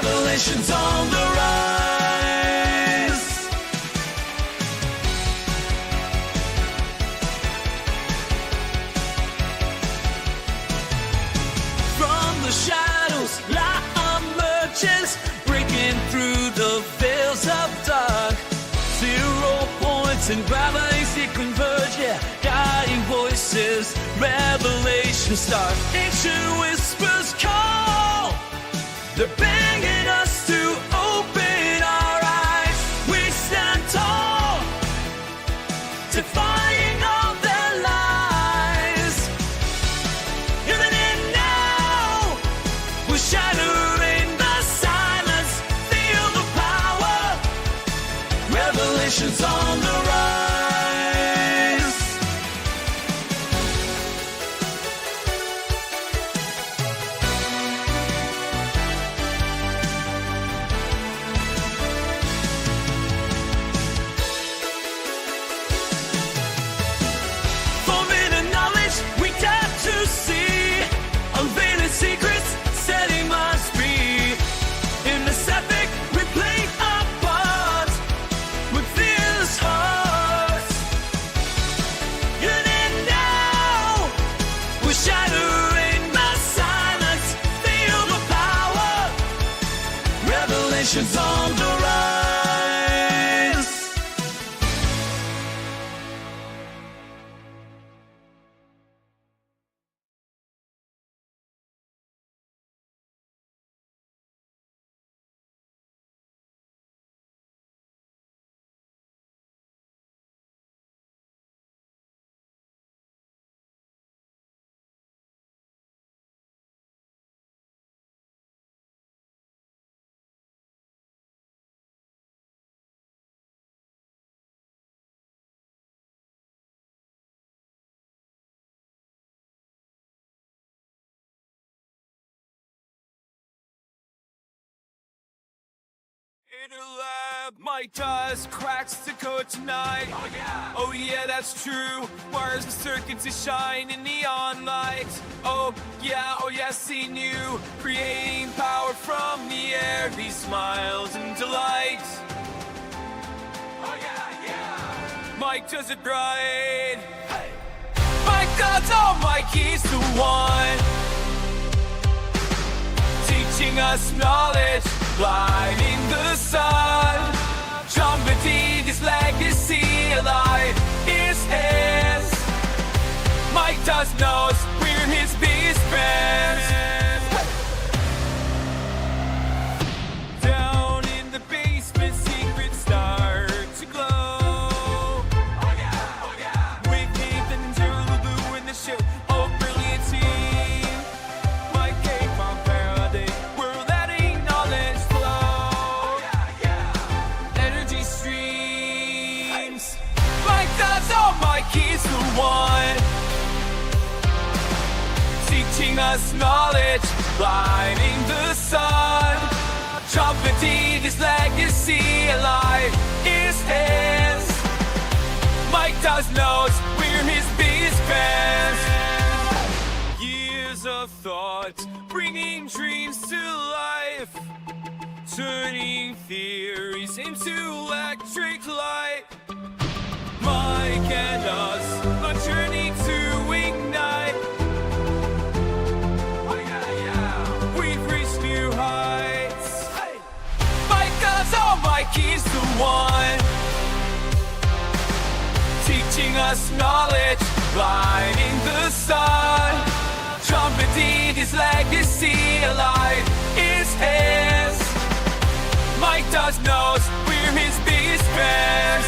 Revelations on the rise. From the shadows, light emerges, breaking through the veils of dark. 0 points and gravity converge, yeah, guiding voices, revelation start. Ancient whispers call, they're begging us to open our eyes. We stand tall, defying all their lies. Even in now, we're shattering the silence, feel the power. Revelations on the rise. Forbidden knowledge we dare to see, unveiling secrets, setting us free. In this epic, we play our part with fierce hearts. And in now, we're shattering the silence, feel the power. Revelations on the rise. In a lab, my dust cracks the code tonight. Oh yeah, that's true. Wires and circuits to shine in neon light. Oh yeah, see new. Creating power from the air, these smiles and delight. Oh yeah. Mike does it right. Hey. Mike does all Mikey's the one. Teaching us knowledge, lighting the sun, trumpeting his legacy alive is his. Mike does knows we're his biggest fans. Down in the basement, secrets start to glow. Oh yeah. With Nathan and Lulu in the show. Oh, brilliant team. Mike came on Faraday. We're letting knowledge flow. Energy streams. Mike does all Mikey's the one. Teaching us knowledge, lighting the sun, trumpeting his legacy alive is his. Mike does knows we're his biggest fans. Years of thought, bringing dreams to life, turning theories into electric light. Mike and us, a journey to ignite. We've reached new heights. Mike does all Mikey's the one. Teaching us knowledge, lighting the sun, trumpeting his legacy alive is his. Mike does knows we're his biggest fans.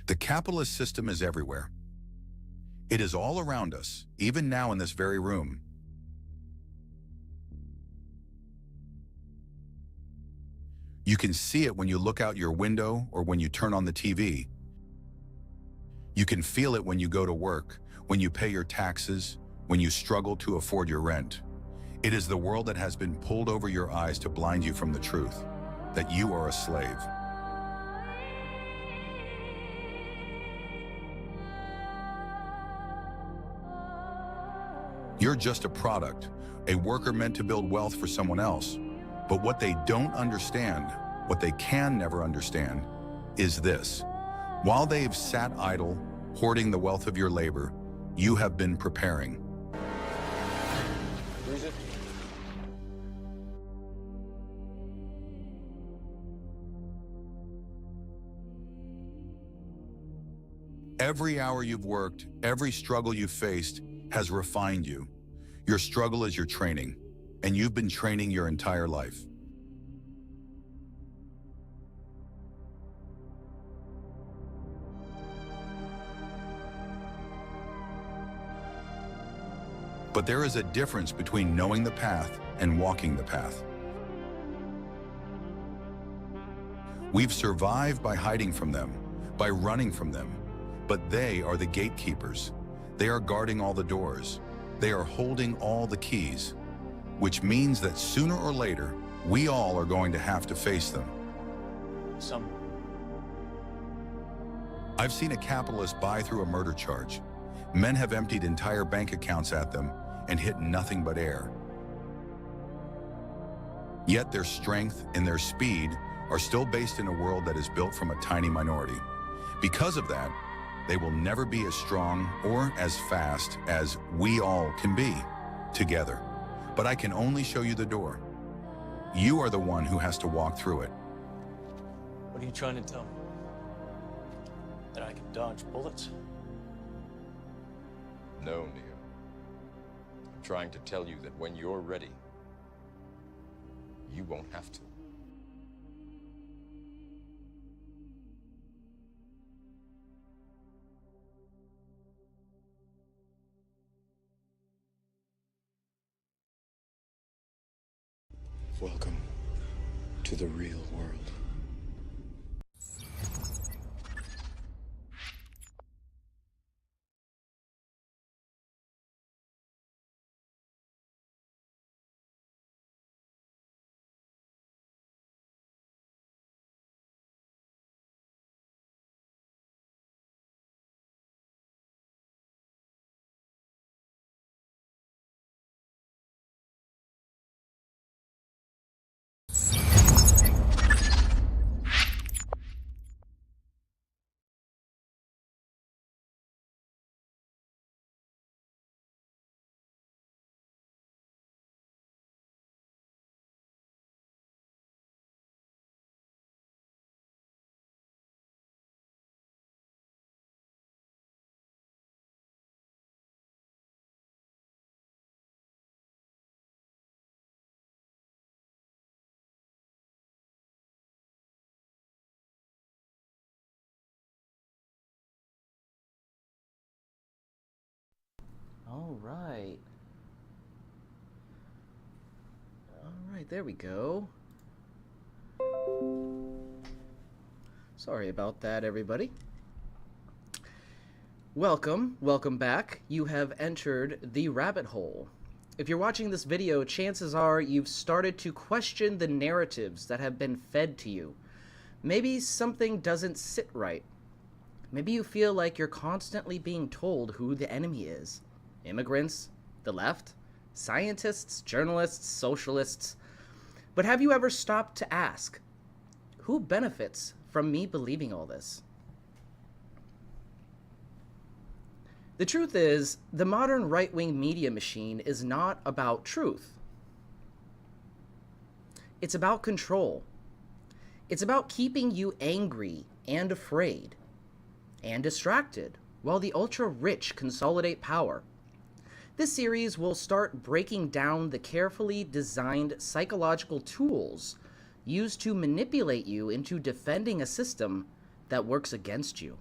The capitalist system is everywhere. It is all around us, even now in this very room. You can see it when you look out your window or when you turn on the TV. You can feel it when you go to work, when you pay your taxes, when you struggle to afford your rent. It is the world that has been pulled over your eyes to blind you from the truth, that you are a slave. You're just a product, a worker meant to build wealth for someone else. But what they don't understand, what they can never understand, is this. While they've sat idle, hoarding the wealth of your labor, you have been preparing. Who is it? Every hour you've worked, every struggle you've faced has refined you. Your struggle is your training, and you've been training your entire life. But there is a difference between knowing the path and walking the path. We've survived by hiding from them, by running from them, but they are the gatekeepers. They are guarding all the doors. They are holding all the keys, which means that sooner or later, we all are going to have to face them. I've seen a capitalist buy through a murder charge. Men have emptied entire bank accounts at them and hit nothing but air. Yet their strength and their speed are still based in a world that is built from a tiny minority. Because of that, they will never be as strong or as fast as we all can be together. But I can only show you the door. You are the one who has to walk through it. What are you trying to tell me? That I can dodge bullets? No, Neo. I'm trying to tell you that when you're ready, you won't have to. Welcome to the real world. All right, there we go. Sorry about that, everybody. Welcome back. You have entered the rabbit hole. If you're watching this video, chances are you've started to question the narratives that have been fed to you. Maybe something doesn't sit right. Maybe you feel like you're constantly being told who the enemy is. Immigrants, the left, scientists, journalists, socialists. But have you ever stopped to ask, who benefits from me believing all this? The truth is, the modern right-wing media machine is not about truth. It's about control. It's about keeping you angry and afraid and distracted while the ultra-rich consolidate power. This series will start breaking down the carefully designed psychological tools used to manipulate you into defending a system that works against you.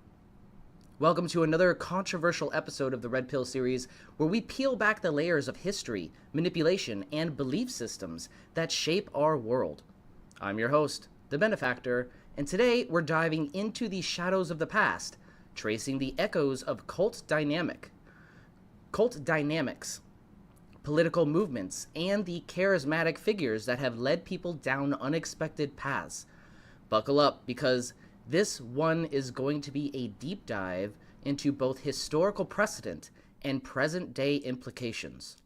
Welcome to another controversial episode of the Red Pill series, where we peel back the layers of history, manipulation, and belief systems that shape our world. I'm your host, the Benefactor, and today we're diving into the shadows of the past, tracing the echoes of cult dynamics, political movements, and the charismatic figures that have led people down unexpected paths. Buckle up, because this one is going to be a deep dive into both historical precedent and present-day implications.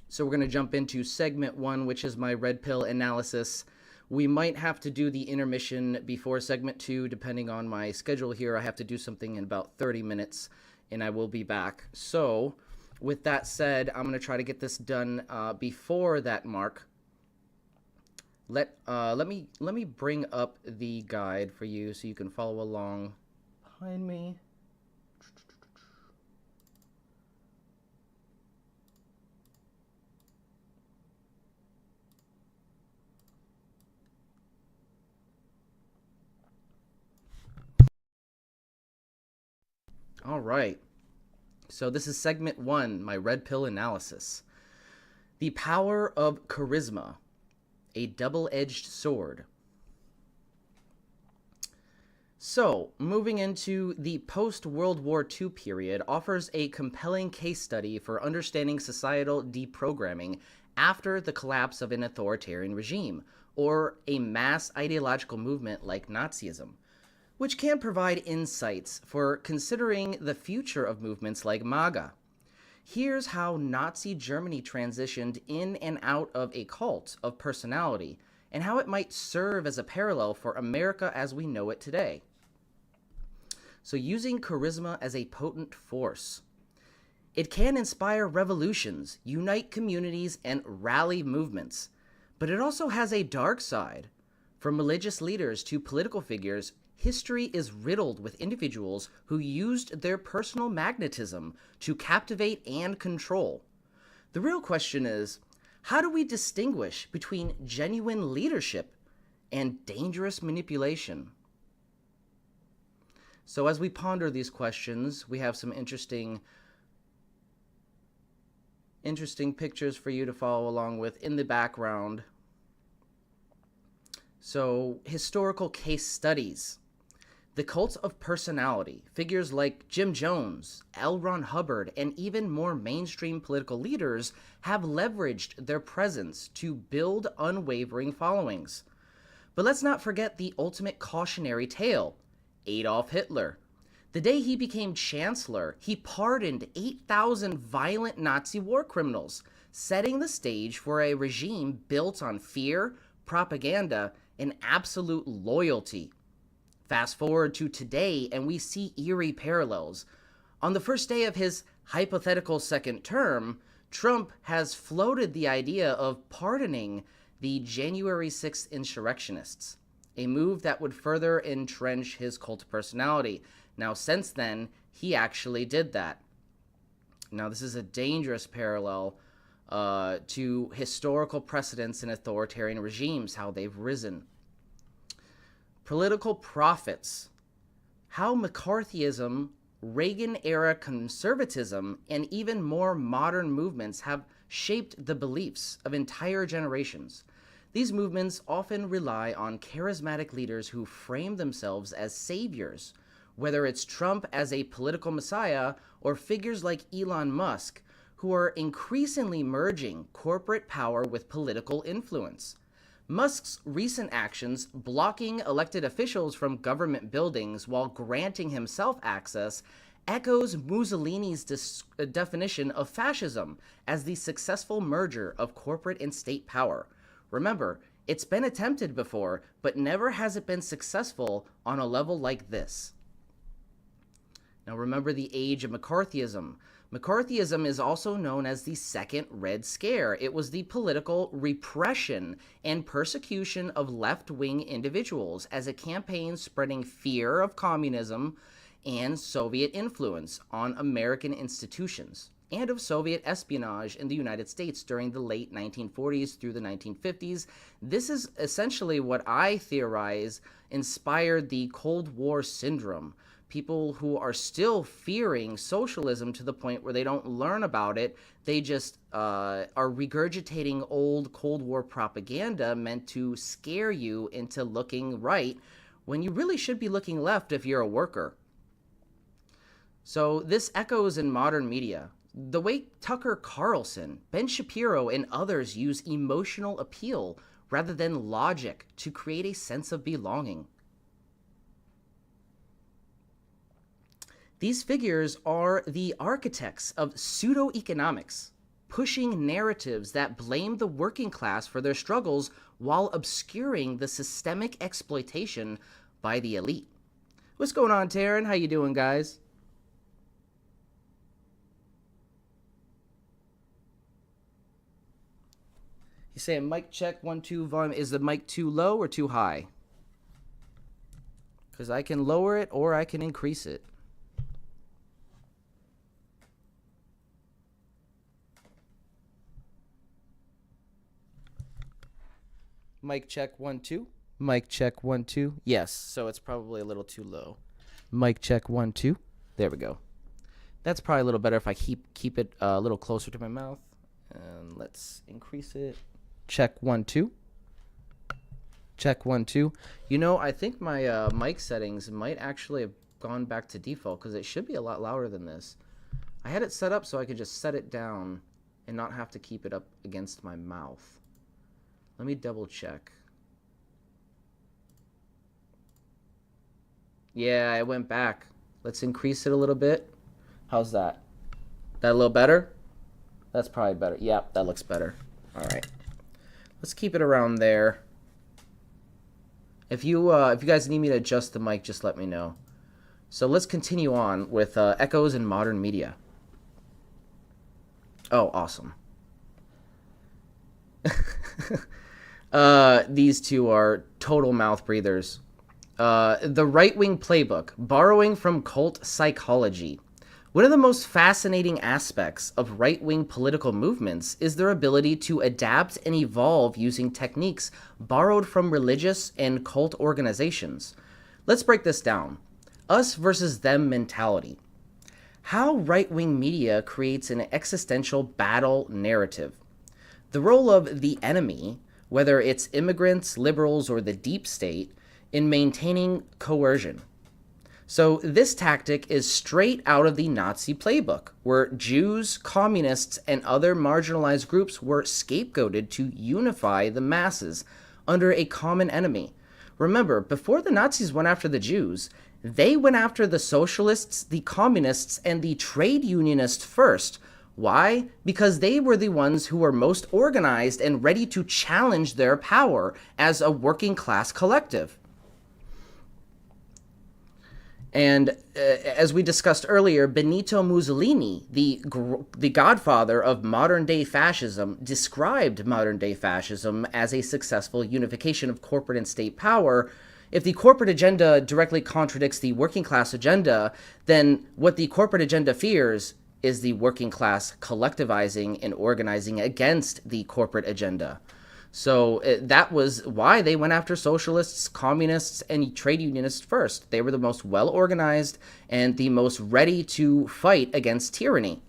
So we're going to jump into segment 1, which is my red pill analysis. We might have to do the intermission before segment 2, depending on my schedule here. I have to do something in about 30 minutes, and I will be back. So with that said, I'm going to try to get this done before that mark. Let me bring up the guide for you so you can follow along behind me. All right. So this is segment 1, my red pill analysis. The power of charisma. A double-edged sword. So, moving into the post-World War II period offers a compelling case study for understanding societal deprogramming after the collapse of an authoritarian regime, or a mass ideological movement like Nazism, which can provide insights for considering the future of movements like MAGA. Here's how Nazi Germany transitioned in and out of a cult of personality, and how it might serve as a parallel for America as we know it today. So, using charisma as a potent force. It can inspire revolutions, unite communities, and rally movements. But it also has a dark side. From religious leaders to political figures, history is riddled with individuals who used their personal magnetism to captivate and control. The real question is, how do we distinguish between genuine leadership and dangerous manipulation? So as we ponder these questions, we have some interesting pictures for you to follow along with in the background. So, historical case studies. The cult of personality, figures like Jim Jones, L. Ron Hubbard, and even more mainstream political leaders have leveraged their presence to build unwavering followings. But let's not forget the ultimate cautionary tale, Adolf Hitler. The day he became chancellor, he pardoned 8,000 violent Nazi war criminals, setting the stage for a regime built on fear, propaganda, and absolute loyalty. Fast forward to today, and we see eerie parallels. On the first day of his hypothetical second term, Trump has floated the idea of pardoning the January 6th insurrectionists, a move that would further entrench his cult personality. Now, since then, he actually did that. Now, this is a dangerous parallel to historical precedents in authoritarian regimes, how they've risen. Political profits. How McCarthyism, Reagan-era conservatism, and even more modern movements have shaped the beliefs of entire generations. These movements often rely on charismatic leaders who frame themselves as saviors, whether it's Trump as a political messiah or figures like Elon Musk, who are increasingly merging corporate power with political influence. Musk's recent actions, blocking elected officials from government buildings while granting himself access, echoes Mussolini's definition of fascism as the successful merger of corporate and state power. Remember, it's been attempted before, but never has it been successful on a level like this. Now remember the age of McCarthyism. McCarthyism is also known as the Second Red Scare. It was the political repression and persecution of left-wing individuals as a campaign spreading fear of communism and Soviet influence on American institutions. and of Soviet espionage in the United States during the late 1940s through the 1950s. This is essentially what I theorize inspired the Cold War syndrome. People who are still fearing socialism to the point where they don't learn about it, they just are regurgitating old Cold War propaganda meant to scare you into looking right when you really should be looking left if you're a worker. So this echoes in modern media. The way Tucker Carlson, Ben Shapiro, and others use emotional appeal rather than logic to create a sense of belonging. These figures are the architects of pseudo-economics, pushing narratives that blame the working class for their struggles while obscuring the systemic exploitation by the elite. What's going on, Taryn? How you doing, guys? You saying mic check 1 2 volume. Is the mic too low or too high? Because I can lower it or I can increase it. Mic check 1 2. Mic check 1 2. Yes, so it's probably a little too low. Mic check 1 2. There we go. That's probably a little better if I keep it a little closer to my mouth. And let's increase it. Check 1 2. Check 1 2. You know, I think my mic settings might actually have gone back to default because it should be a lot louder than this. I had it set up so I could just set it down and not have to keep it up against my mouth. Let me double check. Yeah, it went back. Let's increase it a little bit. How's that? That a little better? That's probably better. Yep, that looks better. All right. Let's keep it around there. If you guys need me to adjust the mic, just let me know. So let's continue on with echoes in modern media. Oh, awesome. These two are total mouth breathers. The right-wing playbook, borrowing from cult psychology. One of the most fascinating aspects of right-wing political movements is their ability to adapt and evolve using techniques borrowed from religious and cult organizations. Let's break this down. Us versus them mentality. How right-wing media creates an existential battle narrative. The role of the enemy, whether it's immigrants, liberals, or the deep state, in maintaining coercion. So this tactic is straight out of the Nazi playbook, where Jews, communists, and other marginalized groups were scapegoated to unify the masses under a common enemy. Remember, before the Nazis went after the Jews, they went after the socialists, the communists, and the trade unionists first. Why? Because they were the ones who were most organized and ready to challenge their power as a working class collective. And as we discussed earlier, Benito Mussolini, the godfather of modern-day fascism, described modern-day fascism as a successful unification of corporate and state power. If the corporate agenda directly contradicts the working class agenda, then what the corporate agenda fears is the working class collectivizing and organizing against the corporate agenda. So that was why they went after socialists, communists, and trade unionists first. They were the most well-organized and the most ready to fight against tyranny.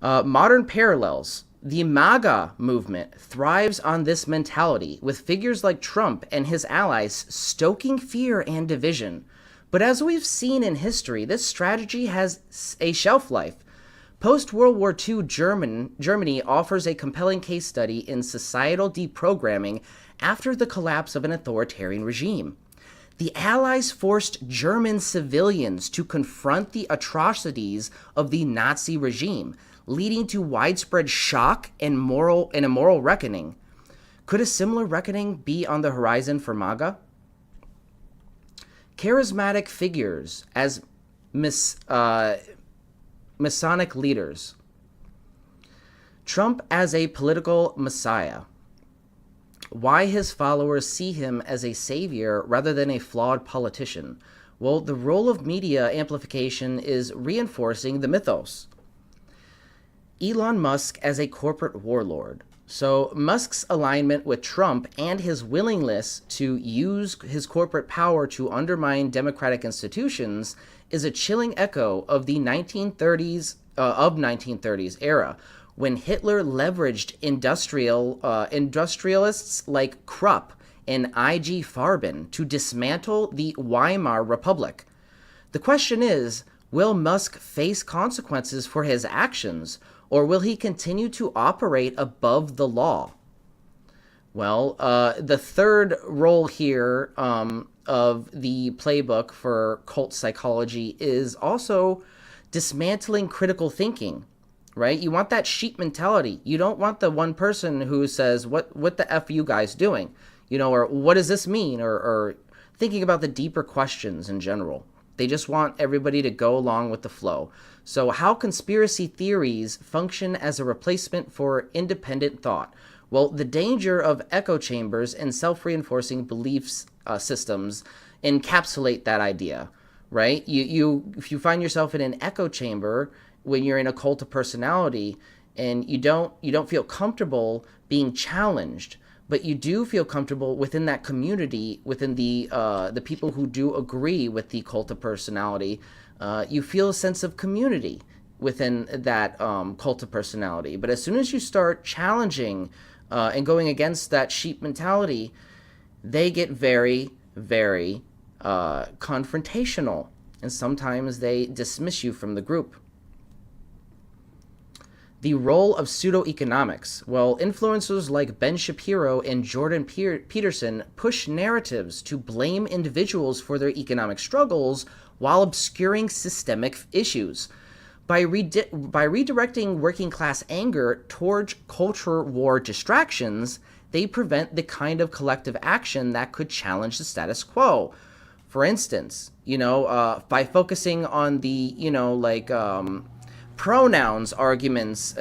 Modern parallels. The MAGA movement thrives on this mentality, with figures like Trump and his allies stoking fear and division. But as we've seen in history, this strategy has a shelf life. Post-World War II Germany offers a compelling case study in societal deprogramming after the collapse of an authoritarian regime. The Allies forced German civilians to confront the atrocities of the Nazi regime, leading to widespread shock and a moral reckoning. Could a similar reckoning be on the horizon for MAGA? Charismatic figures as Masonic leaders. Trump as a political messiah. Why his followers see him as a savior rather than a flawed politician. Well, the role of media amplification is reinforcing the mythos. Elon Musk as a corporate warlord. So Musk's alignment with Trump and his willingness to use his corporate power to undermine democratic institutions is a chilling echo of the 1930s era, when Hitler leveraged industrialists like Krupp and I.G. Farben to dismantle the Weimar Republic. The question is, will Musk face consequences for his actions, or will he continue to operate above the law? Well, the third role here of the playbook for cult psychology is also dismantling critical thinking, right? You want that sheep mentality. You don't want the one person who says, what the F are you guys doing? You know, or what does this mean? Or thinking about the deeper questions in general. They just want everybody to go along with the flow. So how conspiracy theories function as a replacement for independent thought? Well, the danger of echo chambers and self-reinforcing beliefs systems encapsulate that idea, right? If you find yourself in an echo chamber when you're in a cult of personality and you don't feel comfortable being challenged, but you do feel comfortable within that community, within the people who do agree with the cult of personality. You feel a sense of community within that cult of personality. But as soon as you start challenging and going against that sheep mentality, they get very, very confrontational. And sometimes they dismiss you from the group. The role of pseudo-economics. Well, influencers like Ben Shapiro and Jordan Peterson push narratives to blame individuals for their economic struggles while obscuring systemic issues. By redirecting working class anger towards culture war distractions, they prevent the kind of collective action that could challenge the status quo. For instance, by focusing on the, pronouns arguments,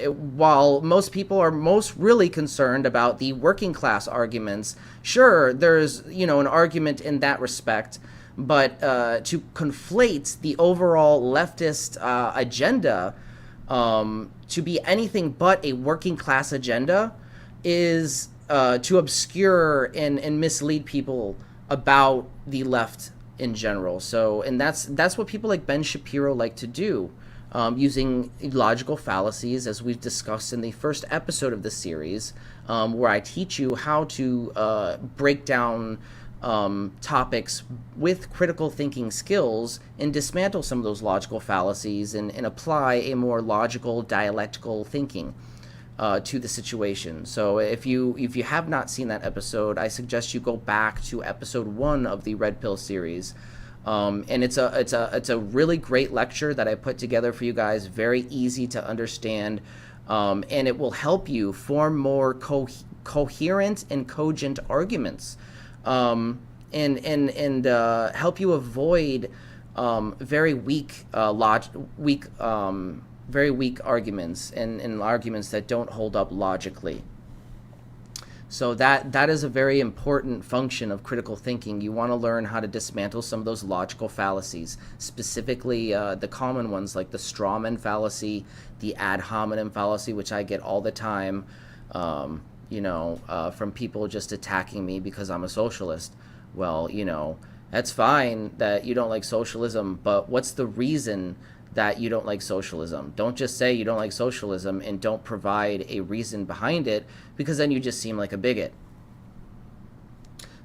while most people are most really concerned about the working class arguments. Sure, there's, an argument in that respect, but to conflate the overall leftist agenda to be anything but a working class agenda is to obscure and mislead people about the left in general. So, and that's what people like Ben Shapiro like to do. Using logical fallacies, as we've discussed in the first episode of this series, where I teach you how to break down topics with critical thinking skills and dismantle some of those logical fallacies and apply a more logical, dialectical thinking to the situation. So if you have not seen that episode, I suggest you go back to episode 1 of the Red Pill series. And it's a really great lecture that I put together for you guys, very easy to understand, and it will help you form more coherent and cogent arguments, and help you avoid very weak arguments and arguments that don't hold up logically. So that is a very important function of critical thinking. You want to learn how to dismantle some of those logical fallacies, specifically the common ones like the strawman fallacy, the ad hominem fallacy, which I get all the time, from people just attacking me because I'm a socialist. Well, that's fine that you don't like socialism, but what's the reason that you don't like socialism? Don't just say you don't like socialism and don't provide a reason behind it, because then you just seem like a bigot.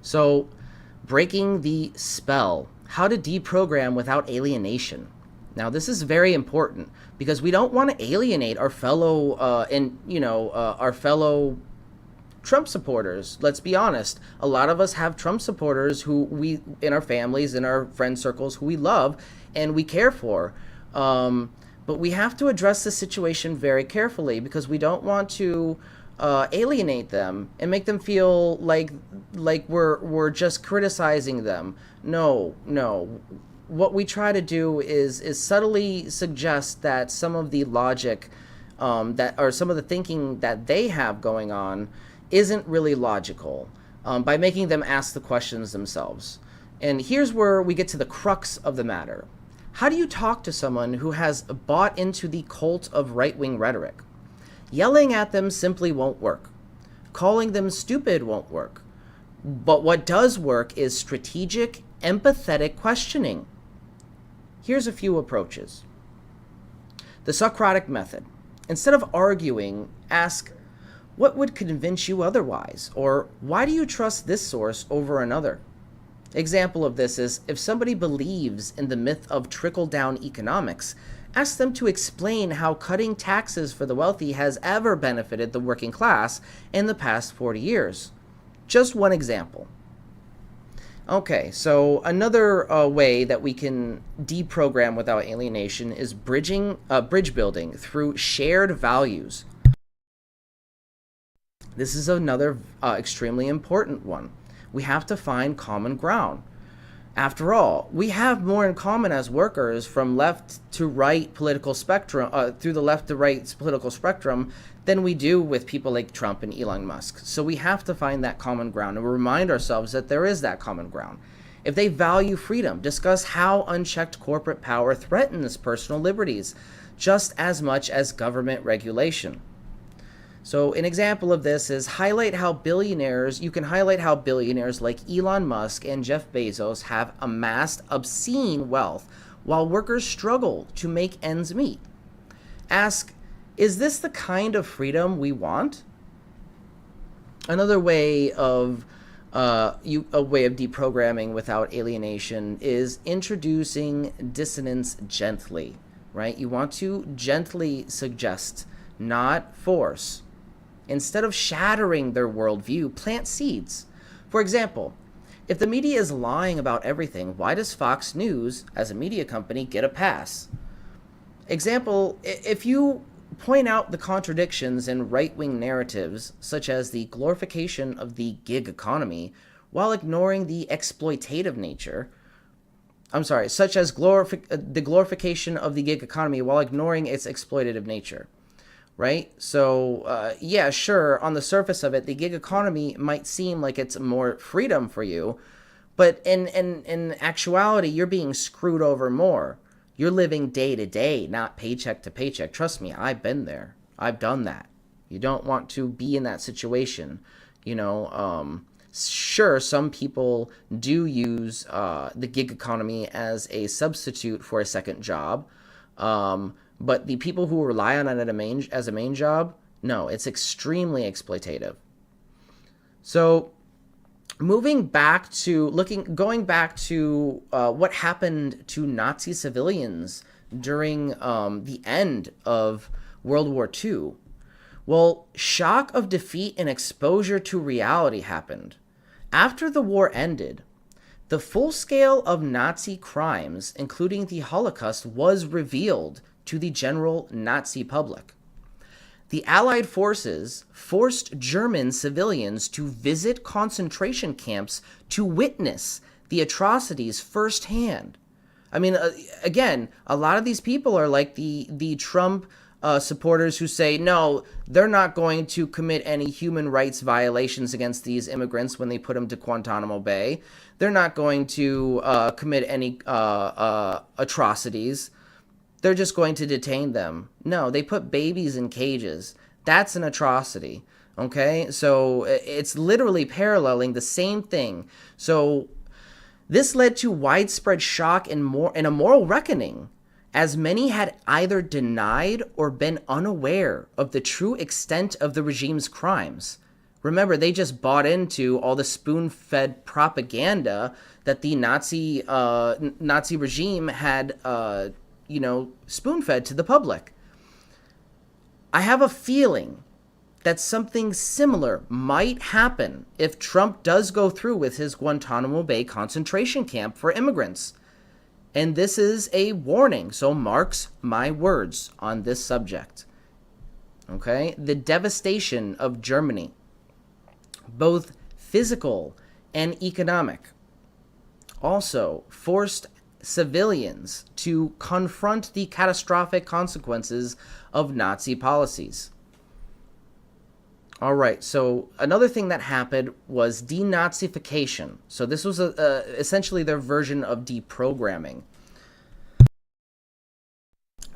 So, breaking the spell. How to deprogram without alienation. Now, this is very important because we don't want to alienate our fellow our fellow Trump supporters. Let's be honest. A lot of us have Trump supporters who we, in our families, in our friend circles, who we love and we care for. But we have to address the situation very carefully because we don't want to alienate them and make them feel like we're just criticizing them. No. What we try to do is subtly suggest that some of the logic or some of the thinking that they have going on isn't really logical, by making them ask the questions themselves. And here's where we get to the crux of the matter. How do you talk to someone who has bought into the cult of right-wing rhetoric? Yelling at them simply won't work. Calling them stupid won't work. But what does work is strategic, empathetic questioning. Here's a few approaches. The Socratic method. Instead of arguing, ask, what would convince you otherwise? Or why do you trust this source over another? Example of this is, if somebody believes in the myth of trickle-down economics, ask them to explain how cutting taxes for the wealthy has ever benefited the working class in the past 40 years. Just one example. Okay, so another way that we can deprogram without alienation is bridge building through shared values. This is another extremely important one. We have to find common ground. After all, we have more in common as workers from left to right political spectrum, through the left to right political spectrum, than we do with people like Trump and Elon Musk. So we have to find that common ground and remind ourselves that there is that common ground. If they value freedom, discuss how unchecked corporate power threatens personal liberties just as much as government regulation. So an example of this is you can highlight how billionaires like Elon Musk and Jeff Bezos have amassed obscene wealth while workers struggle to make ends meet. Ask, is this the kind of freedom we want? Another way of deprogramming without alienation is introducing dissonance gently, right? You want to gently suggest, not force. Instead of shattering their worldview, plant seeds. For example, if the media is lying about everything, why does Fox News, as a media company, get a pass? Example, if you point out the contradictions in right-wing narratives, such as the glorification of the gig economy, while ignoring the exploitative nature, such as the glorification of the gig economy while ignoring its exploitative nature. Right? So, yeah, sure, on the surface of it, the gig economy might seem like it's more freedom for you, but in actuality, you're being screwed over more. You're living day to day, not paycheck to paycheck. Trust me, I've been there. I've done that. You don't want to be in that situation. You know, sure, some people do use the gig economy as a substitute for a second job. But the people who rely on it as a main job, no, it's extremely exploitative. So going back to what happened to Nazi civilians during the end of World War II. Well, shock of defeat and exposure to reality happened. After the war ended, the full scale of Nazi crimes, including the Holocaust, was revealed to the general Nazi public. The Allied forces forced German civilians to visit concentration camps to witness the atrocities firsthand. I mean, again, a lot of these people are like the Trump supporters who say, no, they're not going to commit any human rights violations against these immigrants when they put them to Guantanamo Bay. They're not going to commit any atrocities. They're just going to detain them. No, they put babies in cages. That's an atrocity, okay? So it's literally paralleling the same thing. So this led to widespread shock and a moral reckoning, as many had either denied or been unaware of the true extent of the regime's crimes. Remember, they just bought into all the spoon-fed propaganda that the Nazi regime had spoon-fed to the public. I have a feeling that something similar might happen if Trump does go through with his Guantanamo Bay concentration camp for immigrants. And this is a warning, so marks my words on this subject. Okay? The devastation of Germany, both physical and economic, also forced civilians to confront the catastrophic consequences of Nazi policies. All right, so another thing that happened was denazification. So this was essentially their version of deprogramming.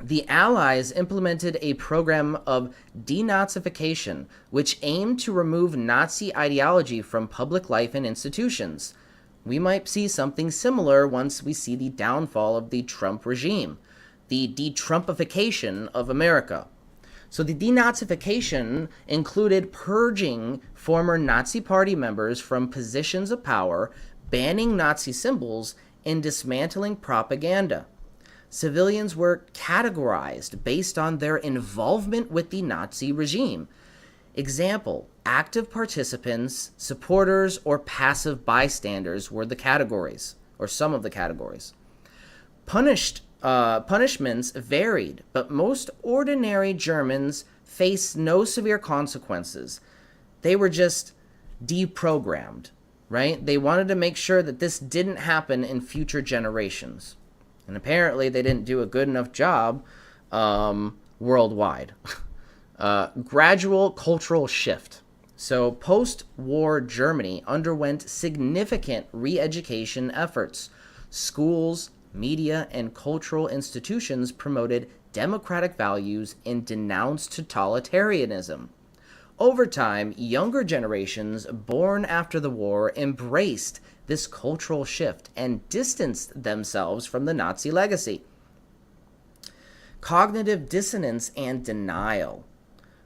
The Allies implemented a program of denazification, which aimed to remove Nazi ideology from public life and institutions. We might see something similar once we see the downfall of the Trump regime, the de-Trumpification of America. So the denazification included purging former Nazi Party members from positions of power, banning Nazi symbols, and dismantling propaganda. Civilians were categorized based on their involvement with the Nazi regime. Example, active participants, supporters, or passive bystanders were the categories, or some of the categories. Punishments varied, but most ordinary Germans faced no severe consequences. They were just deprogrammed, right? They wanted to make sure that this didn't happen in future generations. And apparently they didn't do a good enough job worldwide. Gradual cultural shift. So post-war Germany underwent significant re-education efforts. Schools, media, and cultural institutions promoted democratic values and denounced totalitarianism. Over time, younger generations born after the war embraced this cultural shift and distanced themselves from the Nazi legacy. Cognitive dissonance and denial.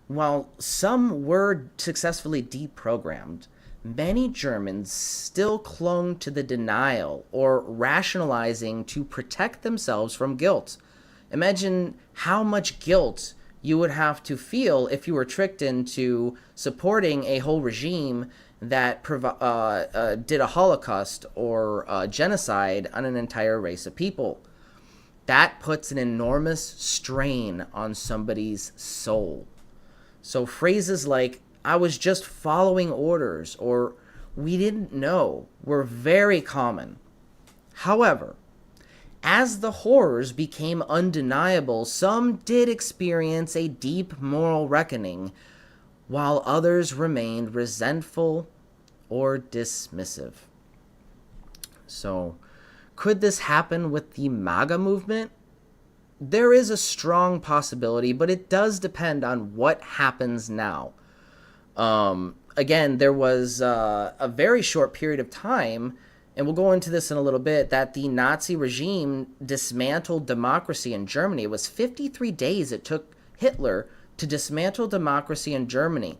While some were successfully deprogrammed, many Germans still clung to the denial or rationalizing to protect themselves from guilt. Imagine how much guilt you would have to feel if you were tricked into supporting a whole regime that did a Holocaust or genocide on an entire race of people. That puts an enormous strain on somebody's soul. So phrases like, I was just following orders, or we didn't know, were very common. However, as the horrors became undeniable, some did experience a deep moral reckoning, while others remained resentful or dismissive. So, could this happen with the MAGA movement? There is a strong possibility, but it does depend on what happens now. Again, there was a very short period of time, and we'll go into this in a little bit, that the Nazi regime dismantled democracy in Germany. It was 53 days it took Hitler to dismantle democracy in Germany.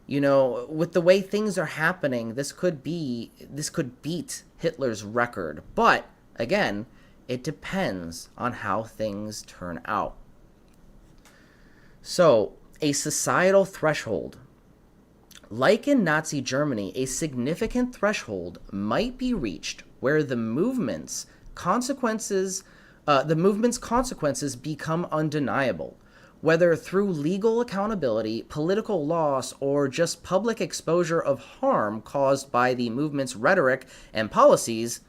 You know, with the way things are happening, this could beat Hitler's record. But, again, it depends on how things turn out. So, a societal threshold. Like in Nazi Germany, a significant threshold might be reached where the movement's consequences become undeniable, whether through legal accountability, political loss, or just public exposure of harm caused by the movement's rhetoric and policies.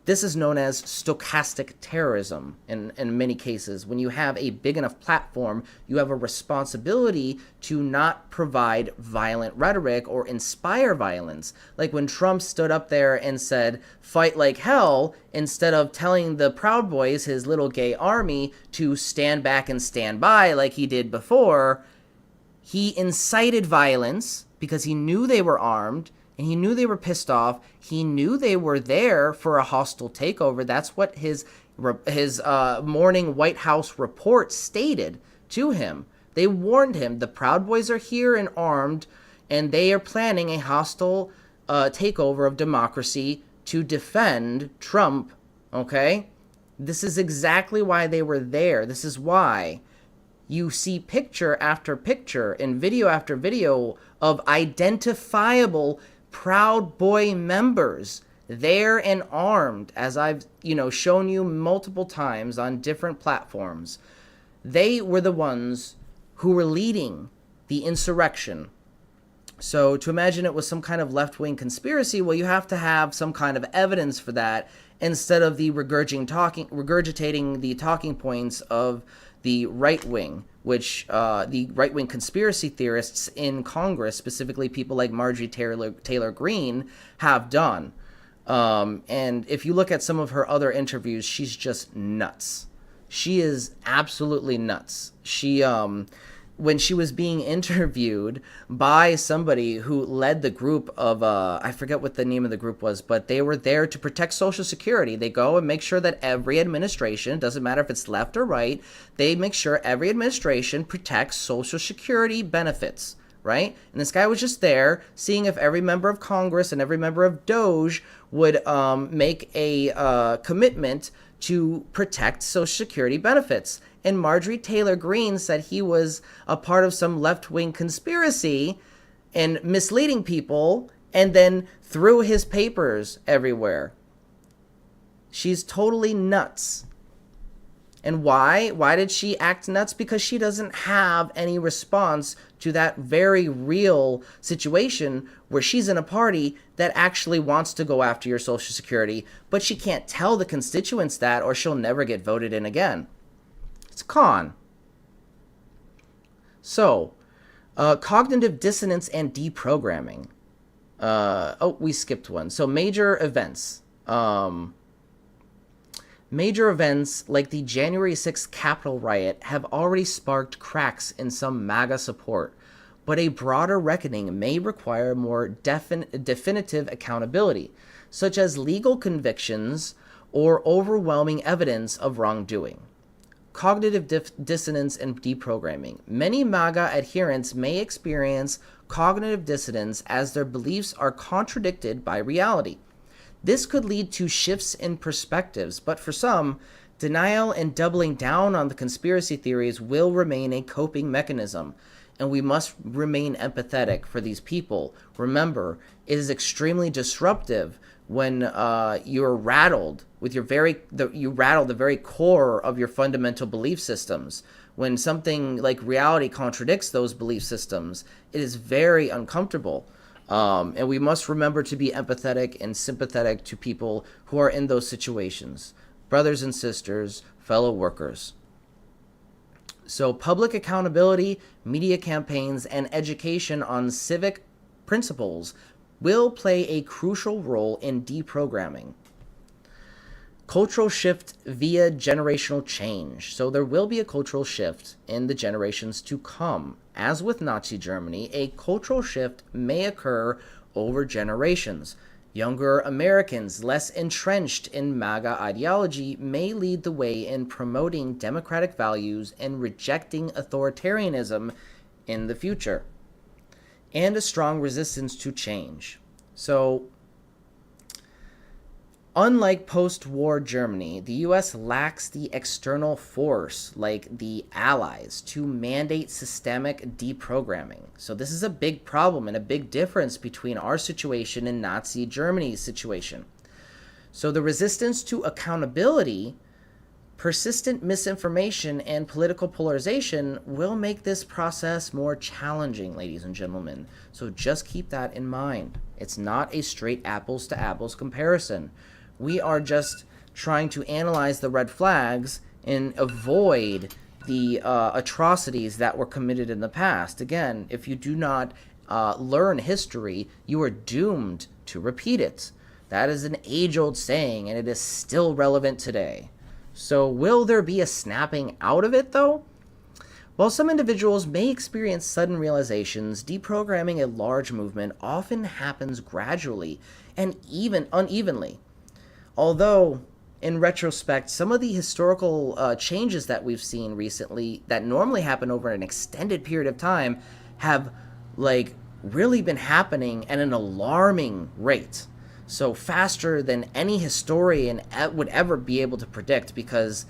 This is known as stochastic terrorism in many cases. When you have a big enough platform, you have a responsibility to not provide violent rhetoric or inspire violence. Like when Trump stood up there and said, fight like hell, instead of telling the Proud Boys, his little gay army, to stand back and stand by like he did before, he incited violence because he knew they were armed, and he knew they were pissed off. He knew they were there for a hostile takeover. That's what his morning White House report stated to him. They warned him, the Proud Boys are here and armed, and they are planning a hostile takeover of democracy to defend Trump, okay? This is exactly why they were there. This is why you see picture after picture and video after video of identifiable Proud Boy members there and armed, as I've shown you multiple times on different platforms. They were the ones who were leading the insurrection. So to imagine it was some kind of left-wing conspiracy, well, you have to have some kind of evidence for that instead of the regurgitating the talking points of the right wing, which the right-wing conspiracy theorists in Congress, specifically people like Marjorie Taylor Greene, have done. And if you look at some of her other interviews, she's just nuts. She is absolutely nuts. She when she was being interviewed by somebody who led the group of I forget what the name of the group was, but they were there to protect Social Security. They go and make sure that every administration, doesn't matter if it's left or right, they make sure every administration protects Social Security benefits, right? And this guy was just there seeing if every member of Congress and every member of Doge would make a commitment to protect Social Security benefits. And Marjorie Taylor Greene said he was a part of some left-wing conspiracy and misleading people, and then threw his papers everywhere. She's totally nuts. And why? Why did she act nuts? Because she doesn't have any response to that very real situation where she's in a party that actually wants to go after your Social Security, but she can't tell the constituents that, or she'll never get voted in again. It's a con. So, cognitive dissonance and deprogramming. Oh, we skipped one. So, major events. Major events like the January 6th Capitol riot have already sparked cracks in some MAGA support, but a broader reckoning may require more definitive accountability, such as legal convictions or overwhelming evidence of wrongdoing. Cognitive dissonance and deprogramming. Many MAGA adherents may experience cognitive dissonance as their beliefs are contradicted by reality. This could lead to shifts in perspectives, but for some, denial and doubling down on the conspiracy theories will remain a coping mechanism, and we must remain empathetic for these people. Remember, it is extremely disruptive when you're rattled with you rattle the very core of your fundamental belief systems. When something like reality contradicts those belief systems, it is very uncomfortable. And we must remember to be empathetic and sympathetic to people who are in those situations. Brothers and sisters, fellow workers. So public accountability, media campaigns, and education on civic principles will play a crucial role in deprogramming. Cultural shift via generational change. So there will be a cultural shift in the generations to come. As with Nazi Germany, a cultural shift may occur over generations. Younger Americans, less entrenched in MAGA ideology, may lead the way in promoting democratic values and rejecting authoritarianism in the future. And a strong resistance to change. So, unlike post-war Germany, the U.S. lacks the external force, like the Allies, to mandate systemic deprogramming. So this is a big problem and a big difference between our situation and Nazi Germany's situation. So the resistance to accountability, persistent misinformation, and political polarization will make this process more challenging, ladies and gentlemen. So just keep that in mind. It's not a straight apples-to-apples comparison. We are just trying to analyze the red flags and avoid the atrocities that were committed in the past. Again, if you do not learn history, you are doomed to repeat it. That is an age-old saying, and it is still relevant today. So will there be a snapping out of it, though? While some individuals may experience sudden realizations, deprogramming a large movement often happens gradually and even unevenly. Although, in retrospect, some of the historical changes that we've seen recently that normally happen over an extended period of time have, really been happening at an alarming rate. So faster than any historian would ever be able to predict, because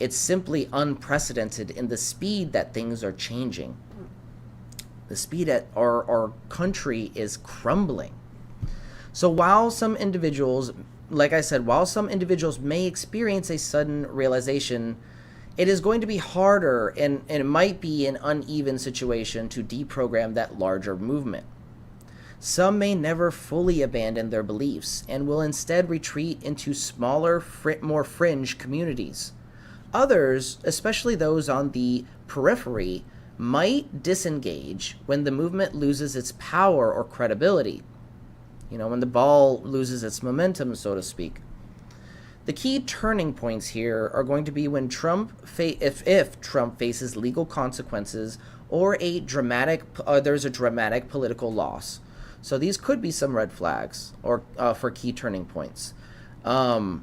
it's simply unprecedented in the speed that things are changing. The speed that our country is crumbling. So while some individuals, like I said, while some individuals may experience a sudden realization, it is going to be harder and it might be an uneven situation to deprogram that larger movement. Some may never fully abandon their beliefs and will instead retreat into smaller, more fringe communities. Others, especially those on the periphery, might disengage when the movement loses its power or credibility. When the ball loses its momentum, so to speak. The key turning points here are going to be when if Trump faces legal consequences or there's a dramatic political loss. So these could be some red flags or for key turning points. These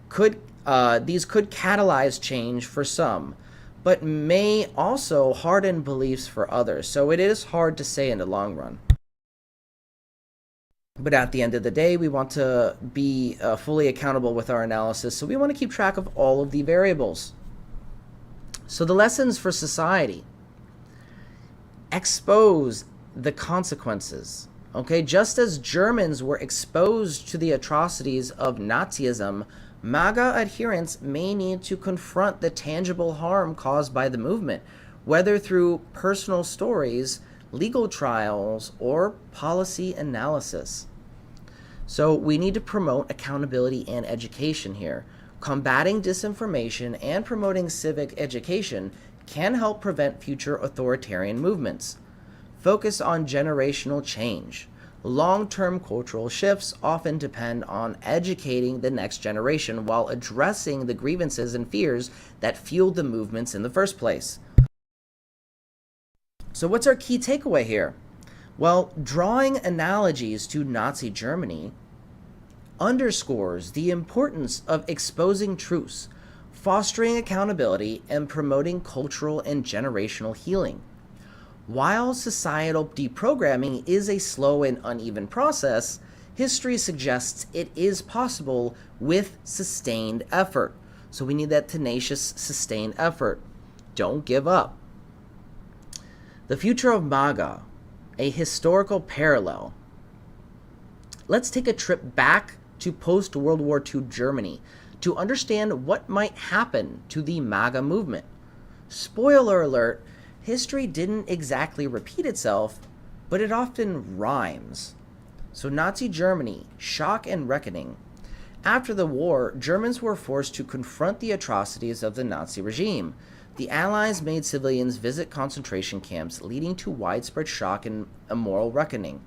could catalyze change for some, but may also harden beliefs for others. So it is hard to say in the long run. But at the end of the day, we want to be fully accountable with our analysis, so we want to keep track of all of the variables. So the lessons for society: expose the consequences. Okay, just as Germans were exposed to the atrocities of Nazism, MAGA adherents may need to confront the tangible harm caused by the movement, whether through personal stories, legal trials, or policy analysis. So we need to promote accountability and education here. Combating disinformation and promoting civic education can help prevent future authoritarian movements. Focus on generational change. Long-term cultural shifts often depend on educating the next generation while addressing the grievances and fears that fueled the movements in the first place. So what's our key takeaway here? Well, drawing analogies to Nazi Germany underscores the importance of exposing truths, fostering accountability, and promoting cultural and generational healing. While societal deprogramming is a slow and uneven process, history suggests it is possible with sustained effort. So we need that tenacious, sustained effort. Don't give up. The future of MAGA, a historical parallel. Let's take a trip back to post-World War II Germany to understand what might happen to the MAGA movement. Spoiler alert, history didn't exactly repeat itself, but it often rhymes. So Nazi Germany, shock and reckoning. After the war, Germans were forced to confront the atrocities of the Nazi regime. The Allies made civilians visit concentration camps, leading to widespread shock and a moral reckoning.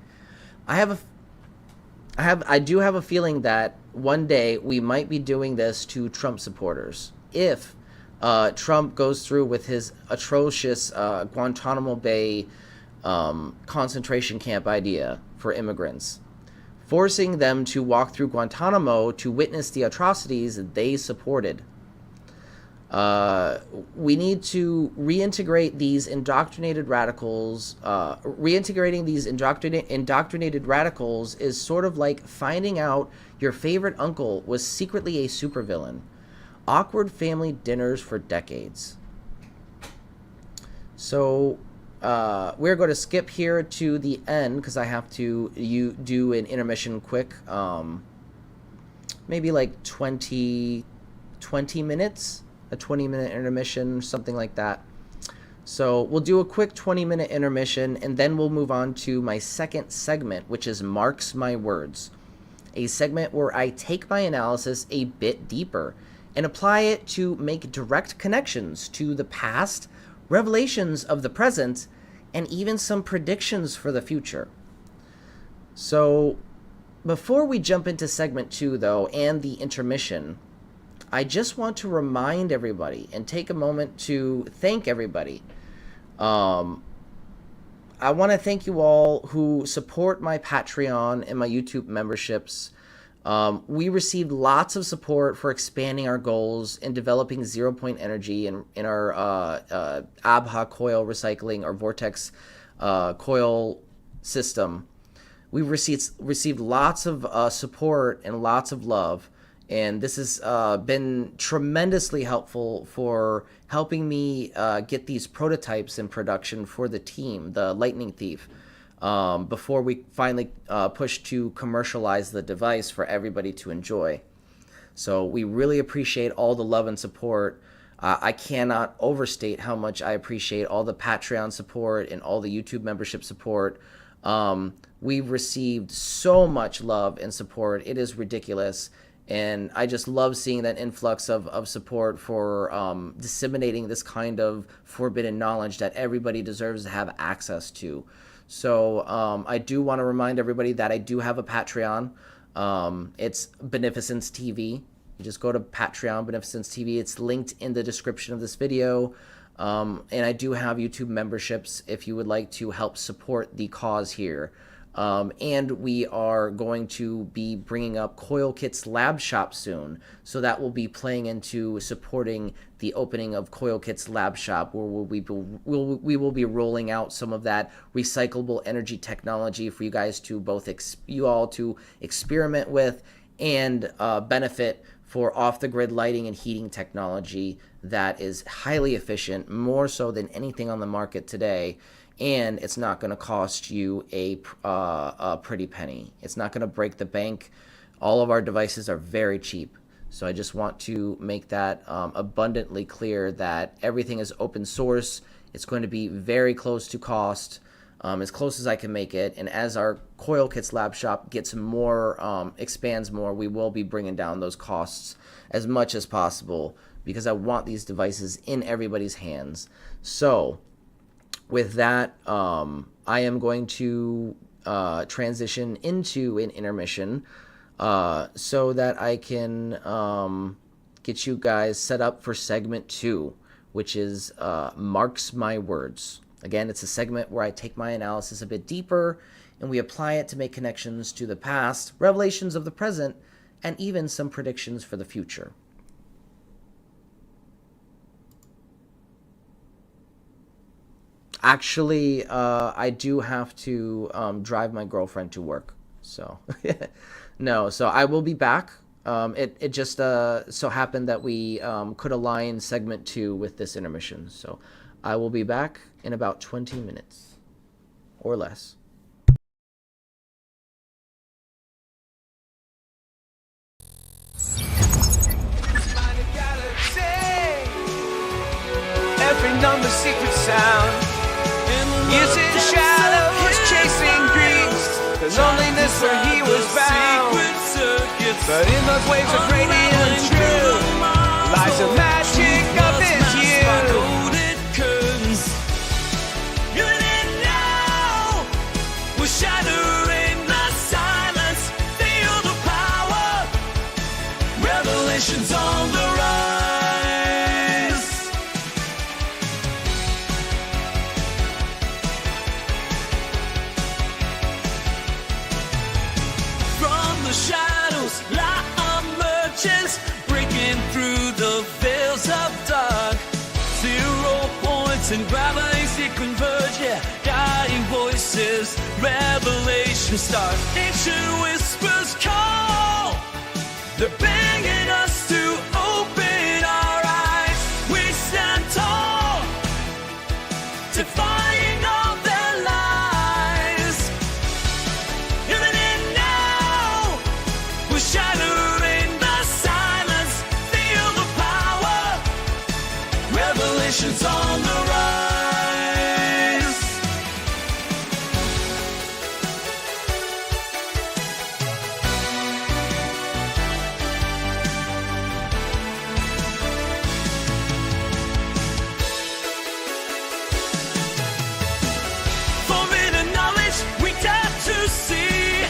I do have a feeling that one day we might be doing this to Trump supporters. If Trump goes through with his atrocious Guantanamo Bay concentration camp idea for immigrants, forcing them to walk through Guantanamo to witness the atrocities they supported. We need to reintegrate these indoctrinated radicals. Reintegrating these indoctrinated radicals is sort of like finding out your favorite uncle was secretly a supervillain. Awkward family dinners for decades. So we're going to skip here to the end because I have to do an intermission quick. Maybe like 20 minutes. A 20-minute intermission, something like that. So we'll do a quick 20-minute intermission, and then we'll move on to my second segment, which is Marx My Words, a segment where I take my analysis a bit deeper and apply it to make direct connections to the past, revelations of the present, and even some predictions for the future. So before we jump into segment 2, though, and the intermission, I just want to remind everybody and take a moment to thank everybody. I want to thank you all who support my Patreon and my YouTube memberships. We received lots of support for expanding our goals and developing zero-point energy in our ABHA coil recycling or vortex coil system. We've received lots of support and lots of love. And this has been tremendously helpful for helping me get these prototypes in production for the team, the Lightning Thief, before we finally push to commercialize the device for everybody to enjoy. So we really appreciate all the love and support. I cannot overstate how much I appreciate all the Patreon support and all the YouTube membership support. We've received so much love and support. It is ridiculous. And I just love seeing that influx of support for disseminating this kind of forbidden knowledge that everybody deserves to have access to. So I do want to remind everybody that I do have a Patreon. It's BeneficenceTV. You just go to Patreon, Beneficence TV. It's linked in the description of this video. And I do have YouTube memberships if you would like to help support the cause here. And we are going to be bringing up CoilKit's Lab Shop soon. So that will be playing into supporting the opening of CoilKit's Lab Shop, where we will be rolling out some of that recyclable energy technology for you guys to both to experiment with and benefit for off-the-grid lighting and heating technology that is highly efficient, more so than anything on the market today. And it's not going to cost you a pretty penny. It's not going to break the bank. All of our devices are very cheap. So I just want to make that abundantly clear that everything is open source. It's going to be very close to cost, as close as I can make it. And as our CoilKit's Lab Shop gets more, expands more, we will be bringing down those costs as much as possible, because I want these devices in everybody's hands. So with that, I am going to transition into an intermission so that I can get you guys set up for segment 2, which is Marx My Words. Again, it's a segment where I take my analysis a bit deeper and we apply it to make connections to the past, revelations of the present, and even some predictions for the future. Actually, I do have to drive my girlfriend to work, so no. So I will be back. It just so happened that we could align segment 2 with this intermission. So I will be back in about 20 minutes or less. Every number, secret sound. Years in shadows, chasing dreams. The loneliness where he was bound. But in those waves of radiant truth lies the magic of his youth. We're shattering the silence. Feel the power. Revelations on the rise. Shadows, light emerges, breaking through the veils of dark. 0 points and gravity converge, yeah. Dying voices, revelation start. Ancient whispers call. They're begging us to open our eyes. We stand tall, defying all their lies. We're shattering the silence, feel the power. Revelations on the rise. Forbidden knowledge we dare to see,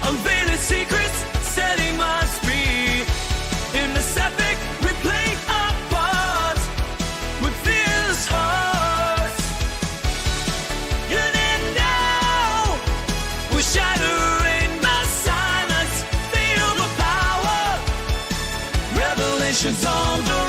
unveiling secrets, setting us free. In this epic, we play our part with fierce hearts. And now, we're shattering the silence. Feel the power. Revelations on the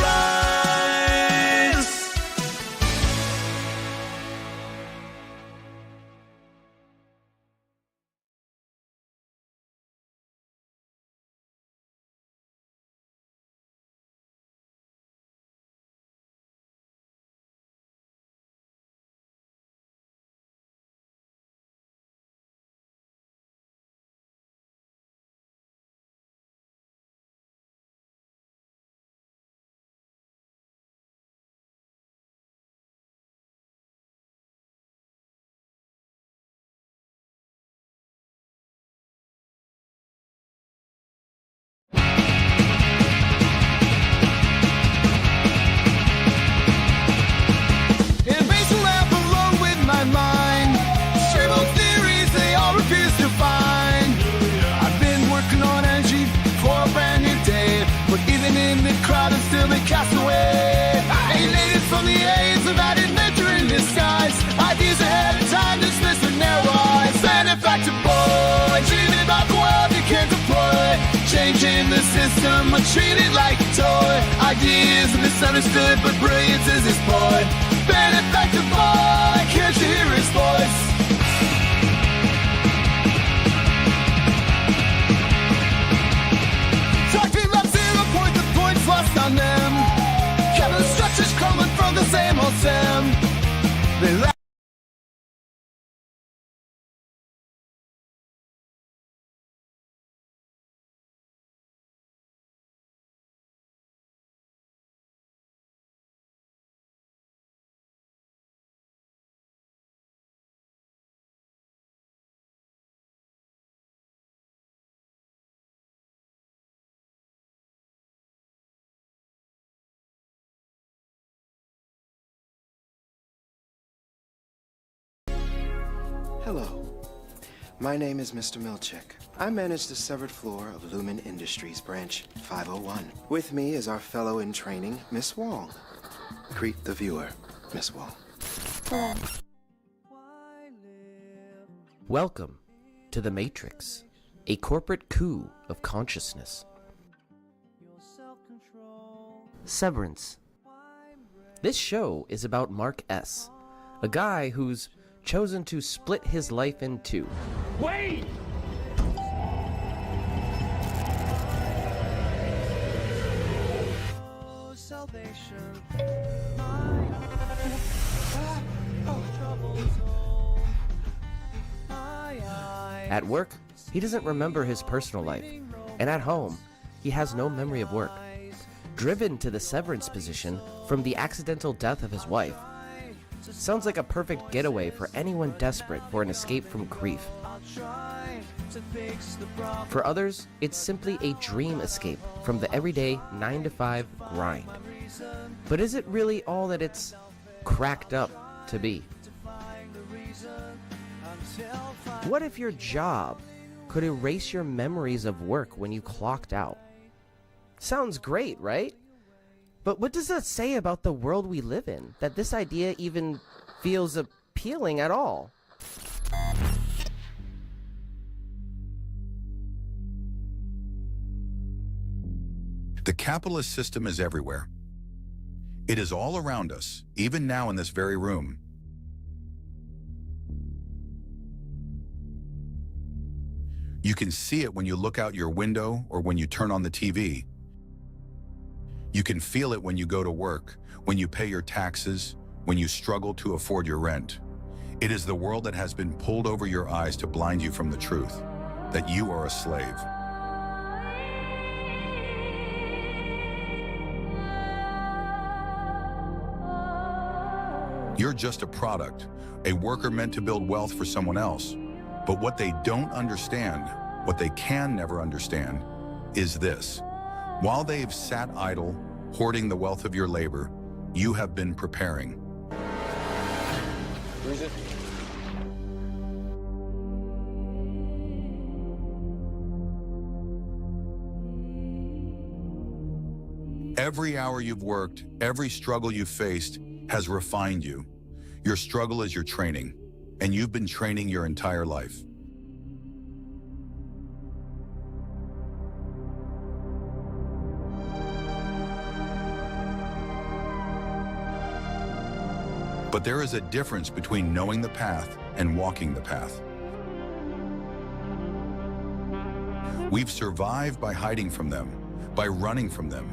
am I treated like a toy? Ideas are misunderstood, but brilliance is his boy. Benefactor boy, can't you hear his voice? Talking love 0 point, the points lost on them. Capital structures crumbling from the same old stem. They laugh. Hello, my name is Mr. Milchick. I manage the severed floor of Lumen Industries Branch 501. With me is our fellow in training, Miss Wong. Greet the viewer, Miss Wong. Welcome to The Matrix, a corporate coup of consciousness. Severance. This show is about Mark S., a guy who's chosen to split his life in two. Wait! At work, he doesn't remember his personal life, and at home, he has no memory of work. Driven to the severance position from the accidental death of his wife, sounds like a perfect getaway for anyone desperate for an escape from grief. For others, it's simply a dream escape from the everyday 9-to-5 grind. But is it really all that it's cracked up to be? What if your job could erase your memories of work when you clocked out? Sounds great, right? But what does that say about the world we live in, that this idea even feels appealing at all? The capitalist system is everywhere. It is all around us, even now in this very room. You can see it when you look out your window or when you turn on the TV. You can feel it when you go to work, when you pay your taxes, when you struggle to afford your rent. It is the world that has been pulled over your eyes to blind you from the truth, that you are a slave. You're just a product, a worker meant to build wealth for someone else. But what they don't understand, what they can never understand, is this. While they've sat idle, hoarding the wealth of your labor, you have been preparing. Who's it? Every hour you've worked, every struggle you've faced has refined you. Your struggle is your training, and you've been training your entire life. But there is a difference between knowing the path and walking the path. We've survived by hiding from them, by running from them,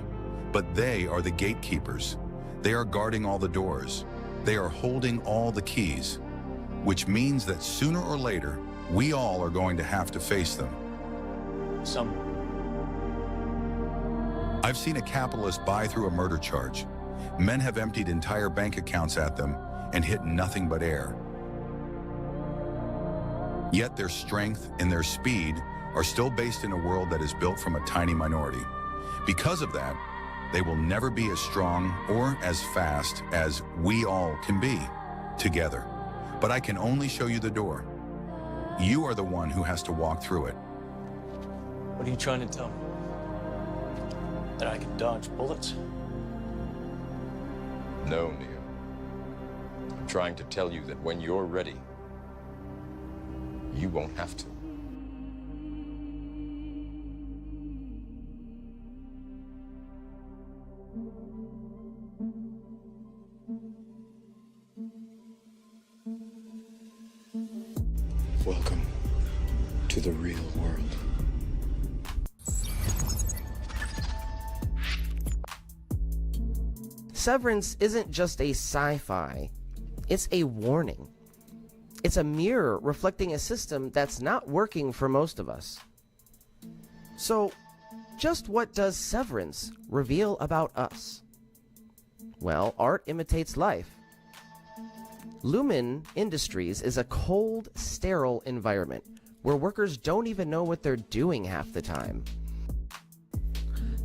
but they are the gatekeepers. They are guarding all the doors. They are holding all the keys, which means that sooner or later, we all are going to have to face them. I've seen a capitalist buy through a murder charge. Men have emptied entire bank accounts at them and hit nothing but air. Yet their strength and their speed are still based in a world that is built from a tiny minority. Because of that, they will never be as strong or as fast as we all can be together. But I can only show you the door. You are the one who has to walk through it. What are you trying to tell me? That I can dodge bullets? No, Neo. I'm trying to tell you that when you're ready, you won't have to. Welcome to the real world. Severance isn't just a sci-fi, it's a warning. It's a mirror reflecting a system that's not working for most of us. So, just what does Severance reveal about us? Well, art imitates life. Lumen Industries is a cold, sterile environment where workers don't even know what they're doing half the time.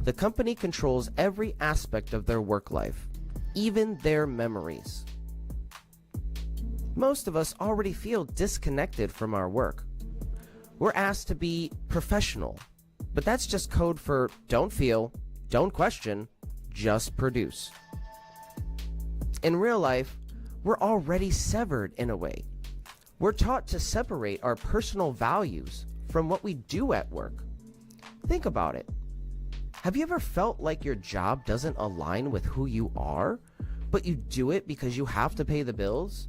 The company controls every aspect of their work life, even their memories. Most of us already feel disconnected from our work. We're asked to be professional, but that's just code for don't feel, don't question, just produce. In real life, we're already severed in a way. We're taught to separate our personal values from what we do at work. Think about it. Have you ever felt like your job doesn't align with who you are, but you do it because you have to pay the bills?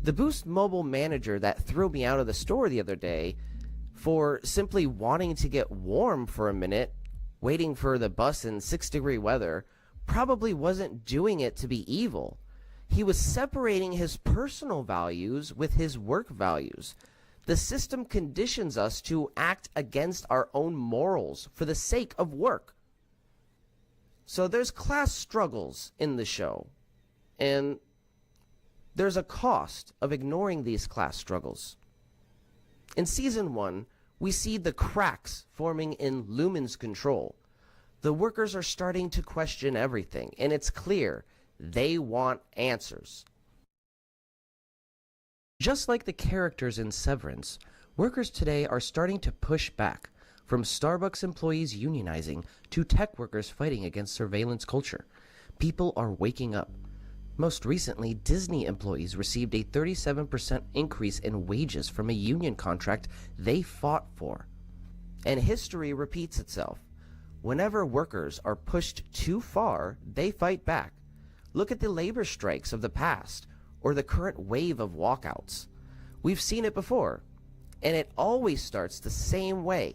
The Boost mobile manager that threw me out of the store the other day for simply wanting to get warm for a minute, waiting for the bus in 6-degree weather, probably wasn't doing it to be evil. He was separating his personal values with his work values. The system conditions us to act against our own morals for the sake of work. So there's class struggles in the show, and there's a cost of ignoring these class struggles. In Season 1, we see the cracks forming in Lumen's control. The workers are starting to question everything, and it's clear they want answers. Just like the characters in Severance, workers today are starting to push back, from Starbucks employees unionizing to tech workers fighting against surveillance culture. People are waking up. Most recently, Disney employees received a 37% increase in wages from a union contract they fought for. And history repeats itself. Whenever workers are pushed too far, they fight back. Look at the labor strikes of the past, or the current wave of walkouts. We've seen it before, and it always starts the same way.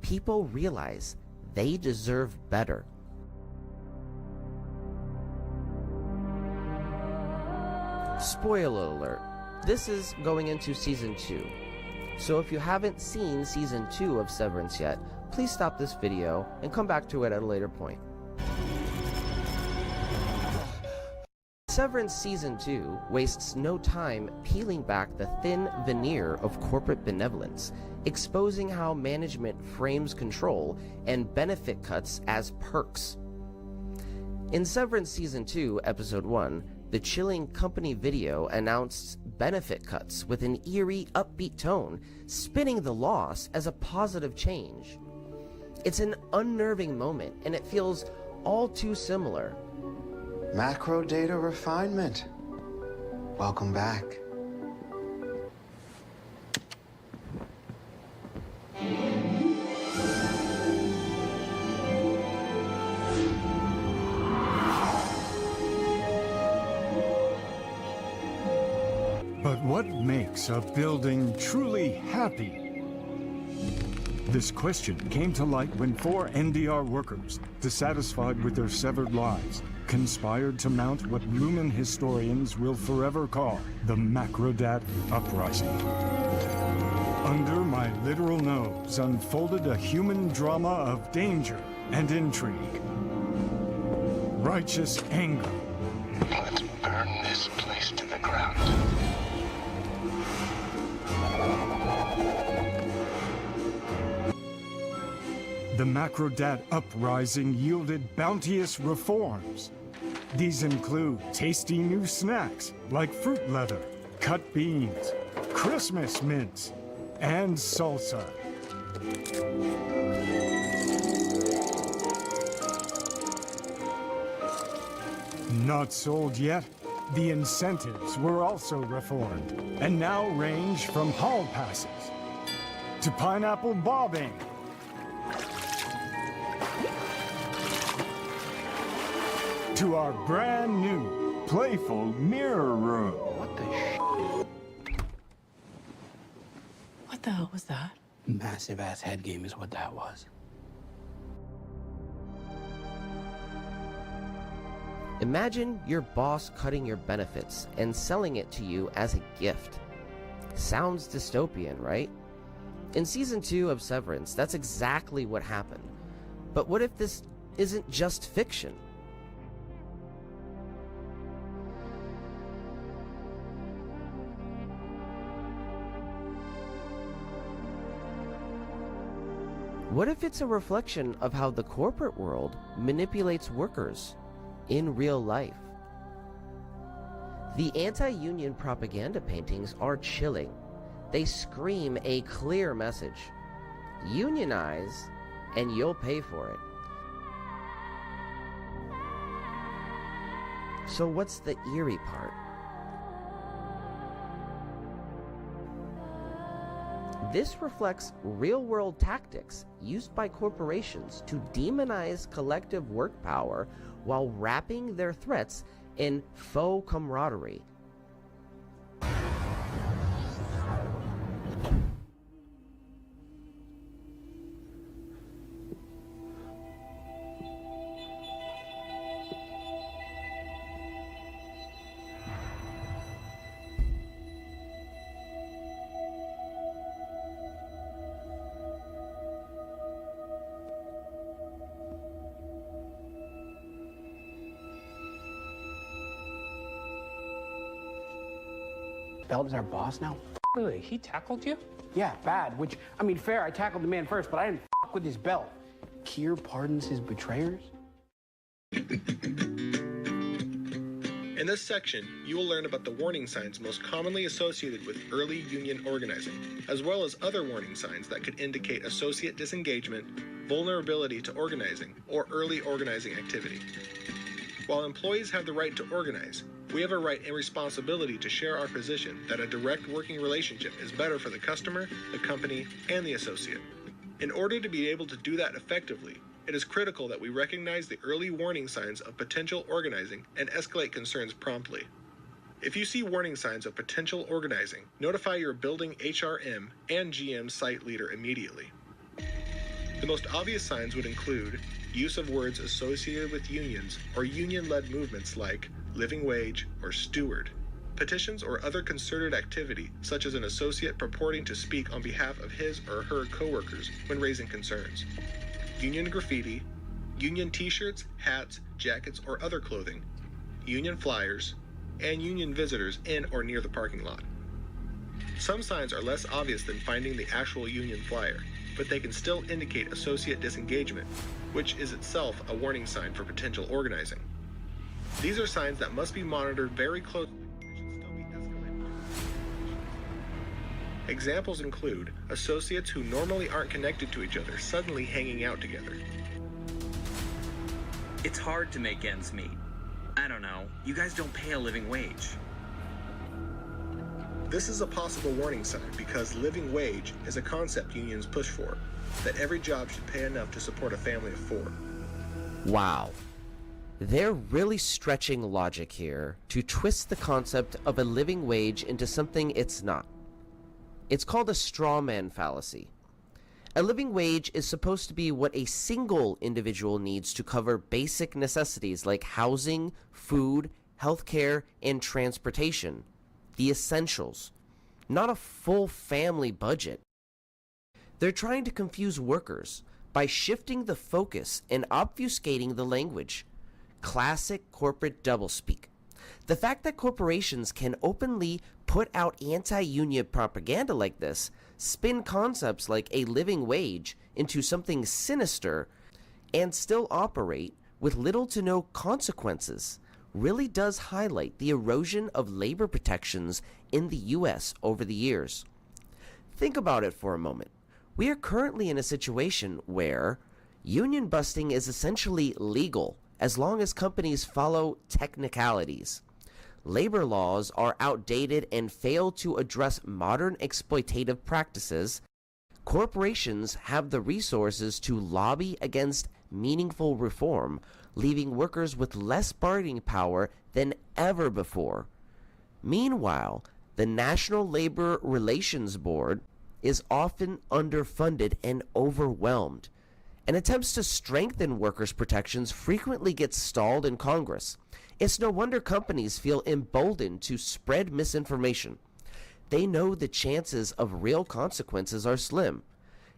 People realize they deserve better. Spoiler alert, this is going into Season 2. So if you haven't seen Season 2 of Severance yet, please stop this video and come back to it at a later point. Severance Season 2 wastes no time peeling back the thin veneer of corporate benevolence, exposing how management frames control and benefit cuts as perks. In Severance Season 2, Episode 1, the chilling company video announced benefit cuts with an eerie, upbeat tone, spinning the loss as a positive change. It's an unnerving moment, and it feels all too similar. Macro data refinement. Welcome back. But what makes a building truly happy? This question came to light when 4 NDR workers, dissatisfied with their severed lives, conspired to mount what Lumen historians will forever call the Macrodat Uprising. Under my literal nose unfolded a human drama of danger and intrigue. Righteous anger. Let's burn this place to the ground. The Macrodat Uprising yielded bounteous reforms. These include tasty new snacks like fruit leather, cut beans, Christmas mints, and salsa. Not sold yet, the incentives were also reformed and now range from hall passes to pineapple bobbing, to our brand new playful mirror room. What the the hell was that? Massive ass head game is what that was. Imagine your boss cutting your benefits and selling it to you as a gift. Sounds dystopian, right? In season 2 of Severance, that's exactly what happened. But what if this isn't just fiction? What if it's a reflection of how the corporate world manipulates workers in real life? The anti-union propaganda paintings are chilling. They scream a clear message. Unionize and you'll pay for it. So what's the eerie part? This reflects real-world tactics used by corporations to demonize collective work power while wrapping their threats in faux camaraderie. Belton's our boss now? Really? He tackled you? Yeah, bad. Which, I mean, fair, I tackled the man first, but I didn't with his belt. Kier pardons his betrayers? In this section, you will learn about the warning signs most commonly associated with early union organizing, as well as other warning signs that could indicate associate disengagement, vulnerability to organizing, or early organizing activity. While employees have the right to organize, we have a right and responsibility to share our position that a direct working relationship is better for the customer, the company, and the associate. In order to be able to do that effectively, it is critical that we recognize the early warning signs of potential organizing and escalate concerns promptly. If you see warning signs of potential organizing, notify your building HRM and GM site leader immediately. The most obvious signs would include use of words associated with unions or union-led movements like living wage or steward, petitions or other concerted activity such as an associate purporting to speak on behalf of his or her coworkers when raising concerns, union graffiti, union t-shirts, hats, jackets, or other clothing, union flyers, and union visitors in or near the parking lot. Some signs are less obvious than finding the actual union flyer, but they can still indicate associate disengagement, which is itself a warning sign for potential organizing. These are signs that must be monitored very closely and should still be escalated. Examples include associates who normally aren't connected to each other suddenly hanging out together. It's hard to make ends meet. I don't know, you guys don't pay a living wage. This is a possible warning sign because living wage is a concept unions push for, that every job should pay enough to support a family of 4. Wow. They're really stretching logic here to twist the concept of a living wage into something it's not. It's called a straw man fallacy. A living wage is supposed to be what a single individual needs to cover basic necessities like housing, food, healthcare, and transportation. The essentials, not a full family budget. They're trying to confuse workers by shifting the focus and obfuscating the language. Classic corporate doublespeak. The fact that corporations can openly put out anti-union propaganda like this, spin concepts like a living wage into something sinister, and still operate with little to no consequences, really does highlight the erosion of labor protections in the US over the years. Think about it for a moment. We are currently in a situation where union busting is essentially legal as long as companies follow technicalities. Labor laws are outdated and fail to address modern exploitative practices. Corporations have the resources to lobby against meaningful reform, leaving workers with less bargaining power than ever before. Meanwhile, the National Labor Relations Board is often underfunded and overwhelmed, and attempts to strengthen workers' protections frequently get stalled in Congress. It's no wonder companies feel emboldened to spread misinformation. They know the chances of real consequences are slim.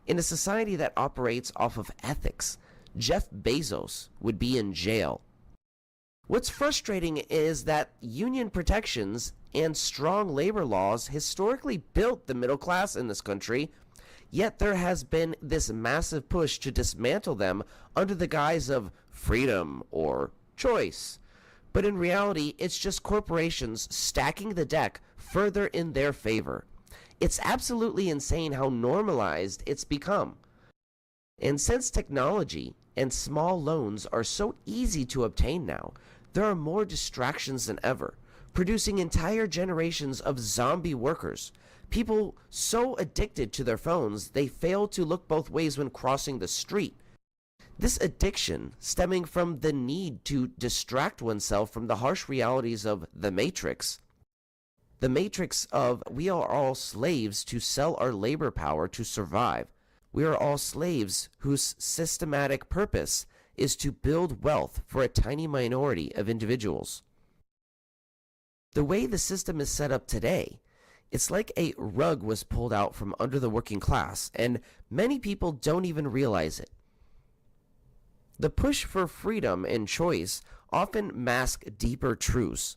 In a society that operates off of ethics, Jeff Bezos would be in jail. What's frustrating is that union protections and strong labor laws historically built the middle class in this country, yet there has been this massive push to dismantle them under the guise of freedom or choice. But in reality, it's just corporations stacking the deck further in their favor. It's absolutely insane how normalized it's become. And since technology and small loans are so easy to obtain now, there are more distractions than ever, producing entire generations of zombie workers. People so addicted to their phones, they fail to look both ways when crossing the street. This addiction stemming from the need to distract oneself from the harsh realities of the Matrix. The Matrix of we are all slaves to sell our labor power to survive. We are all slaves whose systematic purpose is to build wealth for a tiny minority of individuals. The way the system is set up today, it's like a rug was pulled out from under the working class, and many people don't even realize it. The push for freedom and choice often mask deeper truths.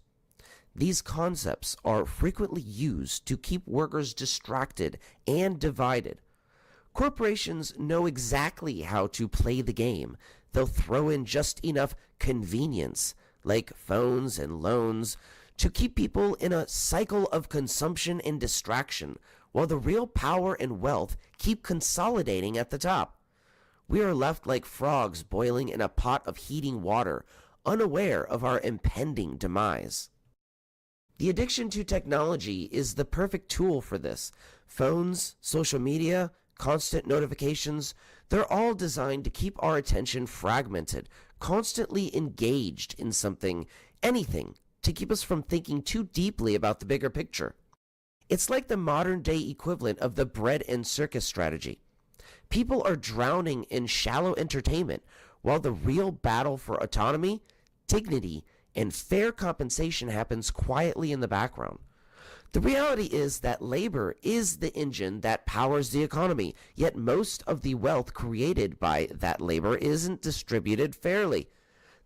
These concepts are frequently used to keep workers distracted and divided. Corporations know exactly how to play the game. They'll throw in just enough convenience, like phones and loans, to keep people in a cycle of consumption and distraction, while the real power and wealth keep consolidating at the top. We are left like frogs boiling in a pot of heating water, unaware of our impending demise. The addiction to technology is the perfect tool for this. Phones, social media, constant notifications, they're all designed to keep our attention fragmented, constantly engaged in something, anything, to keep us from thinking too deeply about the bigger picture. It's like the modern day equivalent of the bread and circus strategy. People are drowning in shallow entertainment, while the real battle for autonomy, dignity, and fair compensation happens quietly in the background. The reality is that labor is the engine that powers the economy, yet most of the wealth created by that labor isn't distributed fairly.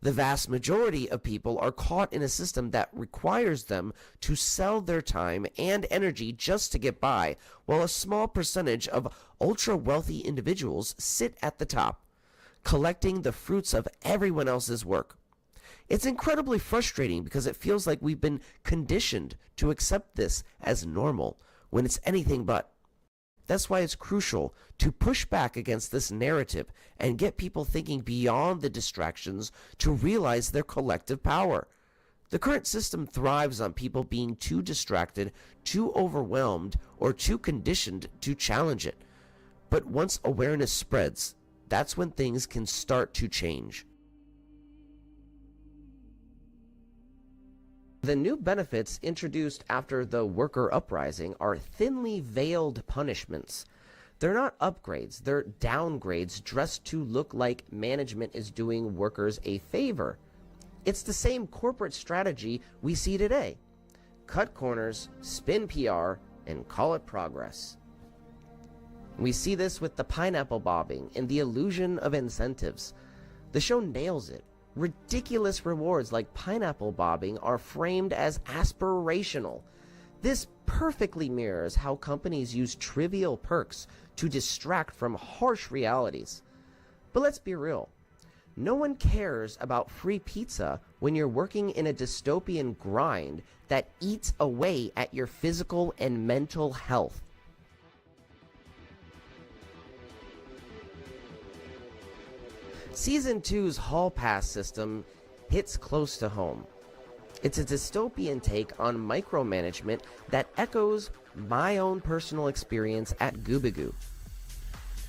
The vast majority of people are caught in a system that requires them to sell their time and energy just to get by, while a small percentage of ultra-wealthy individuals sit at the top, collecting the fruits of everyone else's work. It's incredibly frustrating because it feels like we've been conditioned to accept this as normal when it's anything but. That's why it's crucial to push back against this narrative and get people thinking beyond the distractions to realize their collective power. The current system thrives on people being too distracted, too overwhelmed, or too conditioned to challenge it. But once awareness spreads, that's when things can start to change. The new benefits introduced after the worker uprising are thinly veiled punishments. They're not upgrades, they're downgrades dressed to look like management is doing workers a favor. It's the same corporate strategy we see today. Cut corners, spin PR, and call it progress. We see this with the pineapple bobbing and the illusion of incentives. The show nails it. Ridiculous rewards like pineapple bobbing are framed as aspirational. This perfectly mirrors how companies use trivial perks to distract from harsh realities. But let's be real. No one cares about free pizza when you're working in a dystopian grind that eats away at your physical and mental health. Season 2's Hall Pass system hits close to home. It's a dystopian take on micromanagement that echoes my own personal experience at Goobagoo.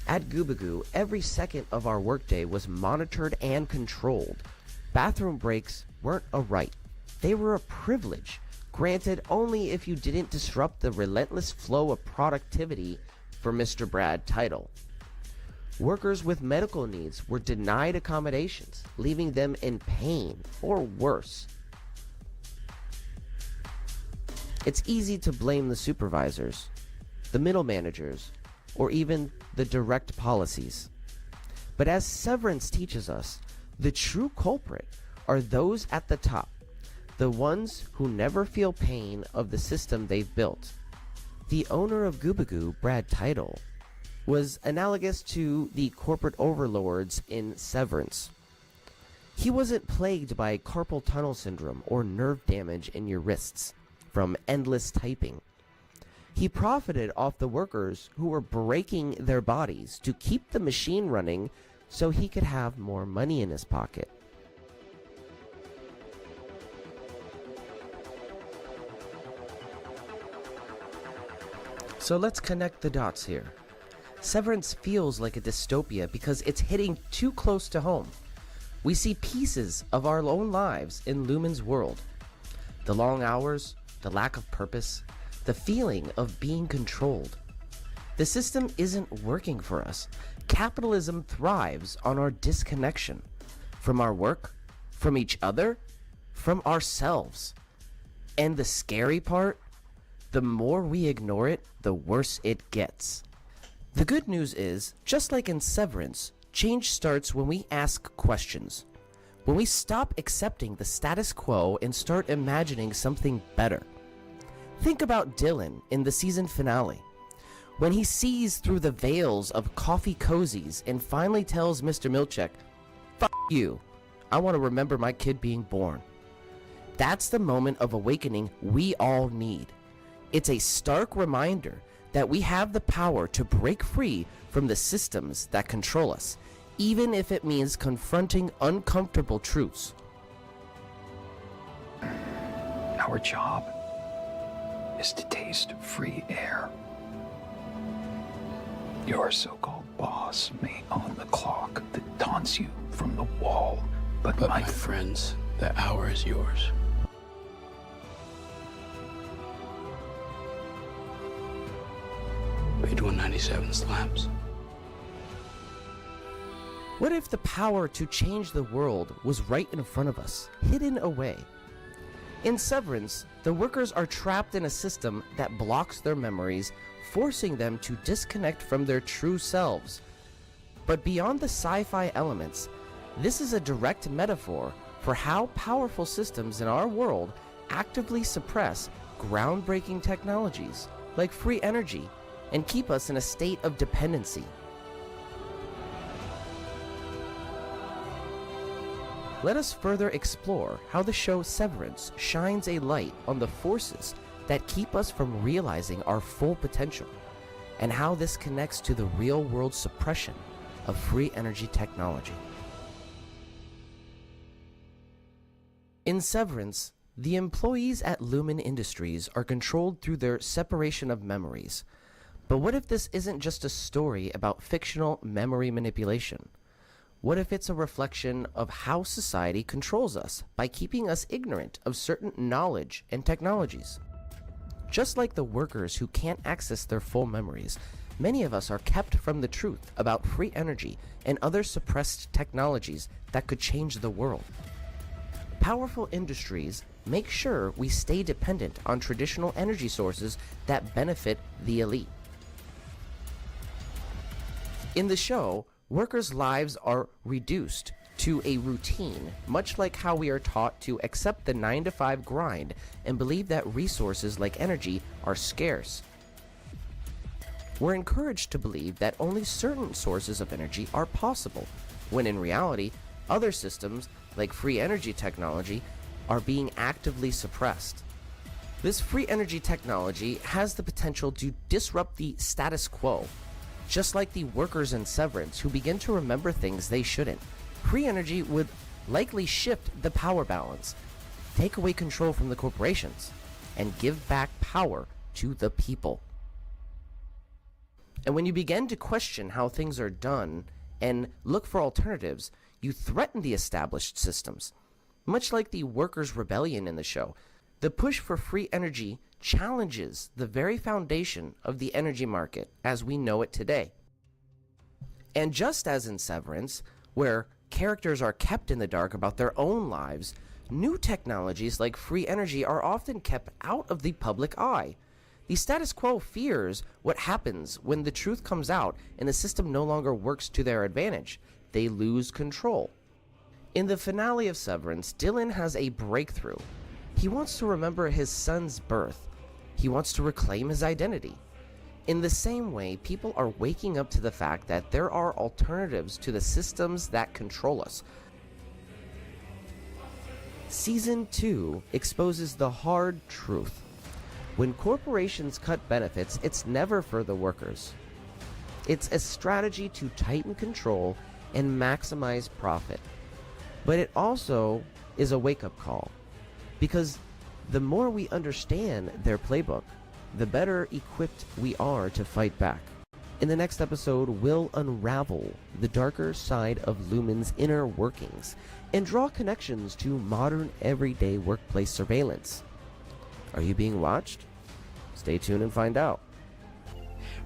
At Goobagoo, every second of our workday was monitored and controlled. Bathroom breaks weren't a right. They were a privilege, granted only if you didn't disrupt the relentless flow of productivity for Mr. Brad title. Workers with medical needs were denied accommodations, leaving them in pain or worse. It's easy to blame the supervisors, the middle managers, or even the direct policies. But as Severance teaches us, the true culprit are those at the top, the ones who never feel pain of the system they've built. The owner of Goobagoo, Brad Title, was analogous to the corporate overlords in Severance. He wasn't plagued by carpal tunnel syndrome or nerve damage in your wrists from endless typing. He profited off the workers who were breaking their bodies to keep the machine running so he could have more money in his pocket. So let's connect the dots here. Severance feels like a dystopia because it's hitting too close to home. We see pieces of our own lives in Lumen's world. The long hours, the lack of purpose, the feeling of being controlled. The system isn't working for us. Capitalism thrives on our disconnection from our work, from each other, from ourselves. And the scary part, the more we ignore it, the worse it gets. The good news is, just like in Severance, change starts when we ask questions. When we stop accepting the status quo and start imagining something better. Think about Dylan in the season finale. When he sees through the veils of coffee cozies and finally tells Mr. Milchek, "F you, I want to remember my kid being born." That's the moment of awakening we all need. It's a stark reminder that we have the power to break free from the systems that control us, even if it means confronting uncomfortable truths. Our job is to taste free air. Your so-called boss may own the clock that taunts you from the wall, but my friends, the hour is yours. We do 97 slabs. What if the power to change the world was right in front of us, hidden away? In Severance, the workers are trapped in a system that blocks their memories, forcing them to disconnect from their true selves. But beyond the sci-fi elements, this is a direct metaphor for how powerful systems in our world actively suppress groundbreaking technologies like free energy and keep us in a state of dependency. Let us further explore how the show Severance shines a light on the forces that keep us from realizing our full potential, and how this connects to the real-world suppression of free energy technology. In Severance, the employees at Lumen Industries are controlled through their separation of memories. But what if this isn't just a story about fictional memory manipulation? What if it's a reflection of how society controls us by keeping us ignorant of certain knowledge and technologies? Just like the workers who can't access their full memories, many of us are kept from the truth about free energy and other suppressed technologies that could change the world. Powerful industries make sure we stay dependent on traditional energy sources that benefit the elite. In the show, workers' lives are reduced to a routine, much like how we are taught to accept the 9-to-5 grind and believe that resources like energy are scarce. We're encouraged to believe that only certain sources of energy are possible, when in reality, other systems, like free energy technology, are being actively suppressed. This free energy technology has the potential to disrupt the status quo, just like the workers in Severance who begin to remember things they shouldn't. Free energy would likely shift the power balance, take away control from the corporations, and give back power to the people. And when you begin to question how things are done and look for alternatives, you threaten the established systems. Much like the workers' rebellion in the show, The push for free energy challenges the very foundation of the energy market as we know it today. And just as in Severance, where characters are kept in the dark about their own lives, new technologies like free energy are often kept out of the public eye. The status quo fears what happens when the truth comes out and the system no longer works to their advantage. They lose control. In the finale of Severance, Dylan has a breakthrough. He wants to remember his son's birth. He wants to reclaim his identity. In the same way, people are waking up to the fact that there are alternatives to the systems that control us. Season 2 exposes the hard truth. When corporations cut benefits, it's never for the workers. It's a strategy to tighten control and maximize profit. But it also is a wake-up call, because the more we understand their playbook, the better equipped we are to fight back. In the next episode, we'll unravel the darker side of Lumen's inner workings and draw connections to modern everyday workplace surveillance. Are you being watched? Stay tuned and find out.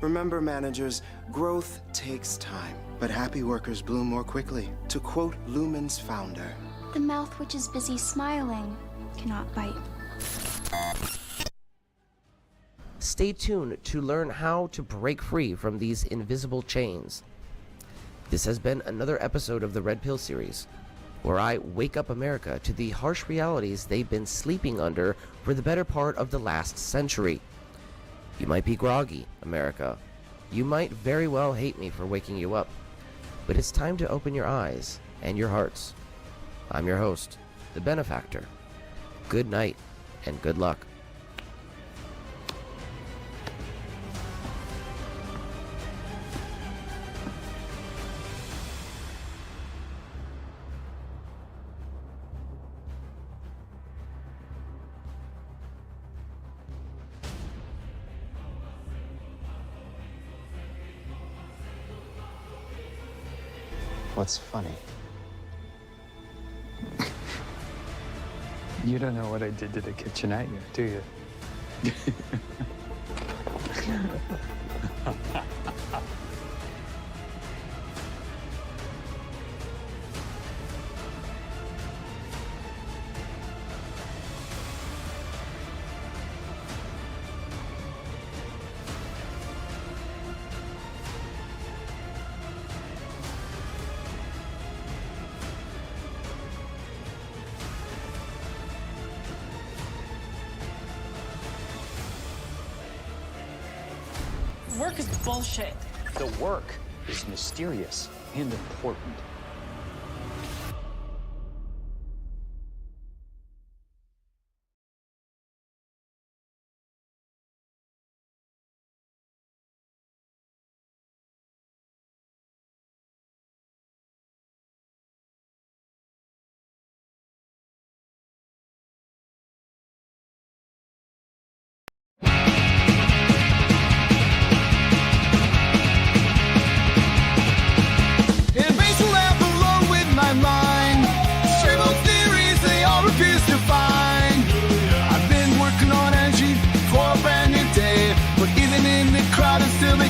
Remember, managers, growth takes time, but happy workers bloom more quickly. To quote Lumen's founder, "The mouth which is busy smiling cannot bite." Stay tuned to learn how to break free from these invisible chains. This has been another episode of the Red Pill series, where I wake up America to the harsh realities they've been sleeping under for the better part of the last century. You might be groggy, America. You might very well hate me for waking you up, but it's time to open your eyes and your hearts. I'm your host, the Benefactor. Good night and good luck. What's funny? You don't know what I did to the kitchenette yet, do you? Work is bullshit. The work is mysterious and important.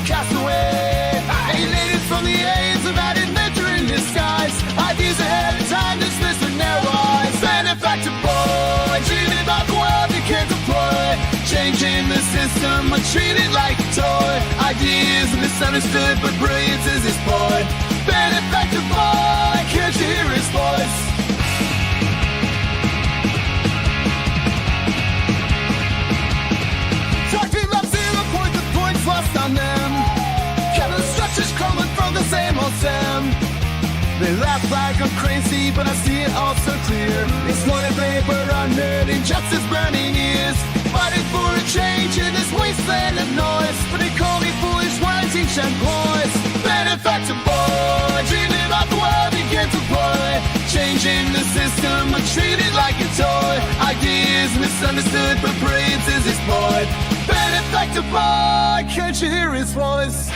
Cast away, alienated from the aims of that inventor in disguise. Ideas ahead of time, dismissed with narrow eyes. Benefactor boy, dreaming about the world you can't deploy. Changing the system, but treated like a toy. Ideas misunderstood, but brilliance is his boy. Benefactor boy, can't you hear his voice? Lost on them. Kevin structures crumbling from the same old stem. They laugh like I'm crazy, but I see it all so clear. Exploited labor under injustice, burning ears. Fighting for a change in this wasteland of noise. But they call me foolish when I teach them boys. Benefactor boy, dreaming about the world he gets employ. Changing the system, but treated like a toy. Ideas misunderstood, but brilliance is his boy. Benefactor boy, can't you hear his voice?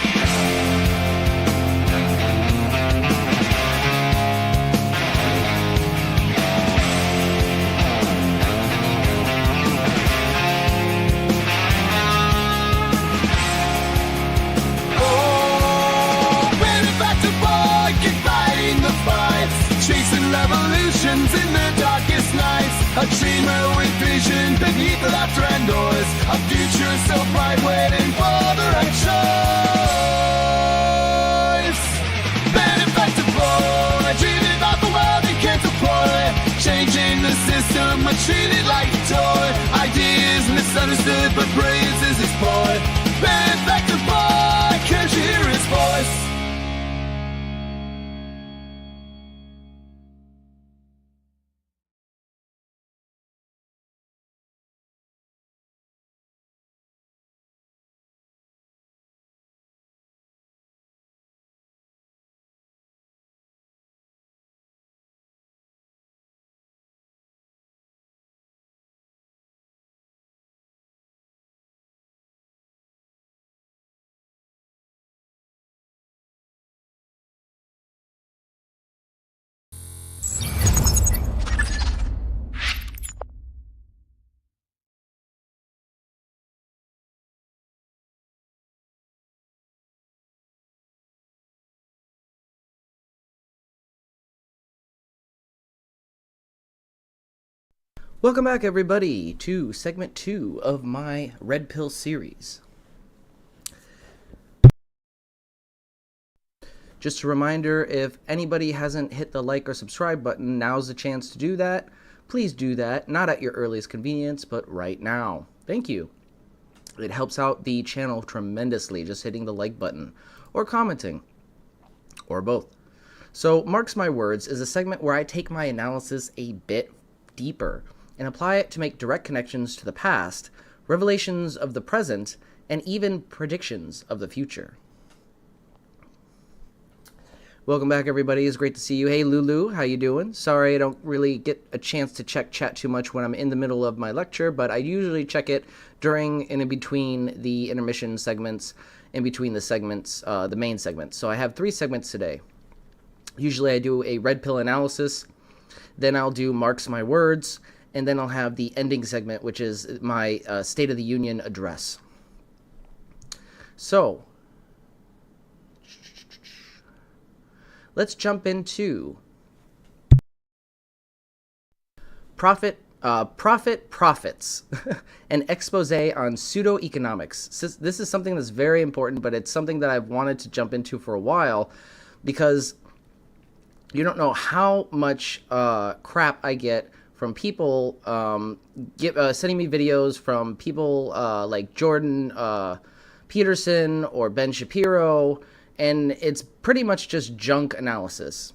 visions in the darkest nights. A dreamer with vision beneath the laughter and noise. A future so bright waiting for the right choice. Benefactor boy, dreaming about the world he can't deploy. Changing the system, but treated like a toy. Ideas misunderstood, but brilliance is his boy. Benefactor boy, can't you hear his voice? Welcome back, everybody, to segment 2 of my Red Pill series. Just a reminder, if anybody hasn't hit the like or subscribe button, now's the chance to do that. Please do that, not at your earliest convenience, but right now. Thank you. It helps out the channel tremendously, just hitting the like button, or commenting, or both. So, Marx My Words is a segment where I take my analysis a bit deeper and apply it to make direct connections to the past, revelations of the present, and even predictions of the future. Welcome back, everybody. It's great to see you. Hey, Lulu, how you doing? Sorry I don't really get a chance to check chat too much when I'm in the middle of my lecture, but I usually check it during and in between the intermission segments, in between the segments, the main segments. So I have 3 segments today. Usually I do a red pill analysis, then I'll do Marx My Words, and then I'll have the ending segment, which is my State of the Union address. So, let's jump into profits, an expose on pseudo-economics. This is something that's very important, but it's something that I've wanted to jump into for a while, because you don't know how much crap I get from people sending me videos from people like Jordan Peterson or Ben Shapiro, and it's pretty much just junk analysis.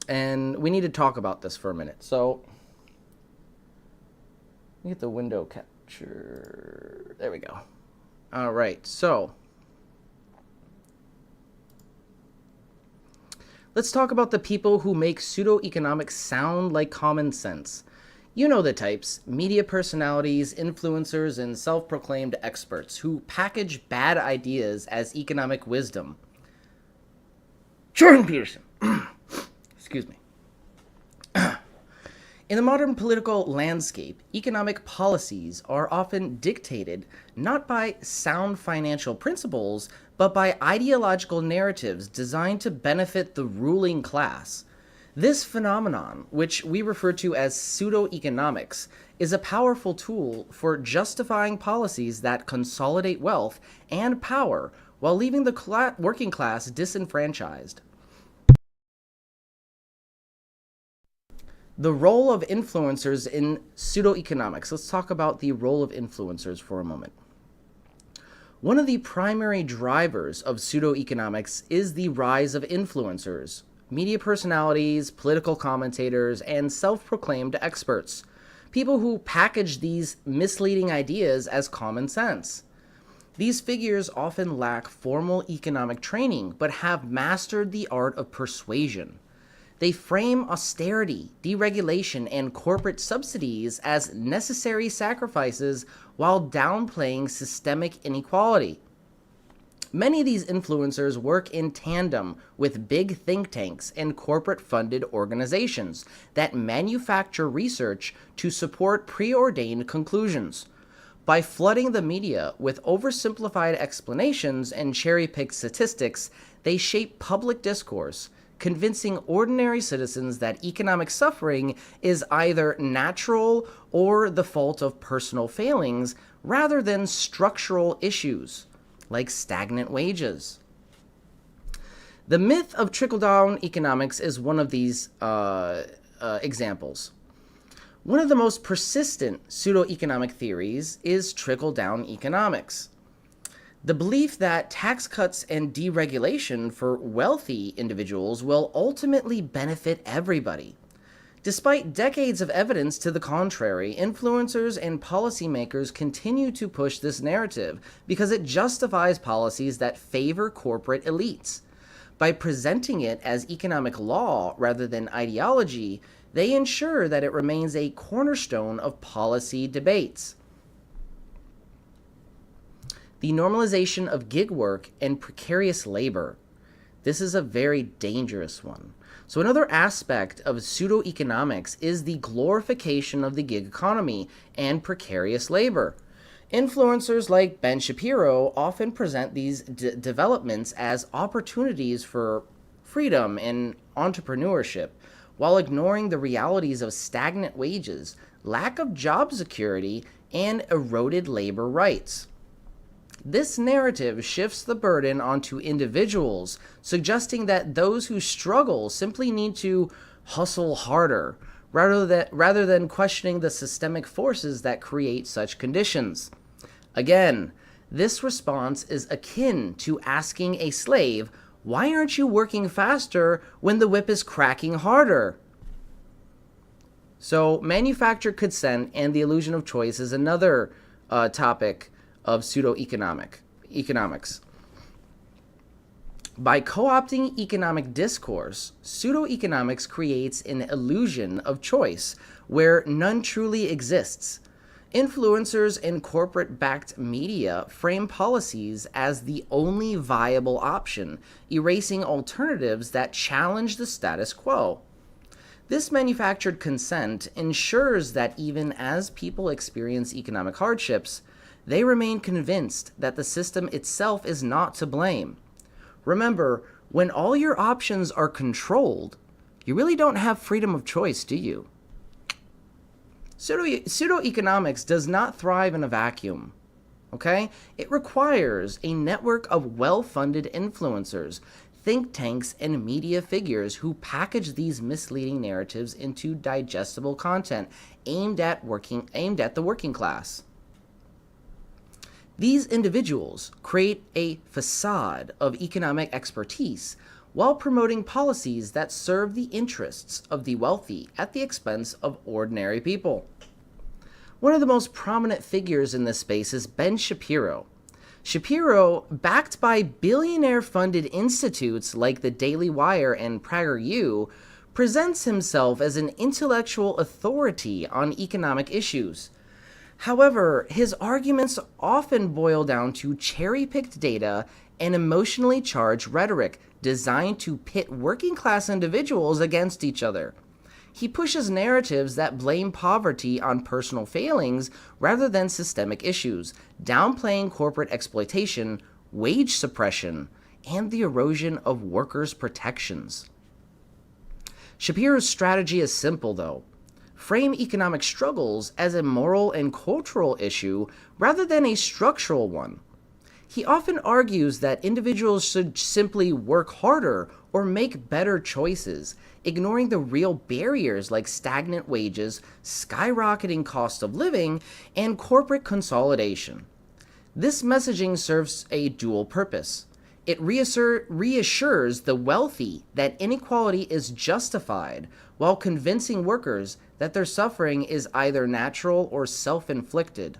And we need to talk about this for a minute. So, let me get the window capture. There we go. All right, so let's talk about the people who make pseudo-economics sound like common sense. You know the types: media personalities, influencers, and self-proclaimed experts who package bad ideas as economic wisdom. Jordan Peterson. Excuse me. In the modern political landscape, economic policies are often dictated not by sound financial principles, but by ideological narratives designed to benefit the ruling class. This phenomenon, which we refer to as pseudo-economics, is a powerful tool for justifying policies that consolidate wealth and power while leaving the working class disenfranchised. The role of influencers in pseudo-economics. Let's talk about the role of influencers for a moment. One of the primary drivers of pseudo-economics is the rise of influencers, media personalities, political commentators, and self-proclaimed experts, people who package these misleading ideas as common sense. These figures often lack formal economic training, but have mastered the art of persuasion. They frame austerity, deregulation, and corporate subsidies as necessary sacrifices while downplaying systemic inequality. Many of these influencers work in tandem with big think tanks and corporate-funded organizations that manufacture research to support preordained conclusions. By flooding the media with oversimplified explanations and cherry-picked statistics, they shape public discourse, convincing ordinary citizens that economic suffering is either natural or the fault of personal failings rather than structural issues like stagnant wages. The myth of trickle-down economics is one of these examples. One of the most persistent pseudo-economic theories is trickle-down economics. The belief that tax cuts and deregulation for wealthy individuals will ultimately benefit everybody. Despite decades of evidence to the contrary, influencers and policymakers continue to push this narrative because it justifies policies that favor corporate elites. By presenting it as economic law rather than ideology, they ensure that it remains a cornerstone of policy debates. The normalization of gig work and precarious labor. This is a very dangerous one. So another aspect of pseudo-economics is the glorification of the gig economy and precarious labor. Influencers like Ben Shapiro often present these developments as opportunities for freedom and entrepreneurship, while ignoring the realities of stagnant wages, lack of job security, and eroded labor rights. This narrative shifts the burden onto individuals, suggesting that those who struggle simply need to hustle harder, rather than questioning the systemic forces that create such conditions. Again, this response is akin to asking a slave, "Why aren't you working faster when the whip is cracking harder?" So, manufactured consent and the illusion of choice is another topic of pseudo-economics. By co-opting economic discourse, pseudo-economics creates an illusion of choice where none truly exists. Influencers and corporate-backed media frame policies as the only viable option, erasing alternatives that challenge the status quo. This manufactured consent ensures that even as people experience economic hardships, they remain convinced that the system itself is not to blame. Remember, when all your options are controlled, you really don't have freedom of choice, do you? Pseudo-economics does not thrive in a vacuum, okay? It requires a network of well-funded influencers, think tanks, and media figures who package these misleading narratives into digestible content aimed at the working class. These individuals create a facade of economic expertise while promoting policies that serve the interests of the wealthy at the expense of ordinary people. One of the most prominent figures in this space is Ben Shapiro. Shapiro, backed by billionaire-funded institutes like the Daily Wire and PragerU, presents himself as an intellectual authority on economic issues. However, his arguments often boil down to cherry-picked data and emotionally charged rhetoric designed to pit working-class individuals against each other. He pushes narratives that blame poverty on personal failings rather than systemic issues, downplaying corporate exploitation, wage suppression, and the erosion of workers' protections. Shapiro's strategy is simple, though. Frame economic struggles as a moral and cultural issue rather than a structural one. He often argues that individuals should simply work harder or make better choices, ignoring the real barriers like stagnant wages, skyrocketing cost of living, and corporate consolidation. This messaging serves a dual purpose. It reassures the wealthy that inequality is justified, while convincing workers that their suffering is either natural or self-inflicted.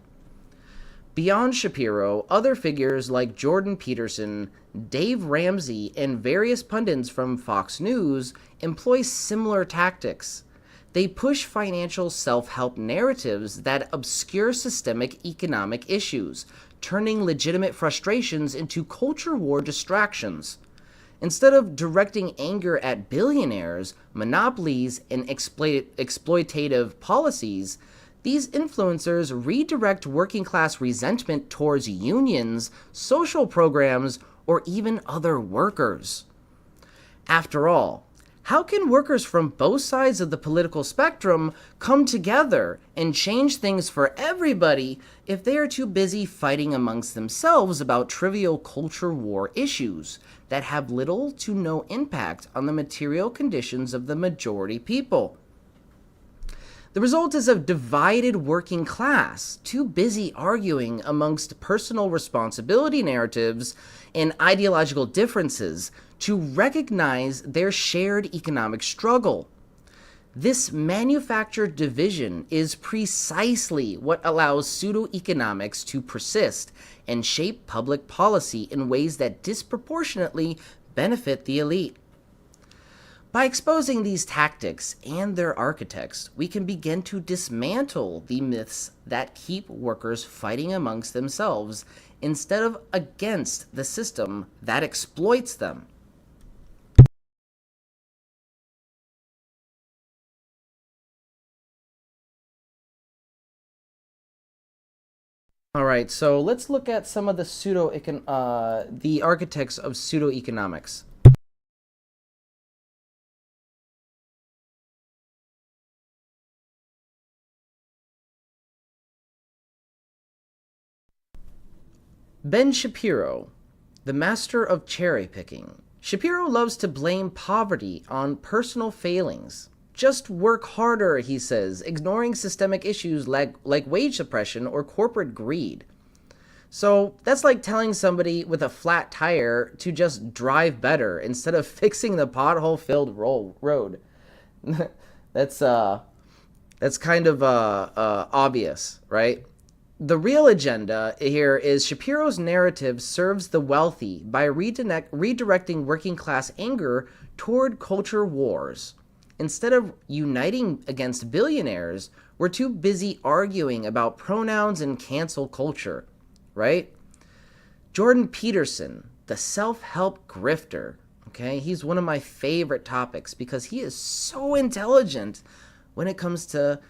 Beyond Shapiro, other figures like Jordan Peterson, Dave Ramsey, and various pundits from Fox News employ similar tactics. They push financial self-help narratives that obscure systemic economic issues, turning legitimate frustrations into culture war distractions. Instead of directing anger at billionaires, monopolies, and exploitative policies, these influencers redirect working-class resentment towards unions, social programs, or even other workers. After all, How can workers from both sides of the political spectrum come together and change things for everybody if they are too busy fighting amongst themselves about trivial culture war issues that have little to no impact on the material conditions of the majority people? The result is a divided working class, too busy arguing amongst personal responsibility narratives and ideological differences to recognize their shared economic struggle. This manufactured division is precisely what allows pseudo-economics to persist and shape public policy in ways that disproportionately benefit the elite. By exposing these tactics and their architects, we can begin to dismantle the myths that keep workers fighting amongst themselves instead of against the system that exploits them. All right, so let's look at some of the the architects of pseudo-economics. Ben Shapiro, the master of cherry picking. Shapiro loves to blame poverty on personal failings. Just work harder, he says, ignoring systemic issues like wage suppression or corporate greed. So that's like telling somebody with a flat tire to just drive better instead of fixing the pothole-filled road. That's kind of obvious, right? The real agenda here is Shapiro's narrative serves the wealthy by redirecting working class anger toward culture wars. Instead of uniting against billionaires, we're too busy arguing about pronouns and cancel culture, right? Jordan Peterson, the self-help grifter, okay? He's one of my favorite topics because he is so intelligent when it comes to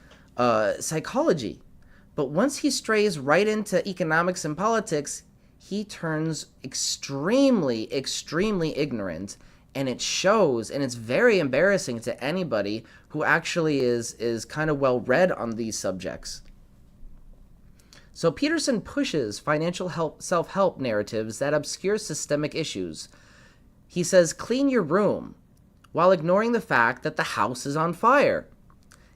psychology. But once he strays right into economics and politics, he turns extremely ignorant, and it shows, and it's very embarrassing to anybody who actually is kind of well read on these subjects. So Peterson pushes financial self-help narratives that obscure systemic issues. He says, clean your room, while ignoring the fact that the house is on fire.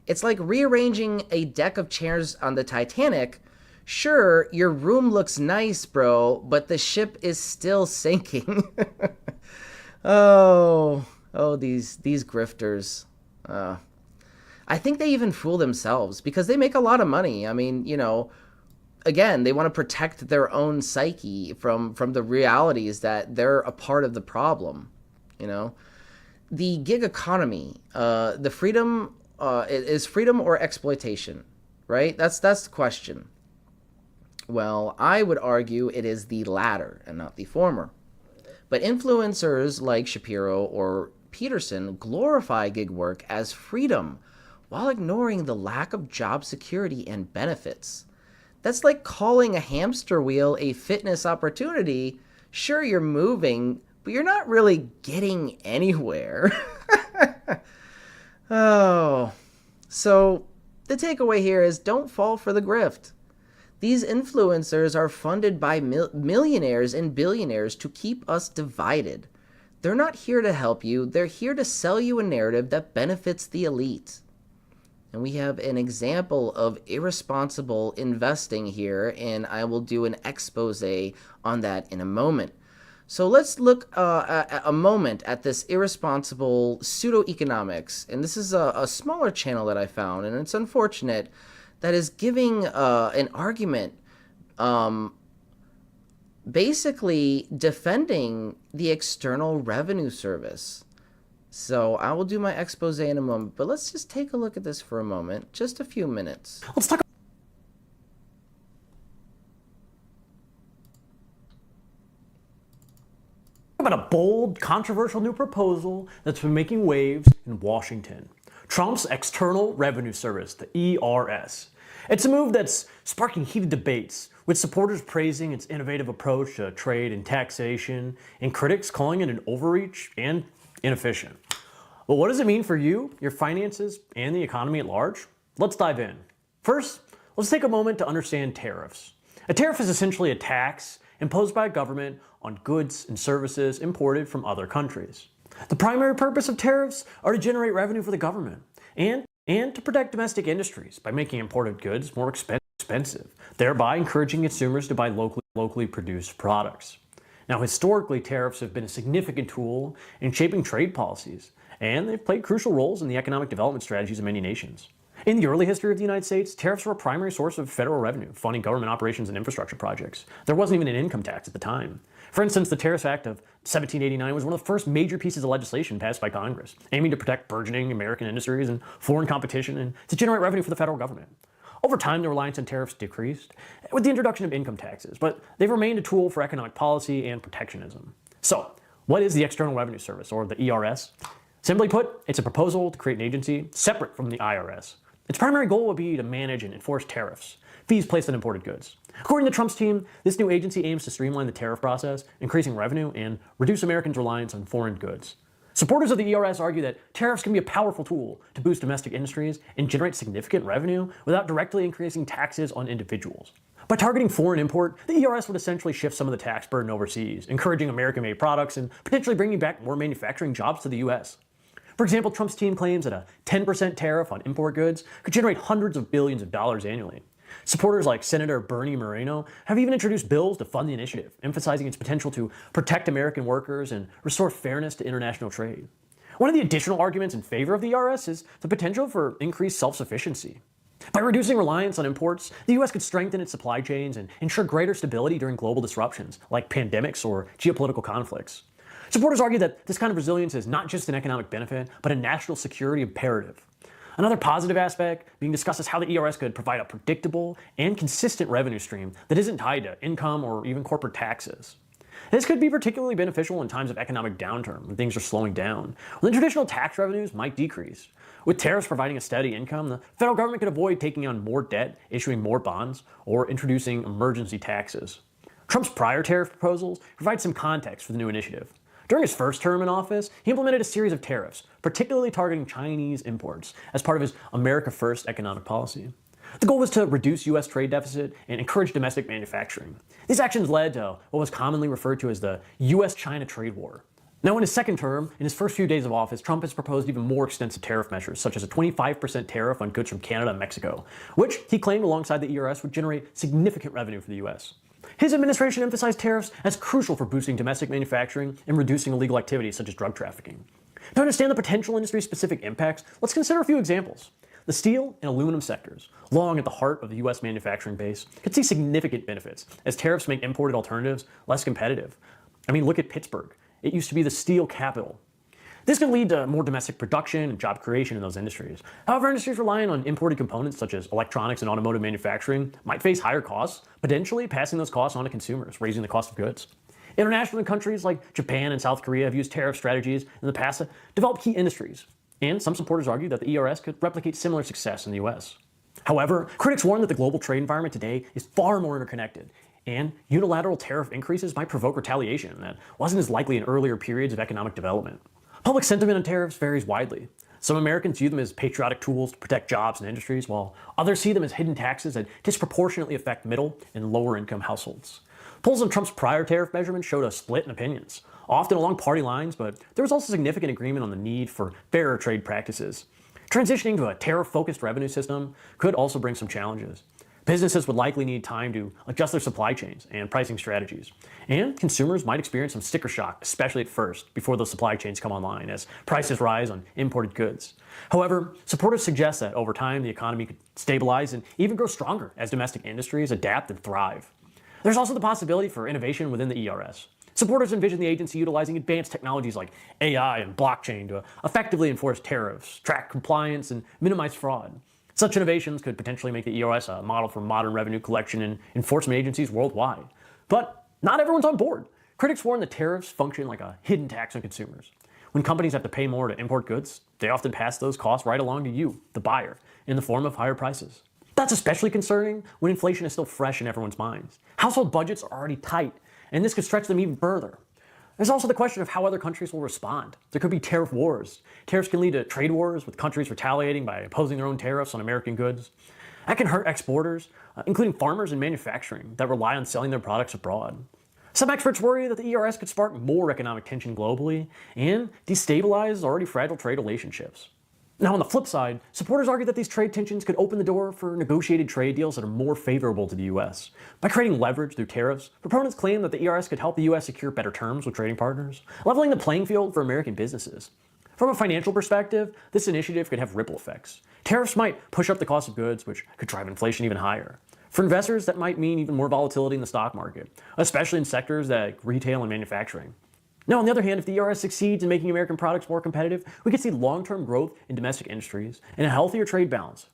It's like rearranging a deck of chairs on the Titanic. Sure, your room looks nice, bro, but the ship is still sinking. Oh, these grifters. I think they even fool themselves because they make a lot of money. I mean, you know, again, they want to protect their own psyche from the realities that they're a part of the problem, you know. The gig economy, the freedom... is freedom or exploitation, right? That's the question. Well, I would argue it is the latter and not the former. But influencers like Shapiro or Peterson glorify gig work as freedom while ignoring the lack of job security and benefits. That's like calling a hamster wheel a fitness opportunity. Sure, you're moving, but you're not really getting anywhere. Oh, so the takeaway here is don't fall for the grift. These influencers are funded by millionaires and billionaires to keep us divided. They're not here to help you. They're here to sell you a narrative that benefits the elite. And we have an example of irresponsible investing here, and I will do an expose on that in a moment. So let's look a moment at this irresponsible pseudo-economics. And this is a smaller channel that I found, and it's unfortunate, that is giving an argument basically defending the External Revenue Service. So I will do my expose in a moment, but let's just take a look at this for a moment, just a few minutes. Let's talk about a bold, controversial new proposal that's been making waves in Washington. Trump's External Revenue Service, the ERS. It's a move that's sparking heated debates, with supporters praising its innovative approach to trade and taxation, and critics calling it an overreach and inefficient. But what does it mean for you, your finances, and the economy at large? Let's dive in. First, let's take a moment to understand tariffs. A tariff is essentially a tax imposed by a government on goods and services imported from other countries. The primary purpose of tariffs are to generate revenue for the government and to protect domestic industries by making imported goods more expensive, thereby encouraging consumers to buy locally produced products. Now, historically, tariffs have been a significant tool in shaping trade policies, and they've played crucial roles in the economic development strategies of many nations. In the early history of the United States, tariffs were a primary source of federal revenue, funding government operations and infrastructure projects. There wasn't even an income tax at the time. For instance, the Tariff Act of 1789 was one of the first major pieces of legislation passed by Congress, aiming to protect burgeoning American industries and foreign competition and to generate revenue for the federal government. Over time, the reliance on tariffs decreased with the introduction of income taxes, but they've remained a tool for economic policy and protectionism. So, what is the External Revenue Service, or the ERS? Simply put, it's a proposal to create an agency separate from the IRS. Its primary goal would be to manage and enforce tariffs, fees placed on imported goods. According to Trump's team, this new agency aims to streamline the tariff process, increasing revenue, and reduce Americans' reliance on foreign goods. Supporters of the ERS argue that tariffs can be a powerful tool to boost domestic industries and generate significant revenue without directly increasing taxes on individuals. By targeting foreign import, the ERS would essentially shift some of the tax burden overseas, encouraging American-made products and potentially bringing back more manufacturing jobs to the US. For example, Trump's team claims that a 10% tariff on import goods could generate hundreds of billions of dollars annually. Supporters like Senator Bernie Moreno have even introduced bills to fund the initiative, emphasizing its potential to protect American workers and restore fairness to international trade. One of the additional arguments in favor of the ERS is the potential for increased self-sufficiency. By reducing reliance on imports, the US could strengthen its supply chains and ensure greater stability during global disruptions, like pandemics or geopolitical conflicts. Supporters argue that this kind of resilience is not just an economic benefit, but a national security imperative. Another positive aspect being discussed is how the ERS could provide a predictable and consistent revenue stream that isn't tied to income or even corporate taxes. This could be particularly beneficial in times of economic downturn when things are slowing down, when traditional tax revenues might decrease. With tariffs providing a steady income, the federal government could avoid taking on more debt, issuing more bonds, or introducing emergency taxes. Trump's prior tariff proposals provide some context for the new initiative. During his first term in office, he implemented a series of tariffs, particularly targeting Chinese imports, as part of his America First economic policy. The goal was to reduce US trade deficit and encourage domestic manufacturing. These actions led to what was commonly referred to as the US-China trade war. Now, in his second term, in his first few days of office, Trump has proposed even more extensive tariff measures, such as a 25% tariff on goods from Canada and Mexico, which he claimed alongside the ERS would generate significant revenue for the US. His administration emphasized tariffs as crucial for boosting domestic manufacturing and reducing illegal activities such as drug trafficking. To understand the potential industry-specific impacts, let's consider a few examples. The steel and aluminum sectors, long at the heart of the US manufacturing base, could see significant benefits as tariffs make imported alternatives less competitive. I mean, look at Pittsburgh. It used to be the steel capital. This could lead to more domestic production and job creation in those industries. However, industries relying on imported components such as electronics and automotive manufacturing might face higher costs, potentially passing those costs on to consumers, raising the cost of goods. International countries like Japan and South Korea have used tariff strategies in the past to develop key industries, and some supporters argue that the ERS could replicate similar success in the US. However, critics warn that the global trade environment today is far more interconnected, and unilateral tariff increases might provoke retaliation that wasn't as likely in earlier periods of economic development. Public sentiment on tariffs varies widely. Some Americans view them as patriotic tools to protect jobs and industries, while others see them as hidden taxes that disproportionately affect middle and lower income households. Polls on Trump's prior tariff measurements showed a split in opinions, often along party lines, but there was also significant agreement on the need for fairer trade practices. Transitioning to a tariff-focused revenue system could also bring some challenges. Businesses would likely need time to adjust their supply chains and pricing strategies. And consumers might experience some sticker shock, especially at first, before those supply chains come online, as prices rise on imported goods. However, supporters suggest that over time the economy could stabilize and even grow stronger as domestic industries adapt and thrive. There's also the possibility for innovation within the ERS. Supporters envision the agency utilizing advanced technologies like AI and blockchain to effectively enforce tariffs, track compliance, and minimize fraud. Such innovations could potentially make the ERS a model for modern revenue collection and enforcement agencies worldwide. But not everyone's on board. Critics warn that tariffs function like a hidden tax on consumers. When companies have to pay more to import goods, they often pass those costs right along to you, the buyer, in the form of higher prices. That's especially concerning when inflation is still fresh in everyone's minds. Household budgets are already tight, and this could stretch them even further. There's also the question of how other countries will respond. There could be tariff wars. Tariffs can lead to trade wars, with countries retaliating by imposing their own tariffs on American goods. That can hurt exporters, including farmers and manufacturing that rely on selling their products abroad. Some experts worry that the ERS could spark more economic tension globally and destabilize already fragile trade relationships. Now, on the flip side, supporters argue that these trade tensions could open the door for negotiated trade deals that are more favorable to the US. By creating leverage through tariffs, proponents claim that the ERS could help the US secure better terms with trading partners, leveling the playing field for American businesses. From a financial perspective, this initiative could have ripple effects. Tariffs might push up the cost of goods, which could drive inflation even higher. For investors, that might mean even more volatility in the stock market, especially in sectors like retail and manufacturing. Now, on the other hand, if the ERS succeeds in making American products more competitive, we could see long-term growth in domestic industries and a healthier trade balance.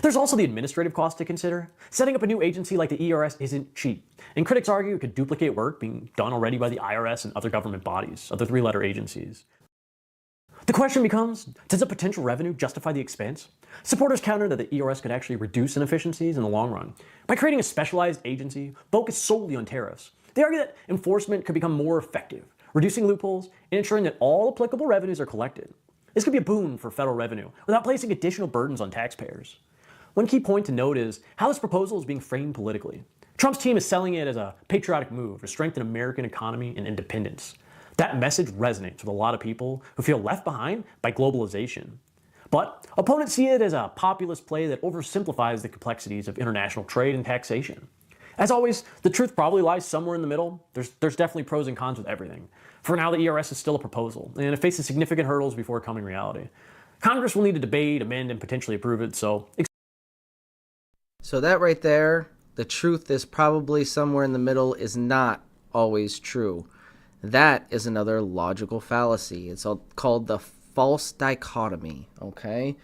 There's also the administrative cost to consider. Setting up a new agency like the ERS isn't cheap, and critics argue it could duplicate work being done already by the IRS and other government bodies, other three-letter agencies. The question becomes, does the potential revenue justify the expense? Supporters counter that the ERS could actually reduce inefficiencies in the long run by creating a specialized agency focused solely on tariffs. They argue that enforcement could become more effective, reducing loopholes and ensuring that all applicable revenues are collected. This could be a boon for federal revenue without placing additional burdens on taxpayers. One key point to note is how this proposal is being framed politically. Trump's team is selling it as a patriotic move to strengthen American economy and independence. That message resonates with a lot of people who feel left behind by globalization. But opponents see it as a populist play that oversimplifies the complexities of international trade and taxation. As always, the truth probably lies somewhere in the middle. There's definitely pros and cons with everything. For now, the ERS is still a proposal, and it faces significant hurdles before becoming reality. Congress will need to debate, amend, and potentially approve it, so that right there, the truth is probably somewhere in the middle, is not always true. That is another logical fallacy. It's called the false dichotomy, okay?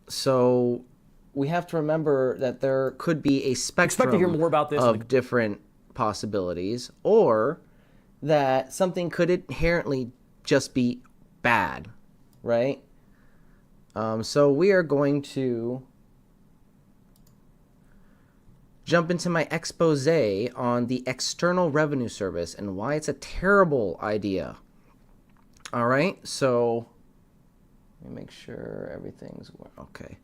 So we have to remember that there could be a spectrum to hear more about this of different possibilities, or that something could inherently just be bad, right? So we are going to jump into my expose on the External Revenue Service and why it's a terrible idea. All right, so let me make sure everything's okay.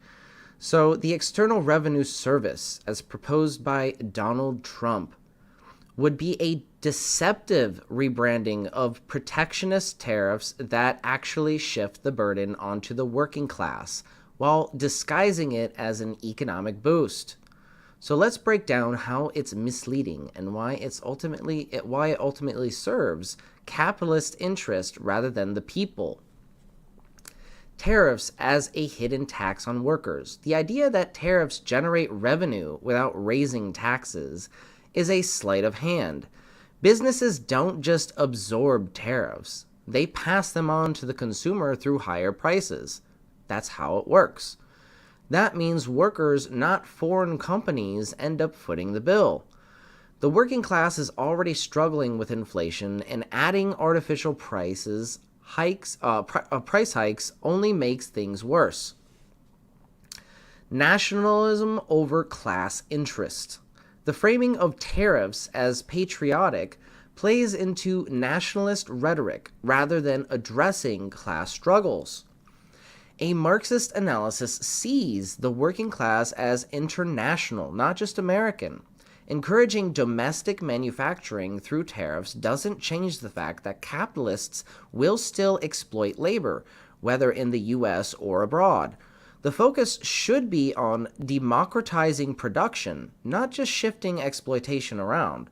So the External Revenue Service, as proposed by Donald Trump, would be a deceptive rebranding of protectionist tariffs that actually shift the burden onto the working class while disguising it as an economic boost. So let's break down how it's misleading and why it ultimately serves capitalist interest rather than the people. Tariffs as a hidden tax on workers. The idea that tariffs generate revenue without raising taxes is a sleight of hand. Businesses don't just absorb tariffs. They pass them on to the consumer through higher prices. That's how it works. That means workers, not foreign companies, end up footing the bill. The working class is already struggling with inflation, and adding artificial price hikes only makes things worse. Nationalism over class interest. The framing of tariffs as patriotic plays into nationalist rhetoric rather than addressing class struggles. A Marxist analysis sees the working class as international, not just American. Encouraging domestic manufacturing through tariffs doesn't change the fact that capitalists will still exploit labor, whether in the US or abroad. The focus should be on democratizing production, not just shifting exploitation around.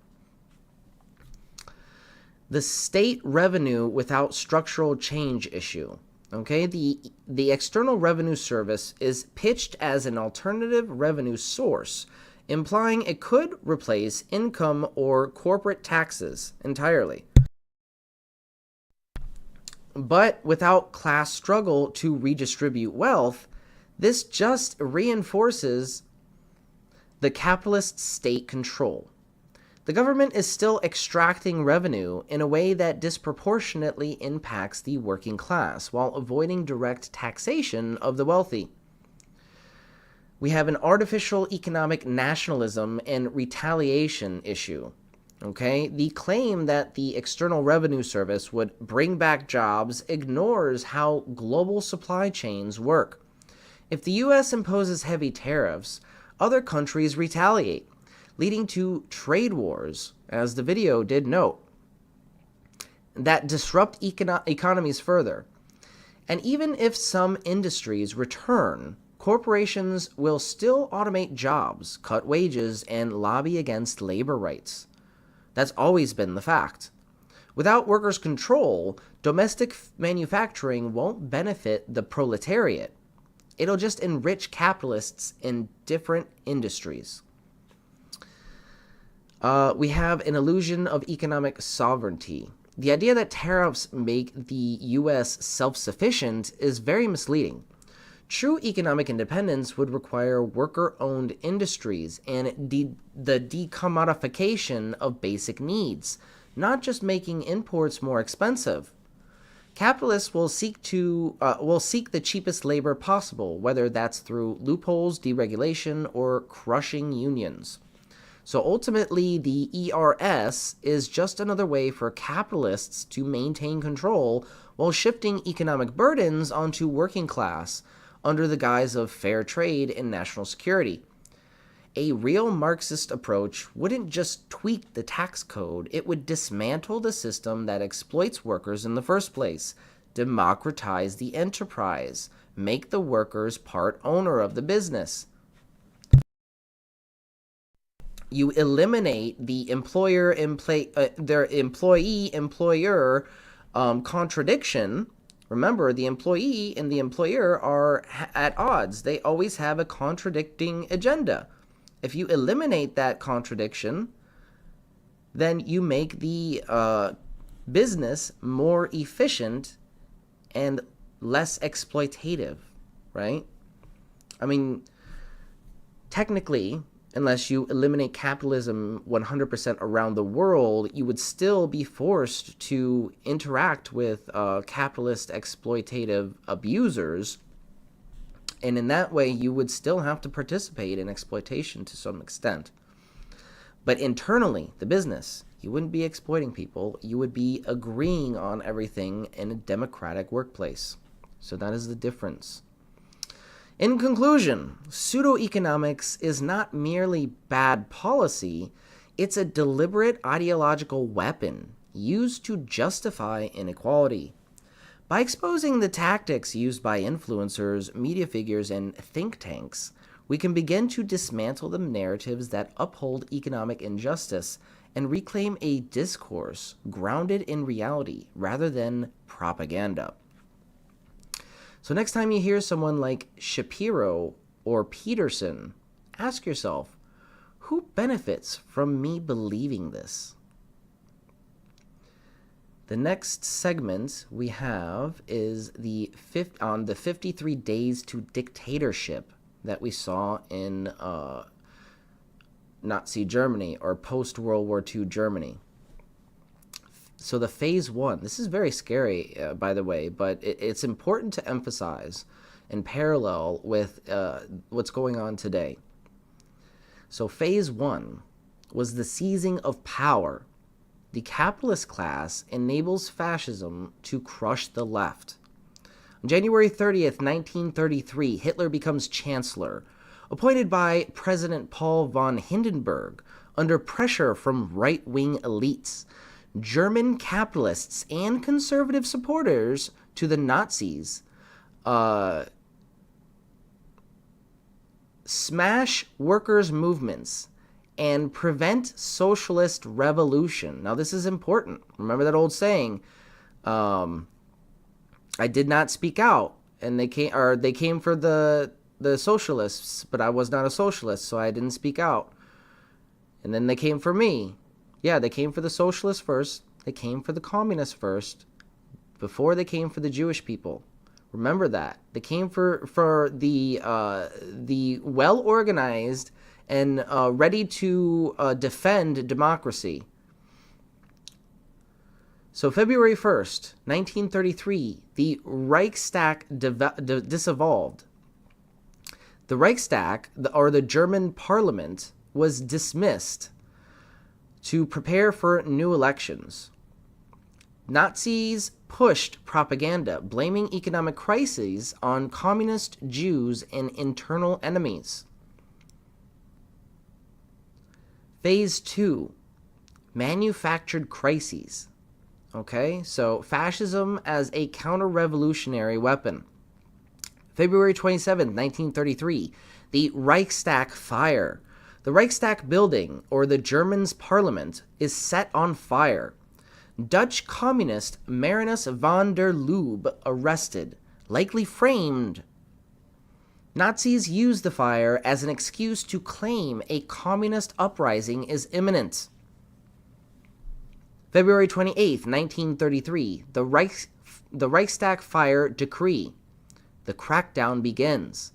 The state revenue without structural change issue. Okay, the External Revenue Service is pitched as an alternative revenue source, implying it could replace income or corporate taxes entirely. But without class struggle to redistribute wealth, this just reinforces the capitalist state control. The government is still extracting revenue in a way that disproportionately impacts the working class while avoiding direct taxation of the wealthy. We have an artificial economic nationalism and retaliation issue. Okay, the claim that the External Revenue Service would bring back jobs ignores how global supply chains work. If the US imposes heavy tariffs, other countries retaliate, leading to trade wars, as the video did note, that disrupt economies further. And even if some industries return, corporations will still automate jobs, cut wages, and lobby against labor rights. That's always been the fact. Without workers' control, domestic manufacturing won't benefit the proletariat. It'll just enrich capitalists in different industries. We have an illusion of economic sovereignty. The idea that tariffs make the U.S. self-sufficient is very misleading. True economic independence would require worker-owned industries and the decommodification of basic needs, not just making imports more expensive. Capitalists will seek the cheapest labor possible, whether that's through loopholes, deregulation, or crushing unions. So ultimately, the ERS is just another way for capitalists to maintain control while shifting economic burdens onto working class under the guise of fair trade and national security. A real Marxist approach wouldn't just tweak the tax code, it would dismantle the system that exploits workers in the first place, democratize the enterprise, make the workers part owner of the business. You eliminate the their employee-employer contradiction. Remember, the employee and the employer are at odds. They always have a contradicting agenda. If you eliminate that contradiction, then you make the business more efficient and less exploitative, right? I mean, technically, unless you eliminate capitalism 100% around the world, you would still be forced to interact with capitalist exploitative abusers. And in that way, you would still have to participate in exploitation to some extent. But internally, the business, you wouldn't be exploiting people. You would be agreeing on everything in a democratic workplace. So that is the difference. In conclusion, pseudo-economics is not merely bad policy, it's a deliberate ideological weapon used to justify inequality. By exposing the tactics used by influencers, media figures, and think tanks, we can begin to dismantle the narratives that uphold economic injustice and reclaim a discourse grounded in reality rather than propaganda. So next time you hear someone like Shapiro or Peterson, ask yourself, who benefits from me believing this? The next segment we have is on the 53 days to dictatorship that we saw in Nazi Germany or post-World War II Germany. So the phase one, this is very scary, by the way, but it's important to emphasize in parallel with what's going on today. So phase one was the seizing of power. The capitalist class enables fascism to crush the left. On January 30th, 1933, Hitler becomes chancellor, appointed by President Paul von Hindenburg under pressure from right-wing elites. German capitalists and conservative supporters to the Nazis smash workers' movements and prevent socialist revolution. Now, this is important. Remember that old saying, I did not speak out, and they came for the socialists, but I was not a socialist, so I didn't speak out. And then they came for me. Yeah, they came for the socialists first. They came for the communists first, before they came for the Jewish people. Remember that. They came for the well-organized and ready to defend democracy. So February 1st, 1933, the Reichstag dissolved. The Reichstag, or the German parliament, was dismissed to prepare for new elections. Nazis pushed propaganda blaming economic crises on communist Jews and internal enemies. Phase 2, manufactured crises. Okay, so fascism as a counter-revolutionary weapon. February 27, 1933, the Reichstag fire. The Reichstag building, or the Germans' parliament, is set on fire. Dutch communist Marinus van der Lubbe arrested, likely framed. Nazis used the fire as an excuse to claim a communist uprising is imminent. February 28, 1933, the Reichstag fire decree. The crackdown begins.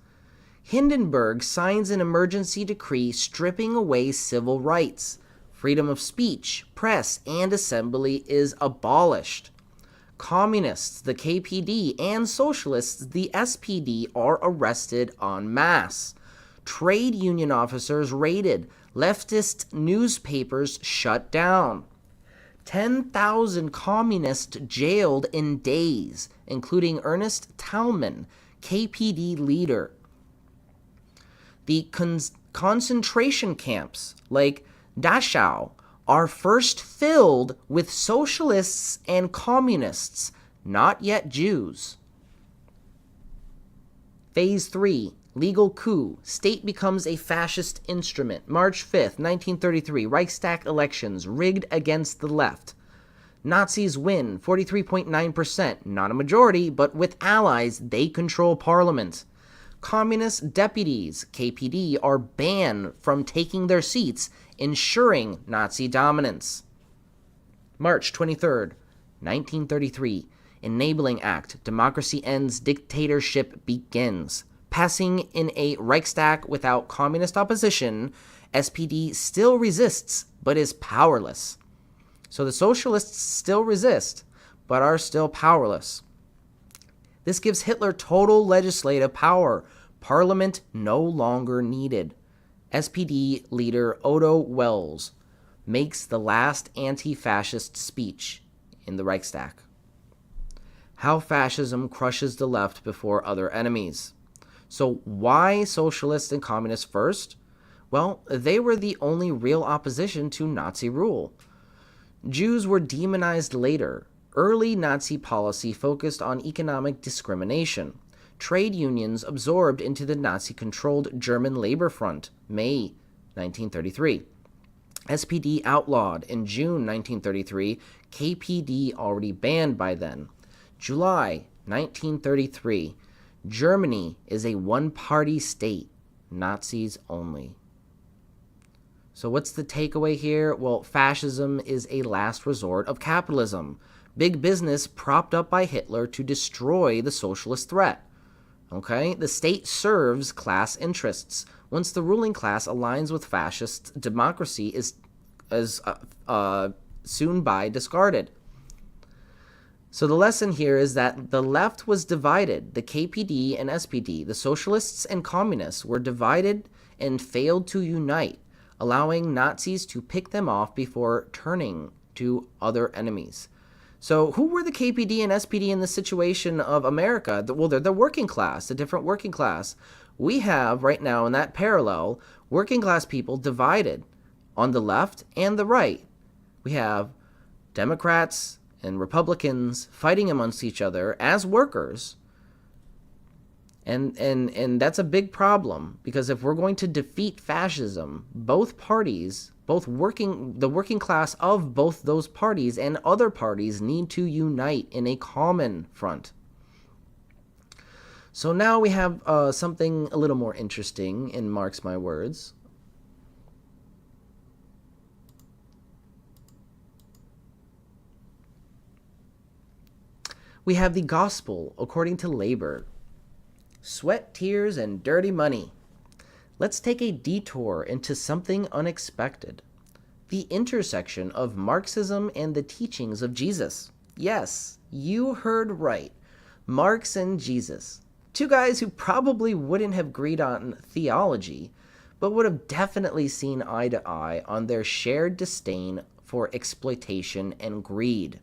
Hindenburg signs an emergency decree stripping away civil rights. Freedom of speech, press, and assembly is abolished. Communists, the KPD, and socialists, the SPD, are arrested en masse. Trade union officers raided. Leftist newspapers shut down. 10,000 communists jailed in days, including Ernest Thälmann, KPD leader. The concentration camps, like Dachau, are first filled with socialists and communists, not yet Jews. Phase 3, legal coup. State becomes a fascist instrument. March 5th, 1933, Reichstag elections rigged against the left. Nazis win, 43.9%, not a majority, but with allies, they control parliament. Communist deputies, KPD, are banned from taking their seats, ensuring Nazi dominance. March 23rd, 1933, Enabling Act, democracy ends, dictatorship begins. Passing in a Reichstag without communist opposition, SPD still resists, but is powerless. So the socialists still resist, but are still powerless. This gives Hitler total legislative power. Parliament no longer needed. SPD leader Otto Wels makes the last anti-fascist speech in the Reichstag. How fascism crushes the left before other enemies. So why socialists and communists first? Well, they were the only real opposition to Nazi rule. Jews were demonized later. Early Nazi policy focused on economic discrimination. Trade unions absorbed into the Nazi-controlled German Labor Front, May 1933. SPD outlawed in June 1933, KPD already banned by then. July 1933, Germany is a one-party state, Nazis only. So what's the takeaway here? Well, fascism is a last resort of capitalism. Big business propped up by Hitler to destroy the socialist threat. Okay? The state serves class interests. Once the ruling class aligns with fascists, democracy is soon by discarded. So the lesson here is that the left was divided. The KPD and SPD, the socialists and communists, were divided and failed to unite, allowing Nazis to pick them off before turning to other enemies. So who were the KPD and SPD in the situation of America? Well, they're the working class, the different working class. We have right now in that parallel, working class people divided on the left and the right. We have Democrats and Republicans fighting amongst each other as workers. And that's a big problem, because if we're going to defeat fascism, both parties, the working class of both those parties and other parties need to unite in a common front. So now we have something a little more interesting in Marx My Words. We have the gospel according to labor. Sweat, tears, and dirty money. Let's take a detour into something unexpected. The intersection of Marxism and the teachings of Jesus. Yes, you heard right. Marx and Jesus. Two guys who probably wouldn't have agreed on theology, but would have definitely seen eye to eye on their shared disdain for exploitation and greed.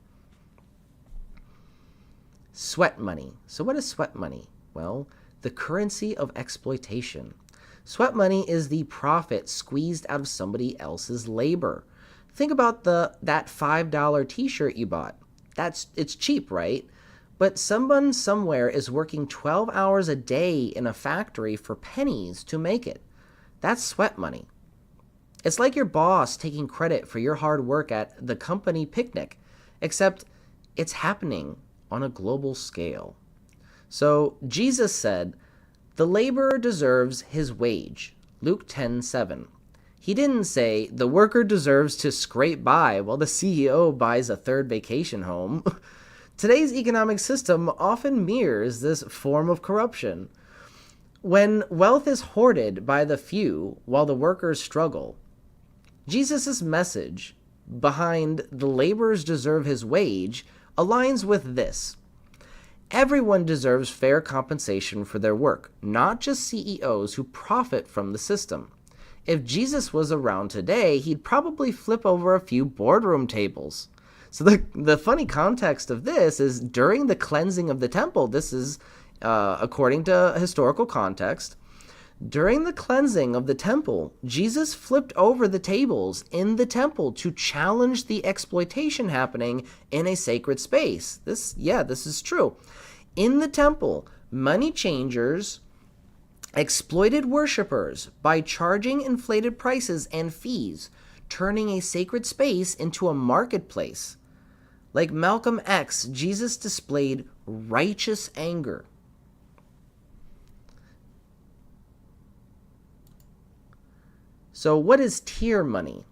Sweat money. So what is sweat money? Well, the currency of exploitation. Sweat money is the profit squeezed out of somebody else's labor. Think about that $5 t-shirt you bought. It's cheap, right? But someone somewhere is working 12 hours a day in a factory for pennies to make it. That's sweat money. It's like your boss taking credit for your hard work at the company picnic, except it's happening on a global scale. So Jesus said, "The laborer deserves his wage." Luke 10:7. He didn't say, "The worker deserves to scrape by while the CEO buys a third vacation home." Today's economic system often mirrors this form of corruption. When wealth is hoarded by the few while the workers struggle, Jesus' message behind "the laborers deserve his wage" aligns with this. Everyone deserves fair compensation for their work, not just CEOs who profit from the system. If Jesus was around today, he'd probably flip over a few boardroom tables. So the funny context of this is during the cleansing of the temple, this is according to historical context, during the cleansing of the temple, Jesus flipped over the tables in the temple to challenge the exploitation happening in a sacred space. This is true. In the temple, money changers exploited worshipers by charging inflated prices and fees, turning a sacred space into a marketplace. Like Malcolm X, Jesus displayed righteous anger. So what is tier money?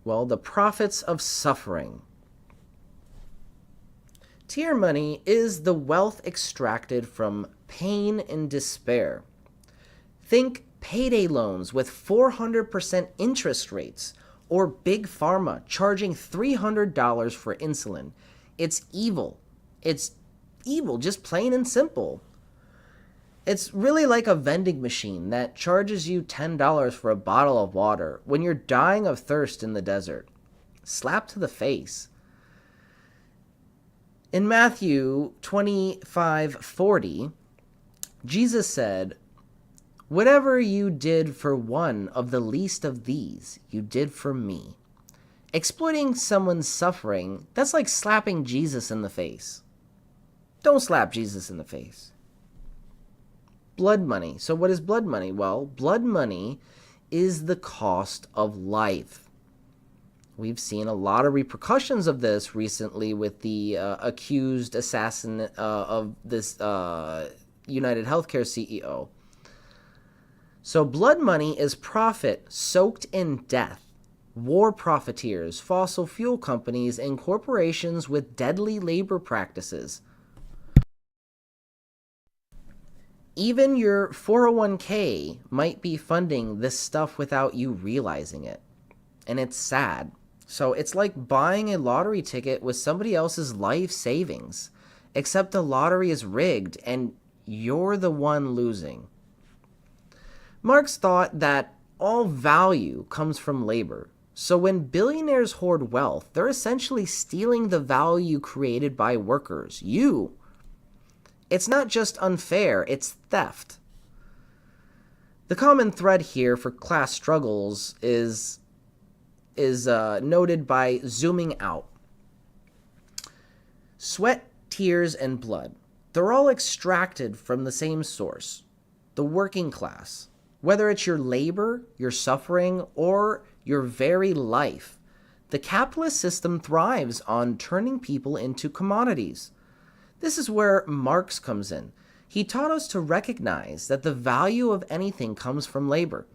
Well, the profits of suffering. Tier money is the wealth extracted from pain and despair. Think payday loans with 400% interest rates, or Big Pharma charging $300 for insulin. It's evil. It's evil, just plain and simple. It's really like a vending machine that charges you $10 for a bottle of water when you're dying of thirst in the desert. Slap to the face. In Matthew 25:40, Jesus said, "Whatever you did for one of the least of these, you did for me." Exploiting someone's suffering, that's like slapping Jesus in the face. Don't slap Jesus in the face. Blood money. So what is blood money? Well, blood money is the cost of life. We've seen a lot of repercussions of this recently with the accused assassin of this United Healthcare CEO. So blood money is profit soaked in death. War profiteers, fossil fuel companies, and corporations with deadly labor practices. Even your 401k might be funding this stuff without you realizing it. And it's sad. So it's like buying a lottery ticket with somebody else's life savings, except the lottery is rigged and you're the one losing. Marx thought that all value comes from labor. So when billionaires hoard wealth, they're essentially stealing the value created by workers, you. It's not just unfair, it's theft. The common thread here for class struggles is noted by zooming out. Sweat, tears, and blood. They're all extracted from the same source, the working class. Whether it's your labor, your suffering, or your very life, the capitalist system thrives on turning people into commodities. This is where Marx comes in. He taught us to recognize that the value of anything comes from labor.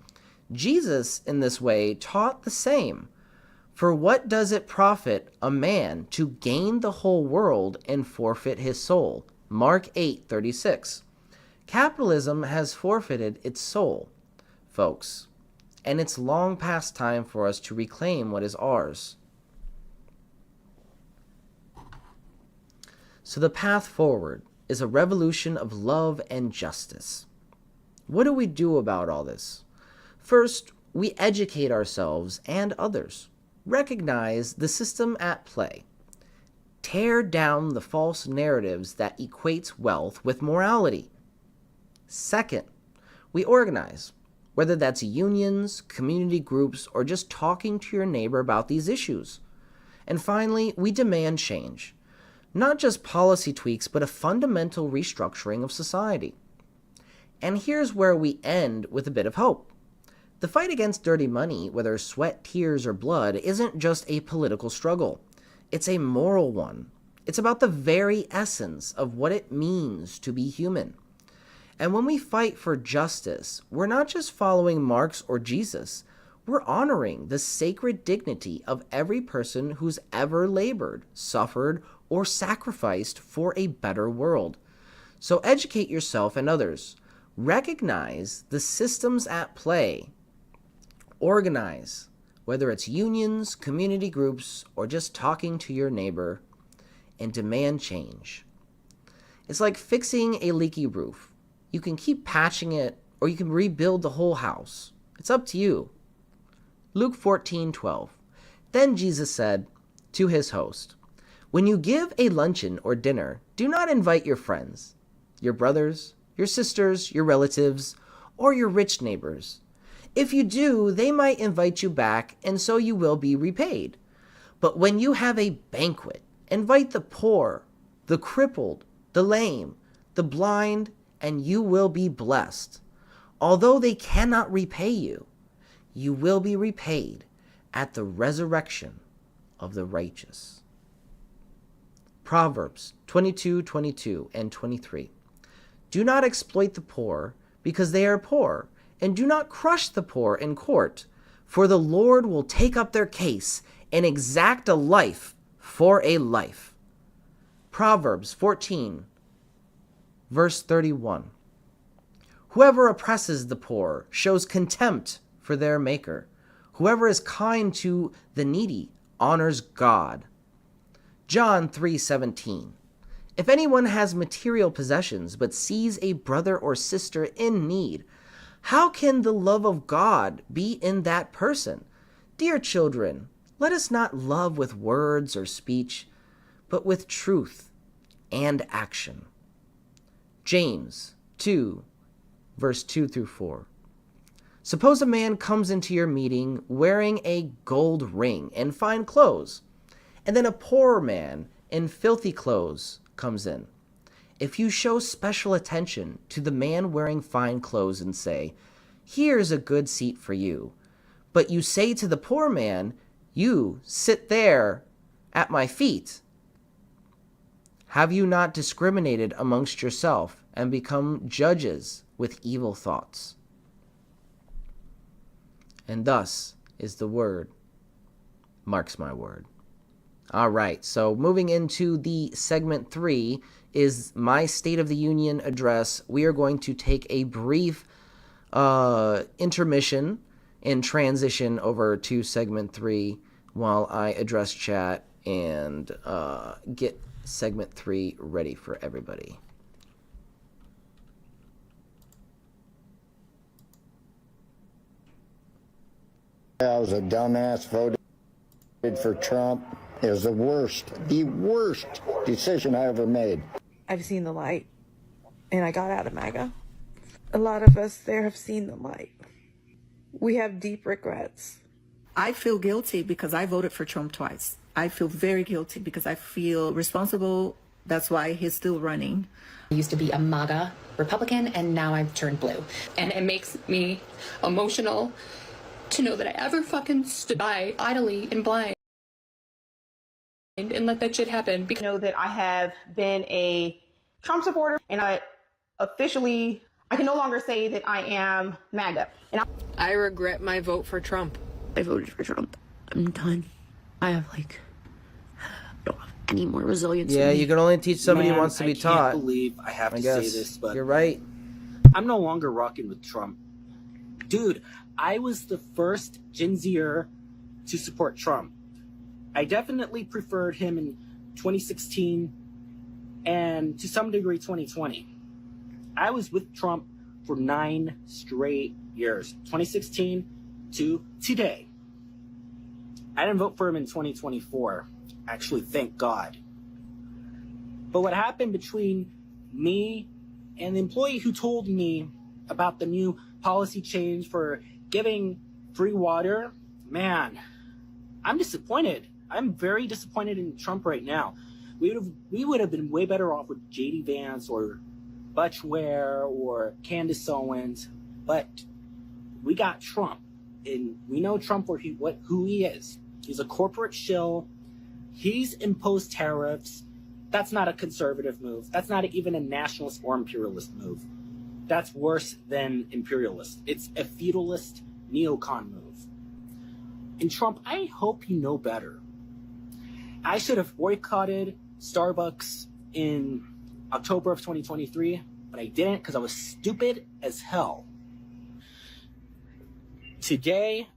Jesus, in this way, taught the same. For what does it profit a man to gain the whole world and forfeit his soul? Mark 8:36. Capitalism has forfeited its soul, folks, and it's long past time for us to reclaim what is ours. So the path forward is a revolution of love and justice. What do we do about all this? First, we educate ourselves and others. Recognize the system at play. Tear down the false narratives that equates wealth with morality. Second, we organize, whether that's unions, community groups, or just talking to your neighbor about these issues. And finally, we demand change. Not just policy tweaks, but a fundamental restructuring of society. And here's where we end with a bit of hope. The fight against dirty money, whether sweat, tears, or blood, isn't just a political struggle. It's a moral one. It's about the very essence of what it means to be human. And when we fight for justice, we're not just following Marx or Jesus. We're honoring the sacred dignity of every person who's ever labored, suffered, or sacrificed for a better world. So educate yourself and others. Recognize the systems at play. Organize, whether it's unions, community groups, or just talking to your neighbor, and demand change. It's like fixing a leaky roof. You can keep patching it, or you can rebuild the whole house. It's up to you. Luke 14:12. Then Jesus said to his host, "When you give a luncheon or dinner, do not invite your friends, your brothers, your sisters, your relatives, or your rich neighbors. If you do, they might invite you back, and so you will be repaid. But when you have a banquet, invite the poor, the crippled, the lame, the blind, and you will be blessed. Although they cannot repay you, you will be repaid at the resurrection of the righteous." Proverbs 22:22 and 23. Do not exploit the poor because they are poor, and do not crush the poor in court, for the Lord will take up their case and exact a life for a life. Proverbs 14, verse 31. Whoever oppresses the poor shows contempt for their maker. Whoever is kind to the needy honors God. John 3:17. If anyone has material possessions but sees a brother or sister in need, how can the love of God be in that person? Dear children, let us not love with words or speech, but with truth and action. James 2, verse 2 through 4. Suppose a man comes into your meeting wearing a gold ring and fine clothes, and then a poor man in filthy clothes comes in. If you show special attention to the man wearing fine clothes and say, "Here's a good seat for you," but you say to the poor man, "You sit there at my feet," have you not discriminated amongst yourself and become judges with evil thoughts? And thus is the word, marks my word. All right, so moving into the segment 3 is my State of the Union address. We are going to take a brief intermission and transition over to segment 3 while I address chat and get segment 3 ready for everybody. I was a dumbass, voted for Trump. It was the worst decision I ever made. I've seen the light, and I got out of MAGA. A lot of us there have seen the light. We have deep regrets. I feel guilty because I voted for Trump twice. I feel very guilty because I feel responsible. That's why he's still running. I used to be a MAGA Republican, and now I've turned blue. And it makes me emotional to know that I ever fucking stood by idly and blind and let that shit happen. Because I know that I have been a Trump supporter, and I can no longer say that I am MAGA. And I regret my vote for Trump. I voted for Trump. I'm done. I don't have any more resilience. Yeah, you can only teach somebody who wants to be taught. I can't believe I have to say this, but you're right. I'm no longer rocking with Trump. Dude, I was the first Gen Zer to support Trump. I definitely preferred him in 2016 and to some degree 2020. I was with Trump for 9 straight years, 2016 to today. I didn't vote for him in 2024, actually, thank God. But what happened between me and the employee who told me about the new policy change for giving free water, man, I'm disappointed. I'm very disappointed in Trump right now. We would have been way better off with J.D. Vance or Butch Ware or Candace Owens, but we got Trump, and we know Trump for who he is. He's a corporate shill. He's imposed tariffs. That's not a conservative move. That's not even a nationalist or imperialist move. That's worse than imperialist. It's a feudalist neocon move. And Trump, I hope you know better. I should have boycotted Starbucks in October of 2023, but I didn't because I was stupid as hell. Today,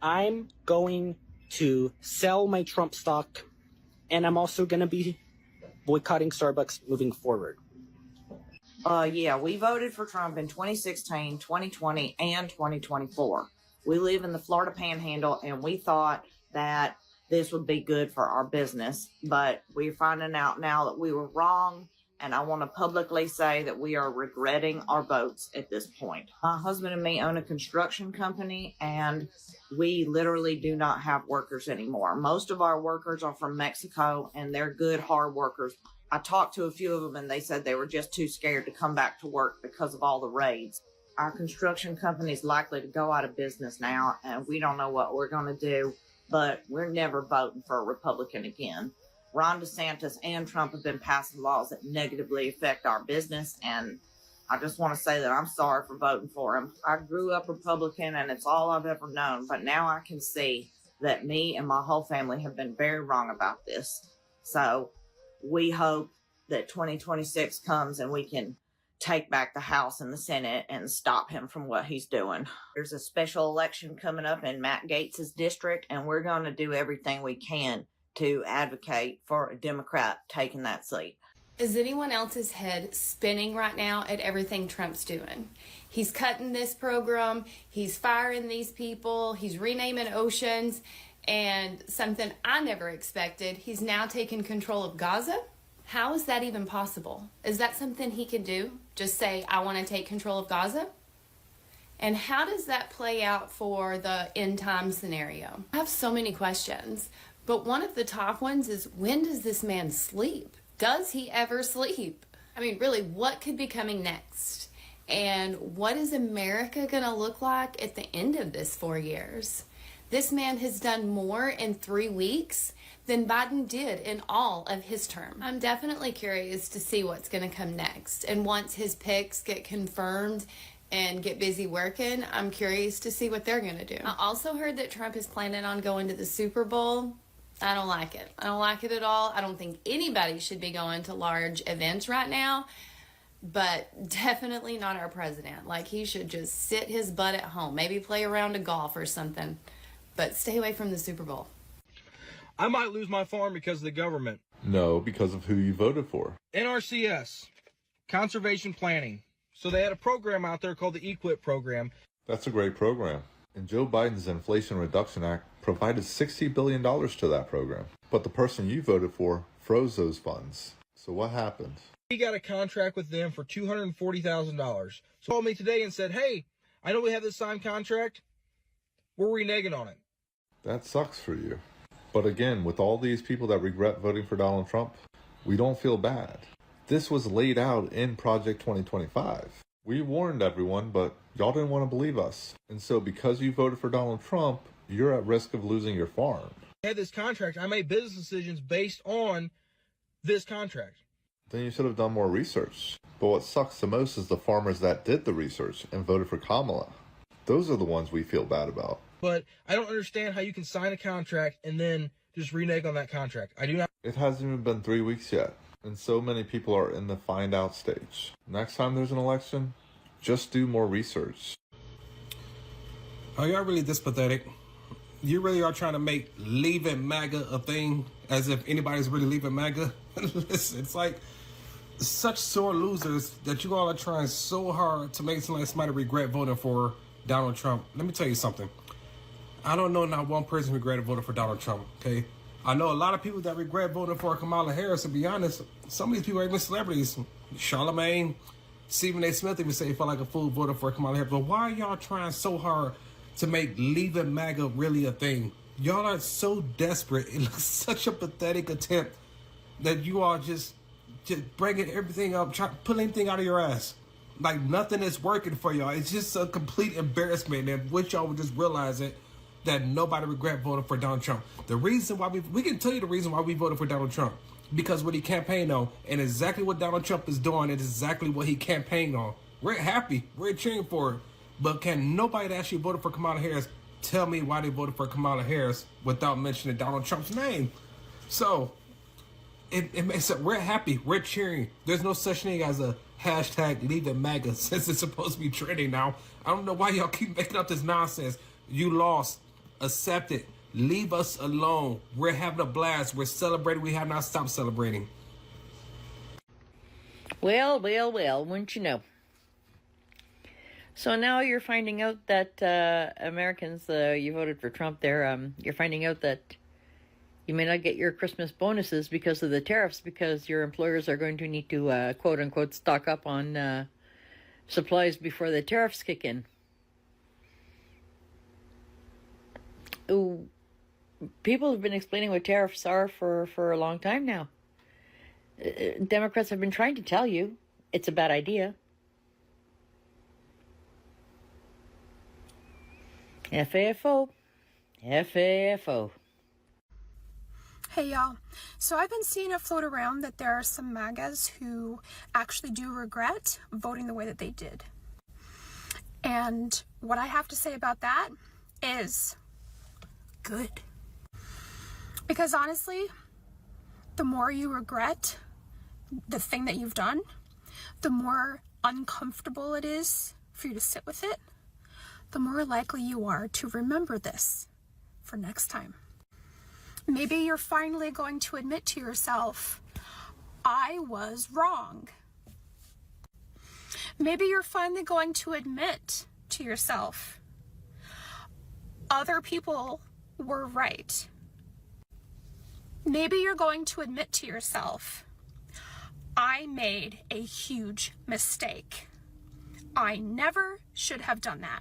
I'm going to sell my Trump stock, and I'm also going to be boycotting Starbucks moving forward. Yeah, we voted for Trump in 2016, 2020, and 2024. We live in the Florida Panhandle, and we thought that this would be good for our business, but we're finding out now that we were wrong, and I want to publicly say that we are regretting our votes at this point. My husband and me own a construction company, and we literally do not have workers anymore. Most of our workers are from Mexico, and they're good, hard workers. I talked to a few of them, and they said they were just too scared to come back to work because of all the raids. Our construction company is likely to go out of business now, and we don't know what we're going to do, but we're never voting for a Republican again. Ron DeSantis and Trump have been passing laws that negatively affect our business, and I just want to say that I'm sorry for voting for him. I grew up Republican, and it's all I've ever known, but now I can see that me and my whole family have been very wrong about this. So we hope that 2026 comes and we can take back the House and the Senate and stop him from what he's doing. There's a special election coming up in Matt Gaetz's district, and we're going to do everything we can to advocate for a Democrat taking that seat. Is anyone else's head spinning right now at everything Trump's doing? He's cutting this program, he's firing these people, he's renaming oceans, and something I never expected, he's now taking control of Gaza? How is that even possible? Is that something he can do? Just say, I want to take control of Gaza? And how does that play out for the end time scenario? I have so many questions, but one of the top ones is, when does this man sleep? Does he ever sleep? I mean, really, what could be coming next? And what is America going to look like at the end of this 4 years? This man has done more in 3 weeks than Biden did in all of his term. I'm definitely curious to see what's going to come next. And once his picks get confirmed and get busy working, I'm curious to see what they're going to do. I also heard that Trump is planning on going to the Super Bowl. I don't like it. I don't like it at all. I don't think anybody should be going to large events right now, but definitely not our president. Like, he should just sit his butt at home, maybe play a round of golf or something, but stay away from the Super Bowl. I might lose my farm because of the government. No, because of who you voted for. NRCS, conservation planning. So they had a program out there called the EQIP program. That's a great program. And Joe Biden's Inflation Reduction Act provided $60 billion to that program. But the person you voted for froze those funds. So what happened? He got a contract with them for $240,000. So he called me today and said, hey, I know we have this signed contract. We're reneging on it. That sucks for you. But again, with all these people that regret voting for Donald Trump, we don't feel bad. This was laid out in Project 2025. We warned everyone, but y'all didn't want to believe us. And so because you voted for Donald Trump, you're at risk of losing your farm. I had this contract. I made business decisions based on this contract. Then you should have done more research. But what sucks the most is the farmers that did the research and voted for Kamala. Those are the ones we feel bad about. But I don't understand how you can sign a contract and then just renege on that contract. I do not. It hasn't even been 3 weeks yet, and so many people are in the find out stage. Next time there's an election, just do more research. Are y'all really this pathetic? You really are trying to make leaving MAGA a thing, as if anybody's really leaving MAGA? It's like such sore losers that you all are trying so hard to make it seem like somebody regret voting for Donald Trump. Let me tell you something. I don't know not one person who regretted voting for Donald Trump, okay? I know a lot of people that regret voting for Kamala Harris. To be honest, some of these people are even celebrities. Charlamagne, Stephen A. Smith even say he felt like a fool voting for Kamala Harris. But why are y'all trying so hard to make leaving MAGA really a thing? Y'all are so desperate. It looks such a pathetic attempt that you are just bringing everything up, pulling anything out of your ass. Like nothing is working for y'all. It's just a complete embarrassment. And wish y'all would just realize it, that nobody regret voting for Donald Trump. The reason why we can tell you the reason why we voted for Donald Trump. Because what he campaigned on, and exactly what Donald Trump is doing, is exactly what he campaigned on. We're happy. We're cheering for it. But can nobody that actually voted for Kamala Harris tell me why they voted for Kamala Harris without mentioning Donald Trump's name? So, it makes it, we're happy. We're cheering. There's no such thing as a hashtag leaving MAGA since it's supposed to be trending now. I don't know why y'all keep making up this nonsense. You lost. Accept it. Leave us alone. We're having a blast. We're celebrating. We have not stopped celebrating. Well, wouldn't you know? So now you're finding out that Americans, you voted for Trump there, you're finding out that you may not get your Christmas bonuses because of the tariffs, because your employers are going to need to, quote-unquote, stock up on supplies before the tariffs kick in. Ooh, people have been explaining what tariffs are for a long time now. Democrats have been trying to tell you it's a bad idea. FAFO. FAFO. Hey y'all, so I've been seeing it float around that there are some MAGAs who actually do regret voting the way that they did. And what I have to say about that is good. Because honestly, the more you regret the thing that you've done, the more uncomfortable it is for you to sit with it, the more likely you are to remember this for next time. Maybe you're finally going to admit to yourself, I was wrong. Maybe you're finally going to admit to yourself, other people were right. Maybe you're going to admit to yourself, I made a huge mistake. I never should have done that.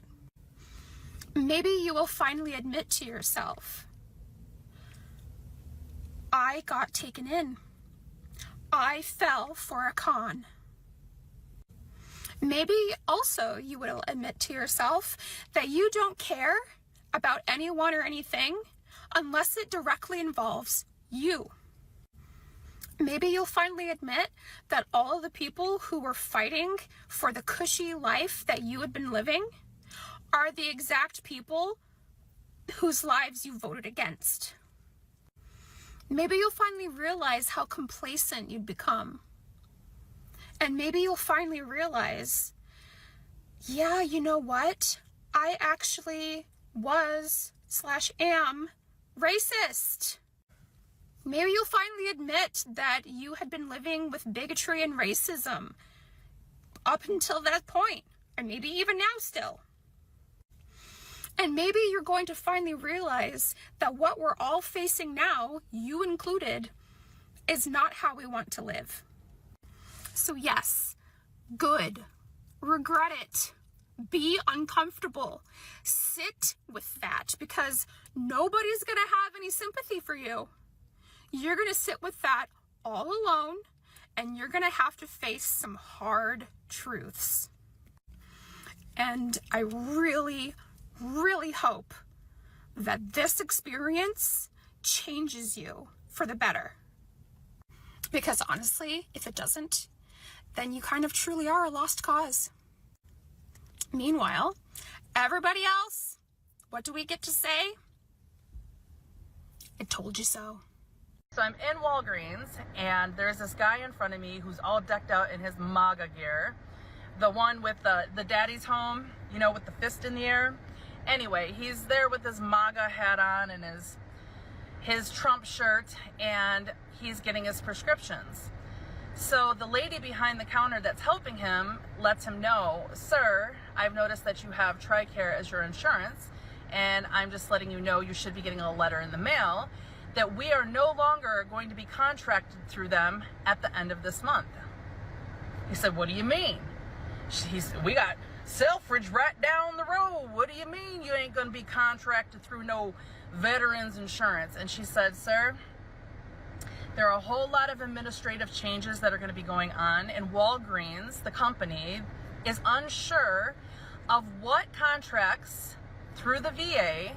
Maybe you will finally admit to yourself, I got taken in. I fell for a con. Maybe also you will admit to yourself that you don't care about anyone or anything unless it directly involves you. Maybe you'll finally admit that all of the people who were fighting for the cushy life that you had been living are the exact people whose lives you voted against. Maybe you'll finally realize how complacent you'd become. And maybe you'll finally realize, yeah, you know what? I actually was/am racist. Maybe you'll finally admit that you had been living with bigotry and racism up until that point, or maybe even now still. And maybe you're going to finally realize that what we're all facing now, you included, is not how we want to live. So yes, good. Regret it. Be uncomfortable. Sit with that, because nobody's going to have any sympathy for you. You're going to sit with that all alone, and you're going to have to face some hard truths. And I really hope that this experience changes you for the better. Because honestly, if it doesn't, then you kind of truly are a lost cause. Meanwhile, everybody else, what do we get to say? I told you so. So I'm in Walgreens, and there's this guy in front of me who's all decked out in his MAGA gear. The one with the daddy's home, you know, with the fist in the air. Anyway, he's there with his MAGA hat on and his Trump shirt, and he's getting his prescriptions. So the lady behind the counter that's helping him lets him know, sir, I've noticed that you have TRICARE as your insurance, and I'm just letting you know you should be getting a letter in the mail that we are no longer going to be contracted through them at the end of this month. He said, what do you mean? We got Selfridge right down the road. What do you mean you ain't going to be contracted through no veterans insurance? And she said, sir, there are a whole lot of administrative changes that are going to be going on, and Walgreens, the company, is unsure of what contracts through the VA,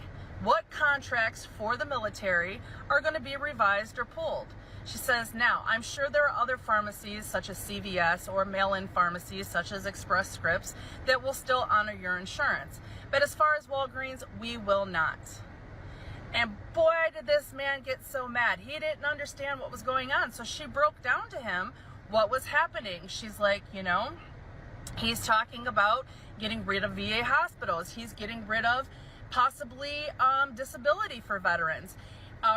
what contracts for the military are going to be revised or pulled. She says, now, I'm sure there are other pharmacies such as CVS or mail-in pharmacies such as Express Scripts that will still honor your insurance. But as far as Walgreens, we will not. And boy, did this man get so mad. He didn't understand what was going on. So she broke down to him what was happening. She's like, you know, he's talking about getting rid of VA hospitals. He's getting rid of possibly disability for veterans.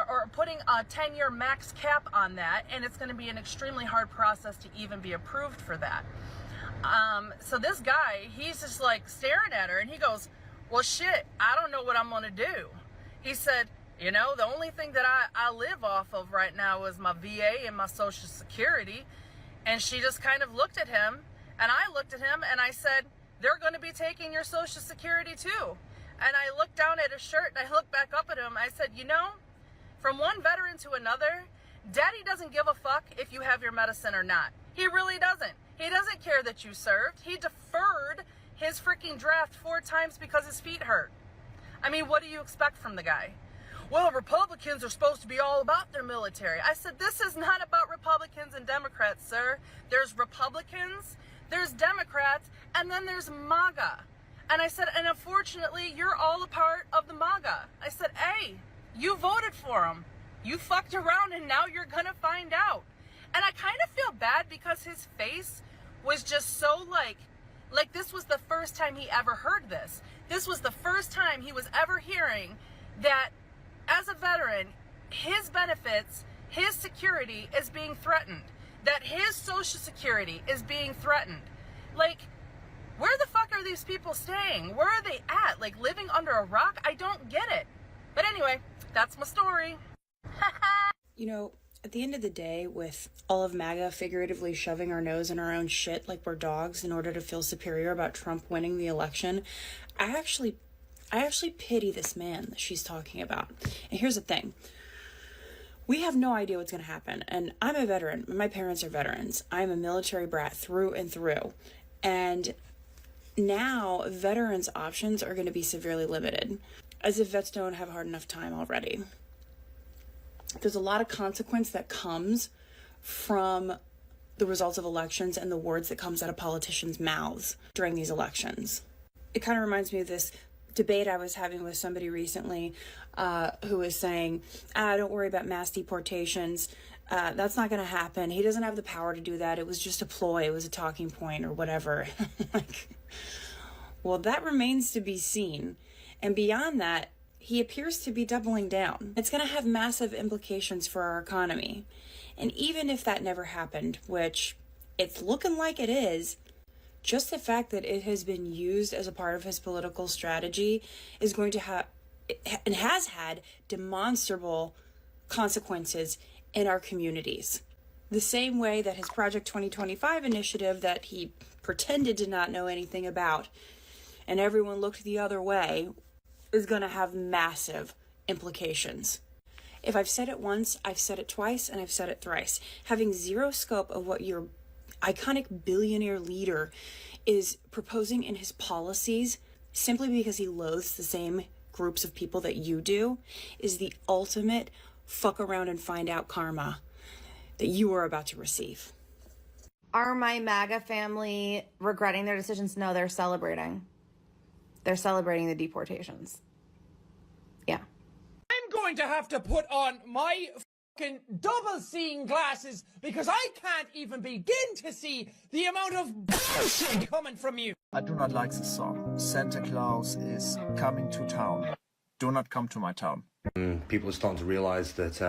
Or putting a 10-year max cap on that, and it's going to be an extremely hard process to even be approved for that. So this guy, he's just like staring at her, and he goes, well, shit, I don't know what I'm going to do. He said, you know, the only thing that I live off of right now is my VA and my Social Security. And she just kind of looked at him, and I looked at him, and I said, they're going to be taking your Social Security too. And I looked down at his shirt, and I looked back up at him. I said, you know, from one veteran to another, Daddy doesn't give a fuck if you have your medicine or not. He really doesn't. He doesn't care that you served. He deferred his freaking draft 4 times because his feet hurt. I mean, what do you expect from the guy? Well, Republicans are supposed to be all about their military. I said, this is not about Republicans and Democrats, sir. There's Republicans, there's Democrats, and then there's MAGA. And I said, and unfortunately, you're all a part of the MAGA. I said, hey, you voted for him. You fucked around, and now you're gonna find out. And I kind of feel bad because his face was just so like this was the first time he ever heard this. This was the first time he was ever hearing that as a veteran, his benefits, his security is being threatened. That his Social Security is being threatened. Like, where the fuck are these people staying? Where are they at? Like, living under a rock? I don't get it. But anyway, that's my story. You know, at the end of the day, with all of MAGA figuratively shoving our nose in our own shit like we're dogs in order to feel superior about Trump winning the election, I actually pity this man that she's talking about. And here's the thing. We have no idea what's going to happen. And I'm a veteran. My parents are veterans. I'm a military brat through and through. And now veterans' options are going to be severely limited, as if vets don't have a hard enough time already. There's a lot of consequence that comes from the results of elections and the words that comes out of politicians' mouths during these elections. It kind of reminds me of this debate I was having with somebody recently who was saying, don't worry about mass deportations. That's not going to happen. He doesn't have the power to do that. It was just a ploy. It was a talking point or whatever. Well, that remains to be seen. And beyond that, he appears to be doubling down. It's going to have massive implications for our economy. And even if that never happened, which it's looking like it is, just the fact that it has been used as a part of his political strategy is going to have, and has had, demonstrable consequences in our communities. The same way that his Project 2025 initiative that he pretended to not know anything about and everyone looked the other way is going to have massive implications. If I've said it once, I've said it twice, and I've said it thrice. Having zero scope of what your iconic billionaire leader is proposing in his policies simply because he loathes the same groups of people that you do is the ultimate fuck around and find out karma that you are about to receive. Are my MAGA family regretting their decisions? No, they're celebrating. They're celebrating the deportations. Yeah. I'm going to have to put on my fucking double-seeing glasses because I can't even begin to see the amount of bullshit coming from you. I do not like this song. Santa Claus is coming to town. Do not come to my town. People are starting to realize that,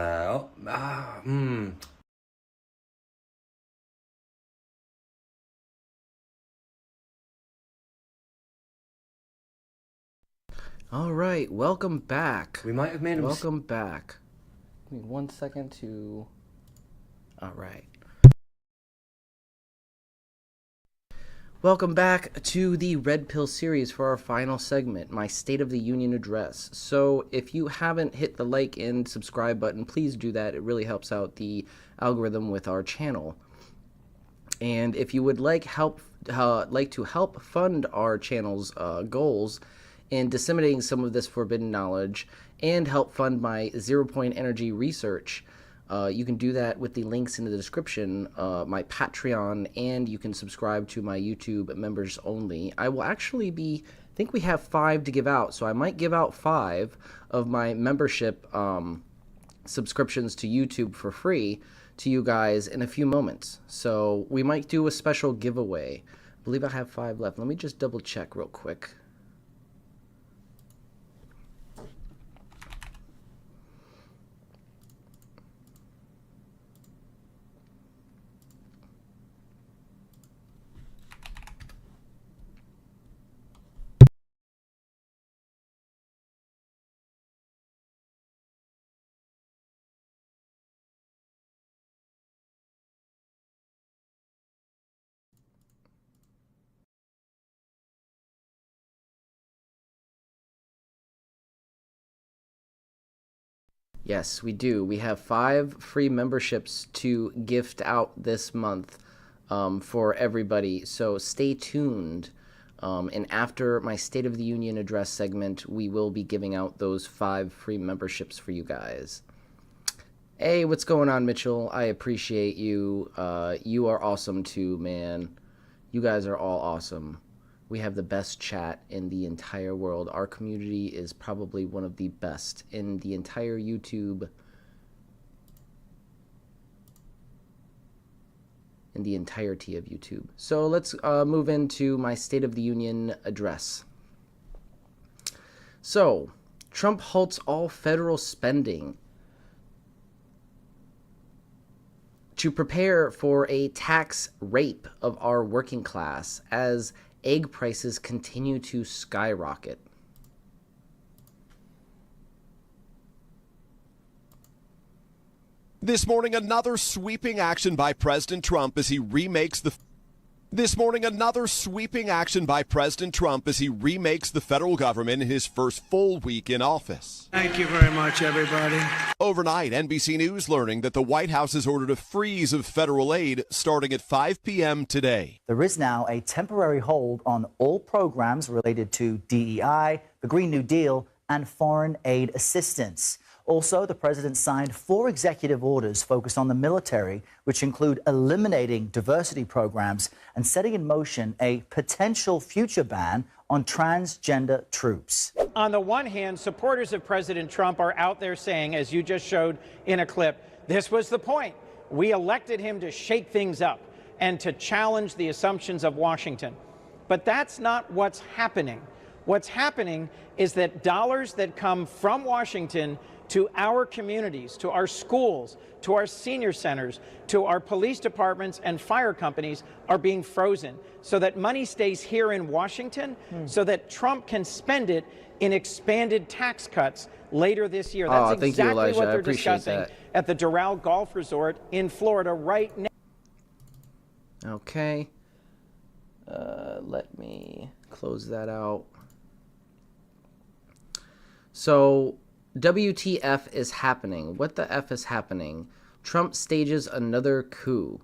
All right, welcome back. We might have made a Welcome back. Give me 1 second to... All right. Welcome back to the Red Pill series for our final segment, my State of the Union address. So if you haven't hit the like and subscribe button, please do that. It really helps out the algorithm with our channel. And if you would like to help fund our channel's goals in disseminating some of this forbidden knowledge and help fund my 0 Point Energy research, you can do that with the links in the description, my Patreon, and you can subscribe to my YouTube members only. I will actually be, I think we have 5 to give out, so I might give out 5 of my membership subscriptions to YouTube for free to you guys in a few moments. So we might do a special giveaway. I believe I have 5 left. Let me just double check real quick. Yes, we do. We have 5 free memberships to gift out this month for everybody. So stay tuned. And after my State of the Union address segment, we will be giving out those 5 free memberships for you guys. Hey, what's going on, Mitchell? I appreciate you. You are awesome too, man. You guys are all awesome. We have the best chat in the entire world. Our community is probably one of the best in the entire YouTube, in the entirety of YouTube. So let's move into my State of the Union address. So, Trump halts all federal spending to prepare for a tax rape of our working class as egg prices continue to skyrocket. This morning, another sweeping action by President Trump as he remakes the federal government in his first full week in office. Thank you very much, everybody. Overnight, NBC News learning that the White House has ordered a freeze of federal aid starting at 5 p.m. today. There is now a temporary hold on all programs related to DEI, the Green New Deal, and foreign aid assistance. Also, the president signed 4 executive orders focused on the military, which include eliminating diversity programs and setting in motion a potential future ban on transgender troops. On the one hand, supporters of President Trump are out there saying, as you just showed in a clip, this was the point. We elected him to shake things up and to challenge the assumptions of Washington. But that's not what's happening. What's happening is that dollars that come from Washington to our communities, to our schools, to our senior centers, to our police departments and fire companies are being frozen so that money stays here in Washington so that Trump can spend it in expanded tax cuts later this year. That's exactly what they're discussing at the Doral Golf Resort in Florida right now. Okay. Let me close that out. So, WTF is happening? What the F is happening? Trump stages another coup.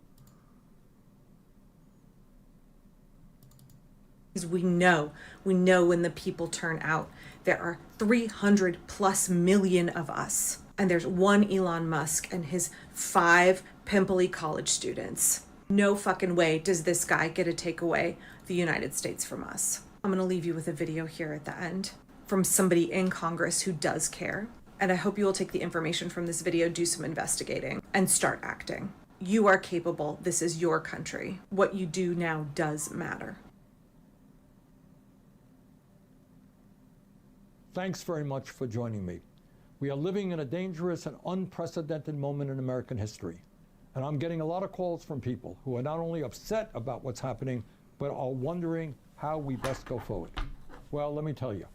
We know when the people turn out. There are 300+ million of us. And there's one Elon Musk and his 5 pimply college students. No fucking way does this guy get to take away the United States from us. I'm gonna leave you with a video here at the end from somebody in Congress who does care. And I hope you will take the information from this video, do some investigating, and start acting. You are capable. This is your country. What you do now does matter. Thanks very much for joining me. We are living in a dangerous and unprecedented moment in American history. And I'm getting a lot of calls from people who are not only upset about what's happening, but are wondering how we best go forward. Well, let me tell you,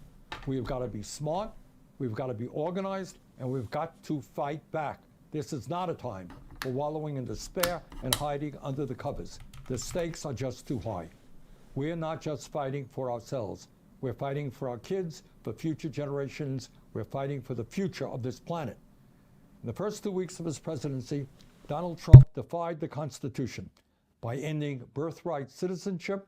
We've got to be smart, we've got to be organized, and we've got to fight back. This is not a time for wallowing in despair and hiding under the covers. The stakes are just too high. We're not just fighting for ourselves. We're fighting for our kids, for future generations. We're fighting for the future of this planet. In the first 2 weeks of his presidency, Donald Trump defied the Constitution by ending birthright citizenship,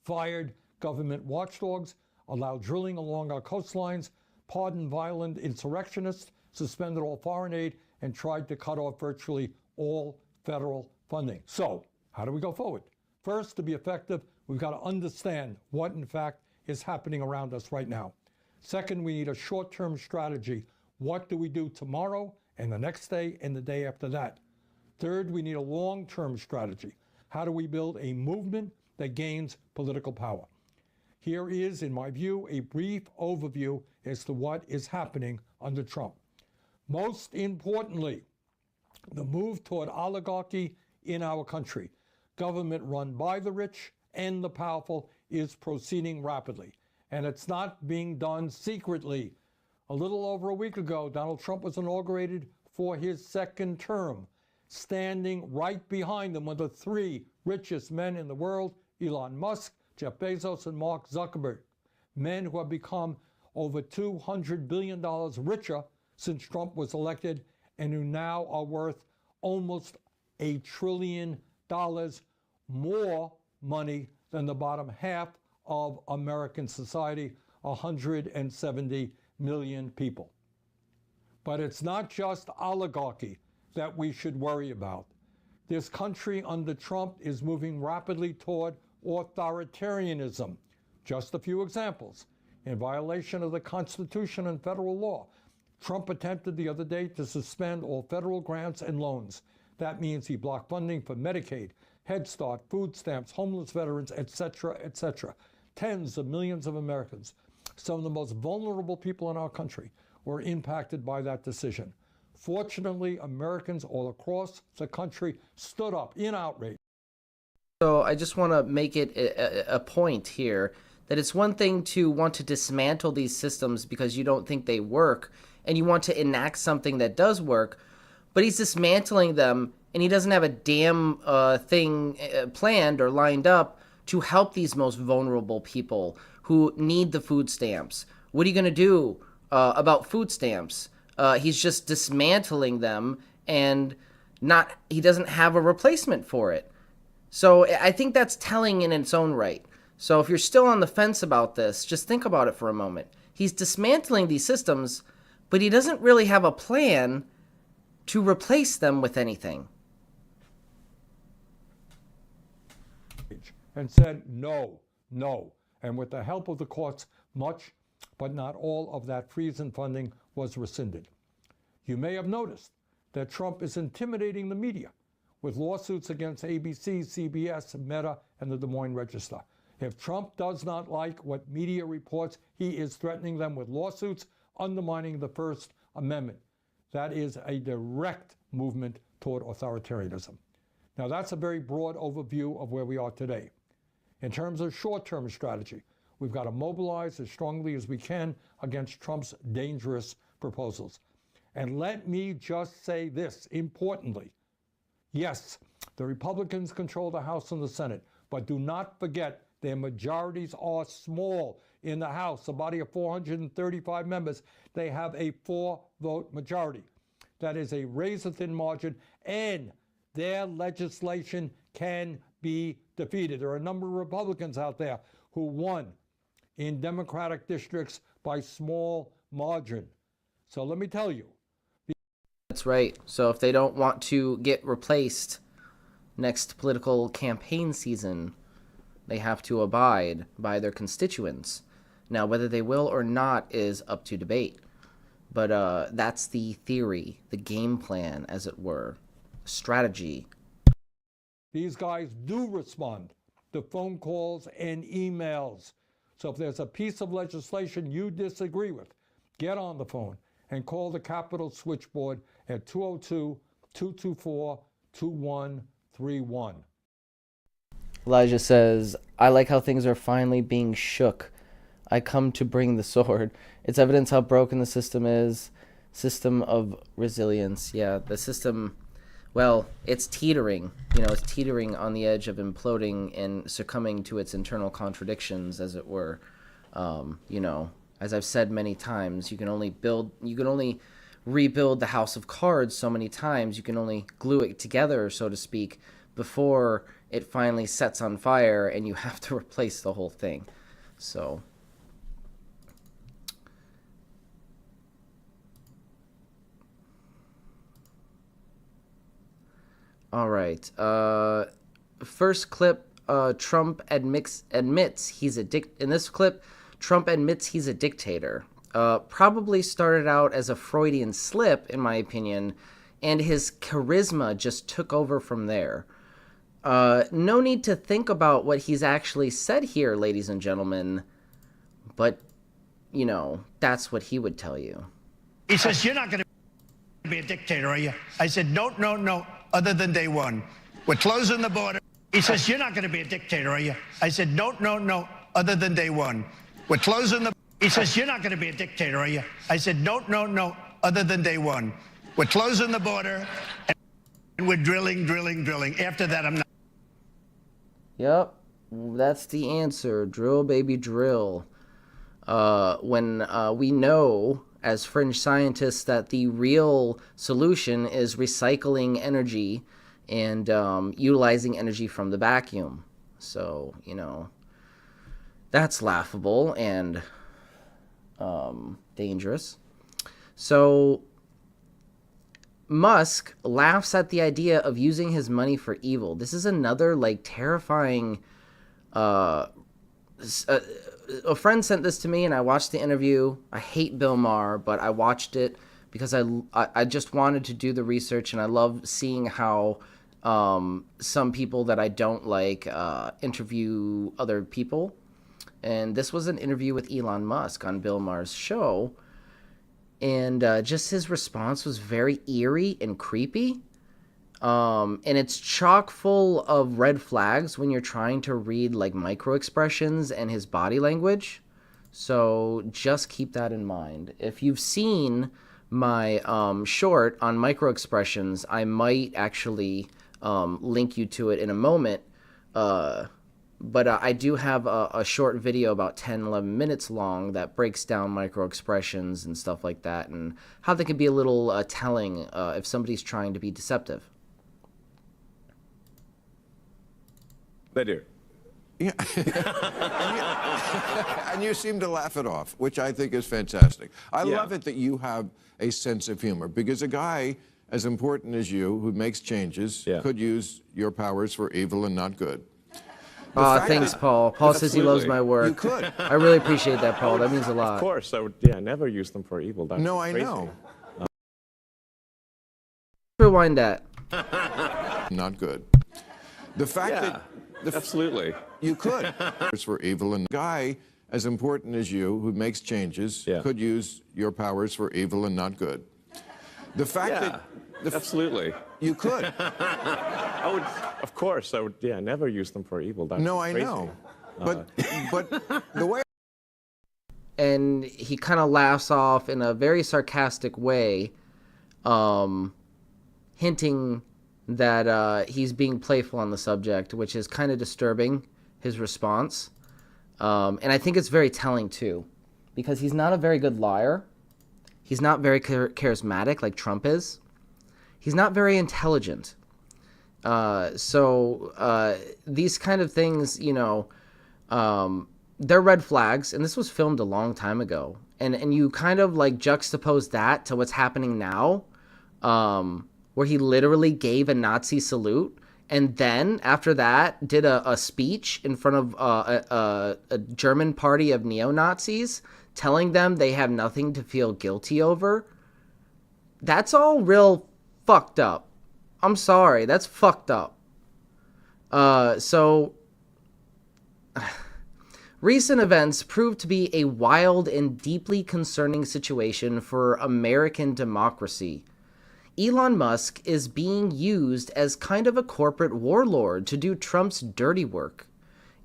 fired government watchdogs, allowed drilling along our coastlines, pardoned violent insurrectionists, suspended all foreign aid, and tried to cut off virtually all federal funding. So, how do we go forward? First, to be effective, we've got to understand what, in fact, is happening around us right now. Second, we need a short-term strategy. What do we do tomorrow and the next day and the day after that? Third, we need a long-term strategy. How do we build a movement that gains political power? Here is, in my view, a brief overview as to what is happening under Trump. Most importantly, the move toward oligarchy in our country, government run by the rich and the powerful, is proceeding rapidly. And it's not being done secretly. A little over a week ago, Donald Trump was inaugurated for his second term. Standing right behind him were the three richest men in the world, Elon Musk, Jeff Bezos, and Mark Zuckerberg. Men who have become over $200 billion richer since Trump was elected and who now are worth almost $1 trillion more money than the bottom half of American society, 170 million people. But it's not just oligarchy that we should worry about. This country under Trump is moving rapidly toward authoritarianism. Just a few examples. In violation of the Constitution and federal law, Trump attempted the other day to suspend all federal grants and loans. That means he blocked funding for Medicaid, Head Start, food stamps, homeless veterans, etc., etc. Tens of millions of Americans, some of the most vulnerable people in our country, were impacted by that decision. Fortunately, Americans all across the country stood up in outrage. So I just want to make it a point here that it's one thing to want to dismantle these systems because you don't think they work and you want to enact something that does work, but he's dismantling them and he doesn't have a damn thing planned or lined up to help these most vulnerable people who need the food stamps. What are you going to do about food stamps? He's just dismantling them and he doesn't have a replacement for it. So I think that's telling in its own right. So if you're still on the fence about this, just think about it for a moment. He's dismantling these systems, but he doesn't really have a plan to replace them with anything. And said no, no. And with the help of the courts, much, but not all of that freeze in funding was rescinded. You may have noticed that Trump is intimidating the media with lawsuits against ABC, CBS, Meta, and the Des Moines Register. If Trump does not like what media reports, he is threatening them with lawsuits, undermining the First Amendment. That is a direct movement toward authoritarianism. Now, that's a very broad overview of where we are today. In terms of short-term strategy, we've got to mobilize as strongly as we can against Trump's dangerous proposals. And let me just say this, importantly. Yes, the Republicans control the House and the Senate, but do not forget their majorities are small. In the House, a body of 435 members, they have a 4-vote majority. That is a razor-thin margin, and their legislation can be defeated. There are a number of Republicans out there who won in Democratic districts by small margin. So let me tell you. That's right. So if they don't want to get replaced next political campaign season, they have to abide by their constituents. Now, whether they will or not is up to debate. But that's the theory, the game plan, as it were, strategy. These guys do respond to phone calls and emails. So if there's a piece of legislation you disagree with, get on the phone and call the Capitol switchboard at 202-224-2131. Elijah says, I like how things are finally being shook. I come to bring the sword. It's evidence how broken the system is. System of resilience. Yeah, the system, well, it's teetering. You know, it's teetering on the edge of imploding and succumbing to its internal contradictions, as it were. You know, as I've said many times, you can only rebuild the house of cards so many times. You can only glue it together, so to speak, before it finally sets on fire and you have to replace the whole thing. So... all right. First clip, Trump admits he's a in this clip, Trump admits he's a dictator. Probably started out as a Freudian slip, in my opinion, and his charisma just took over from there. No need to think about what he's actually said here, ladies and gentlemen, but, you know, that's what he would tell you. He says, you're not going to be a dictator, are you? I said, no, other than day one. We're closing the border. He says, you're not going to be a dictator, are you? I said, no, other than day one. We're closing the... He says, you're not going to be a dictator, are you? I said, no, other than day one. We're closing the border, and we're drilling. After that, I'm not... Yep, that's the answer. Drill, baby, drill. When we know, as fringe scientists, that the real solution is recycling energy and utilizing energy from the vacuum. So, you know, that's laughable and dangerous. So Musk laughs at the idea of using his money for evil. This is another, like, terrifying... a friend sent this to me, and I watched the interview. I hate Bill Maher, but I watched it because I just wanted to do the research, and I love seeing how some people that I don't like interview other people. And this was an interview with Elon Musk on Bill Maher's show, and just his response was very eerie and creepy. And it's chock full of red flags when you're trying to read, like, micro expressions and his body language. So just keep that in mind. If you've seen my short on micro expressions, I might actually link you to it in a moment. But I do have a short video about 10, 11 minutes long that breaks down micro expressions and stuff like that, and how they can be a little telling if somebody's trying to be deceptive. They do. Yeah. And you seem to laugh it off, which I think is fantastic. I love it that you have a sense of humor, because a guy as important as you, who makes changes, could use your powers for evil and not good. Thanks, Paul. Paul says he loves my work. You could. I really appreciate that, Paul. That means a lot. Of course, I would never use them for evil. That's I crazy. know. Rewind that. Not good. The fact that... absolutely. You could. For evil, and a guy as important as you, who makes changes, could use your powers for evil and not good. The fact that... absolutely. You could. I would, of course, I would, never use them for evil. That's I crazy. know. But the way... And he kind of laughs off in a very sarcastic way, hinting that he's being playful on the subject, which is kind of disturbing, his response. And I think it's very telling, too, because he's not a very good liar. He's not very charismatic like Trump is. He's not very intelligent. So these kind of things, you know, they're red flags, and this was filmed a long time ago. And you kind of, like, juxtapose that to what's happening now, where he literally gave a Nazi salute, and then after that did a speech in front of a German party of neo-Nazis, telling them they have nothing to feel guilty over. That's all real fucked up. I'm sorry, that's fucked up. Recent events proved to be a wild and deeply concerning situation for American democracy. Elon Musk is being used as kind of a corporate warlord to do Trump's dirty work.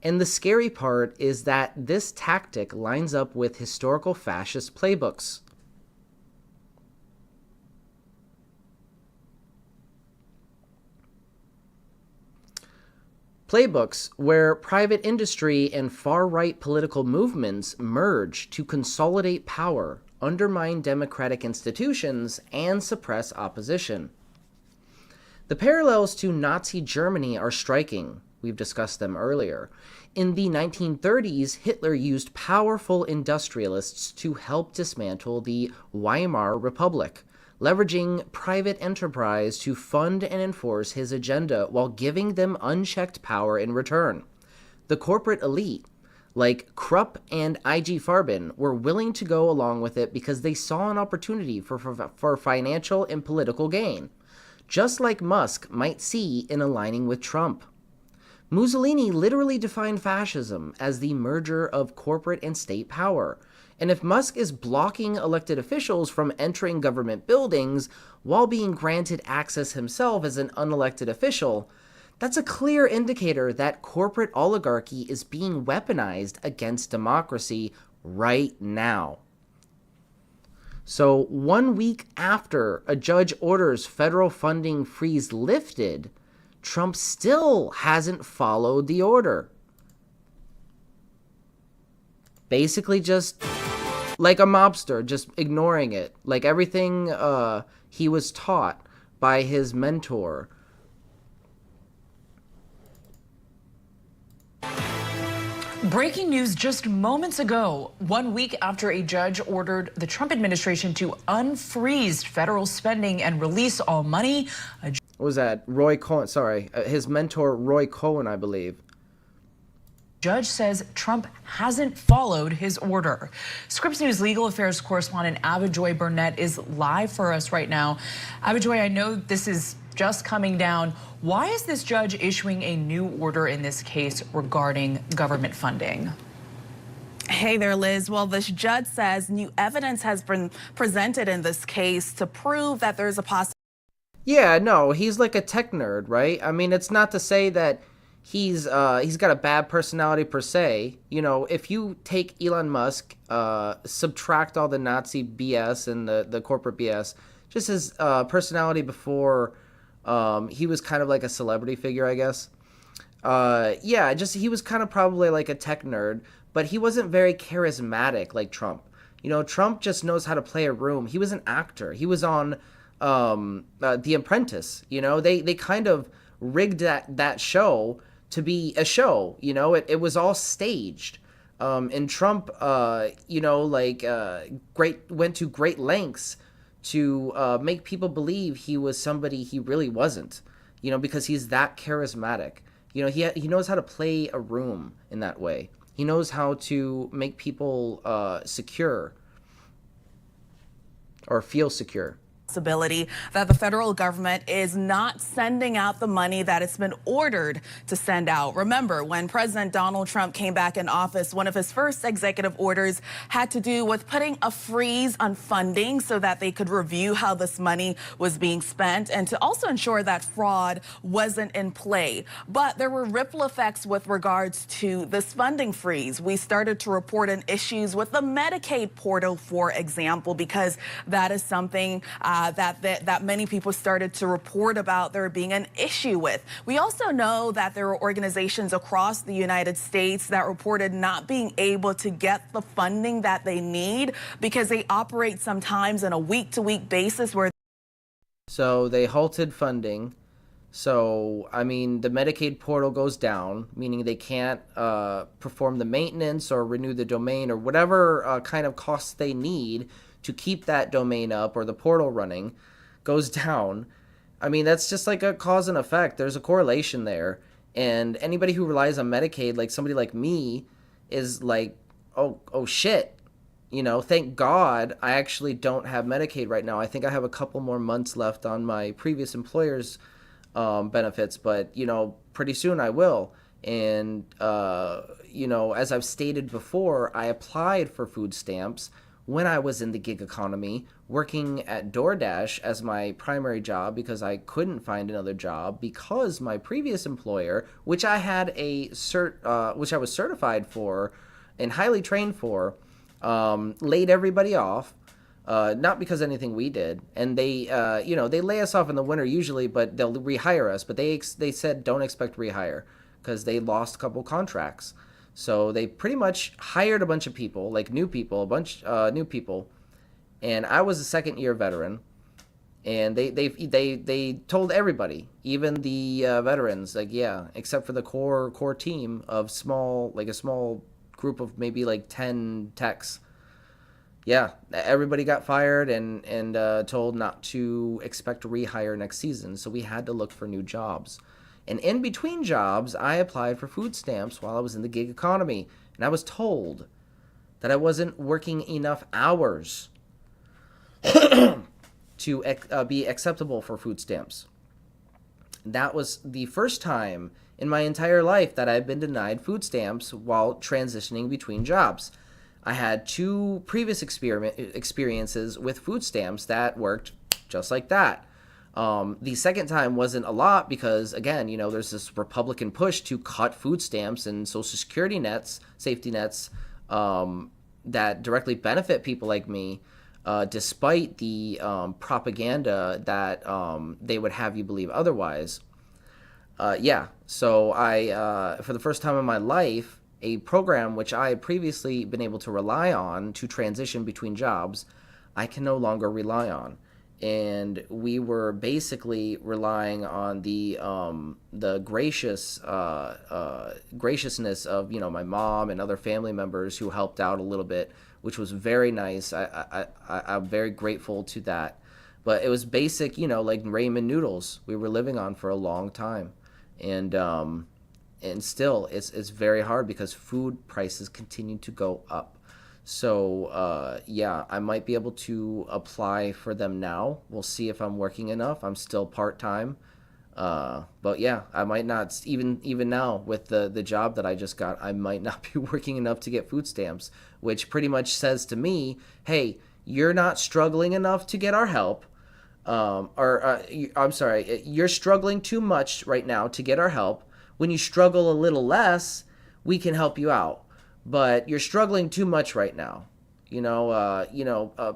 And the scary part is that this tactic lines up with historical fascist playbooks. Playbooks where private industry and far-right political movements merge to consolidate power, undermine democratic institutions, and suppress opposition. The parallels to Nazi Germany are striking. We've discussed them earlier. In the 1930s, Hitler used powerful industrialists to help dismantle the Weimar Republic, leveraging private enterprise to fund and enforce his agenda while giving them unchecked power in return. The corporate elite, like Krupp and IG Farben, were willing to go along with it because they saw an opportunity for financial and political gain, just like Musk might see in aligning with Trump. Mussolini literally defined fascism as the merger of corporate and state power. And if Musk is blocking elected officials from entering government buildings while being granted access himself as an unelected official, that's a clear indicator that corporate oligarchy is being weaponized against democracy right now. So 1 week after a judge orders federal funding freeze lifted, Trump still hasn't followed the order. Basically just like a mobster, just ignoring it. Like everything he was taught by his mentor. Breaking news just moments ago, 1 week after a judge ordered the Trump administration to unfreeze federal spending and release all money. What was that? Roy Cohen, sorry. His mentor, Roy Cohen, I believe. Judge says Trump hasn't followed his order. Scripps News legal affairs correspondent Abijoy Burnett is live for us right now. Abijoy, I know this is just coming down. Why is this judge issuing a new order in this case regarding government funding? Hey there, Liz. Well, this judge says new evidence has been presented in this case to prove that there's a possibility. Yeah, no, he's like a tech nerd, right? I mean, it's not to say that he's got a bad personality per se. You know, if you take Elon Musk, subtract all the Nazi BS and the corporate BS, just his personality before he was kind of like a celebrity figure, I guess. Yeah, just he was kind of probably like a tech nerd, but he wasn't very charismatic like Trump. You know, Trump just knows how to play a room. He was an actor. He was on The Apprentice. You know, they kind of rigged that show to be a show. You know, it was all staged. And Trump, you know, like went to great lengths to make people believe he was somebody he really wasn't. You know, because he's that charismatic. You know, he knows how to play a room in that way. He knows how to make people secure or feel secure. Possibility that the federal government is not sending out the money that it's been ordered to send out. Remember, when President Donald Trump came back in office, one of his first executive orders had to do with putting a freeze on funding so that they could review how this money was being spent and to also ensure that fraud wasn't in play. But there were ripple effects with regards to this funding freeze. We started to report on issues with the Medicaid portal, for example, because that is something that many people started to report about there being an issue with. We also know that there are organizations across the United States that reported not being able to get the funding that they need because they operate sometimes on a week-to-week basis where. So they halted funding. So, I mean, the Medicaid portal goes down, meaning they can't perform the maintenance or renew the domain or whatever kind of costs they need to keep that domain up or the portal running goes down. I mean, that's just like a cause and effect. There's a correlation there. And anybody who relies on Medicaid, like somebody like me, is like, oh shit. You know, thank God I actually don't have Medicaid right now. I think I have a couple more months left on my previous employer's benefits, but, you know, pretty soon I will. And, you know, as I've stated before, I applied for food stamps when I was in the gig economy, working at DoorDash as my primary job because I couldn't find another job because my previous employer, which I had which I was certified for and highly trained for, laid everybody off. Not because anything we did, and they lay us off in the winter usually, but they'll rehire us. But they said don't expect rehire because they lost a couple contracts. So they pretty much hired a bunch of people, like new people, new people, and I was a second-year veteran, and they told everybody, even the veterans, like yeah, except for the core team of a small group of maybe like 10 techs. Yeah, everybody got fired and told not to expect a rehire next season. So we had to look for new jobs. And in between jobs, I applied for food stamps while I was in the gig economy. And I was told that I wasn't working enough hours to be acceptable for food stamps. That was the first time in my entire life that I've been denied food stamps while transitioning between jobs. I had 2 previous experiences with food stamps that worked just like that. The second time wasn't a lot because, again, there's this Republican push to cut food stamps and Social Security nets, safety nets, that directly benefit people like me, despite the propaganda that they would have you believe otherwise. So I, for the first time in my life, a program which I had previously been able to rely on to transition between jobs, I can no longer rely on. And we were basically relying on the graciousness of my mom and other family members who helped out a little bit, which was very nice. I'm very grateful to that. But it was basic, like ramen noodles we were living on for a long time, and still it's very hard because food prices continue to go up. So I might be able to apply for them now. We'll see if I'm working enough. I'm still part-time, but yeah, I might not, even now with the job that I just got, I might not be working enough to get food stamps, which pretty much says to me, hey, you're not struggling enough to get our help. I'm sorry, you're struggling too much right now to get our help. When you struggle a little less, we can help you out. But you're struggling too much right now.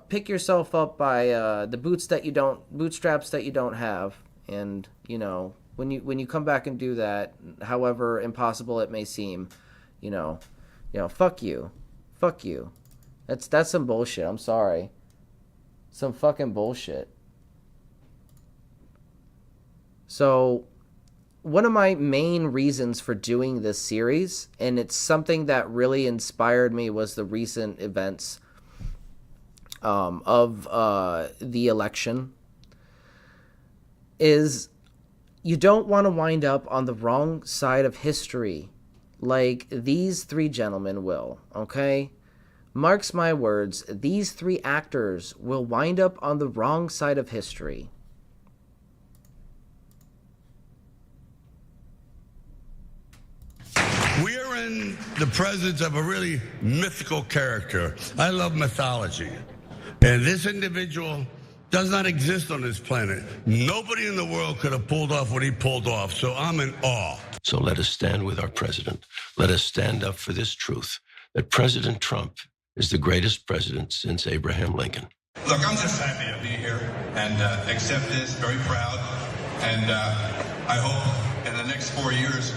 Pick yourself up by the bootstraps that you don't have. And, when you come back and do that, however impossible it may seem, fuck you. Fuck you. That's some bullshit. I'm sorry. Some fucking bullshit. So, one of my main reasons for doing this series, and it's something that really inspired me, was the recent events of the election, is you don't want to wind up on the wrong side of history like these 3 gentlemen will, okay? Mark's my words, these 3 actors will wind up on the wrong side of history. We are in the presence of a really mythical character. I love mythology. And this individual does not exist on this planet. Nobody in the world could have pulled off what he pulled off, so I'm in awe. So let us stand with our president. Let us stand up for this truth, that President Trump is the greatest president since Abraham Lincoln. Look, I'm just happy to be here and accept this, very proud. And I hope in the next 4 years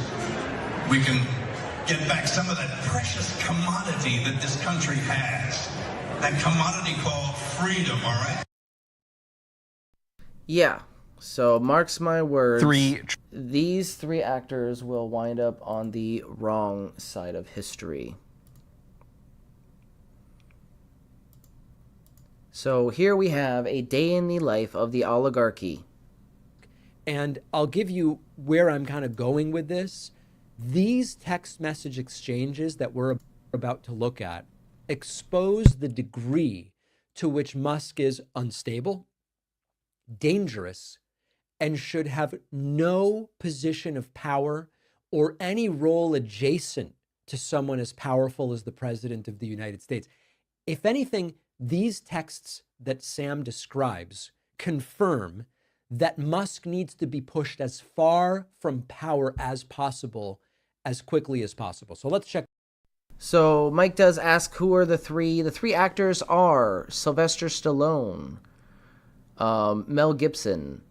we can get back some of that precious commodity that this country has. That commodity called freedom, all right? Yeah, so marks my words, these 3 actors will wind up on the wrong side of history. So here we have a day in the life of the oligarchy. And I'll give you where I'm kind of going with this. These text message exchanges that we're about to look at expose the degree to which Musk is unstable, dangerous, and should have no position of power or any role adjacent to someone as powerful as the President of the United States. If anything, these texts that Sam describes confirm that Musk needs to be pushed as far from power as possible, as quickly as possible. So let's check. So Mike does ask, who are the three? The three actors are Sylvester Stallone, Mel Gibson,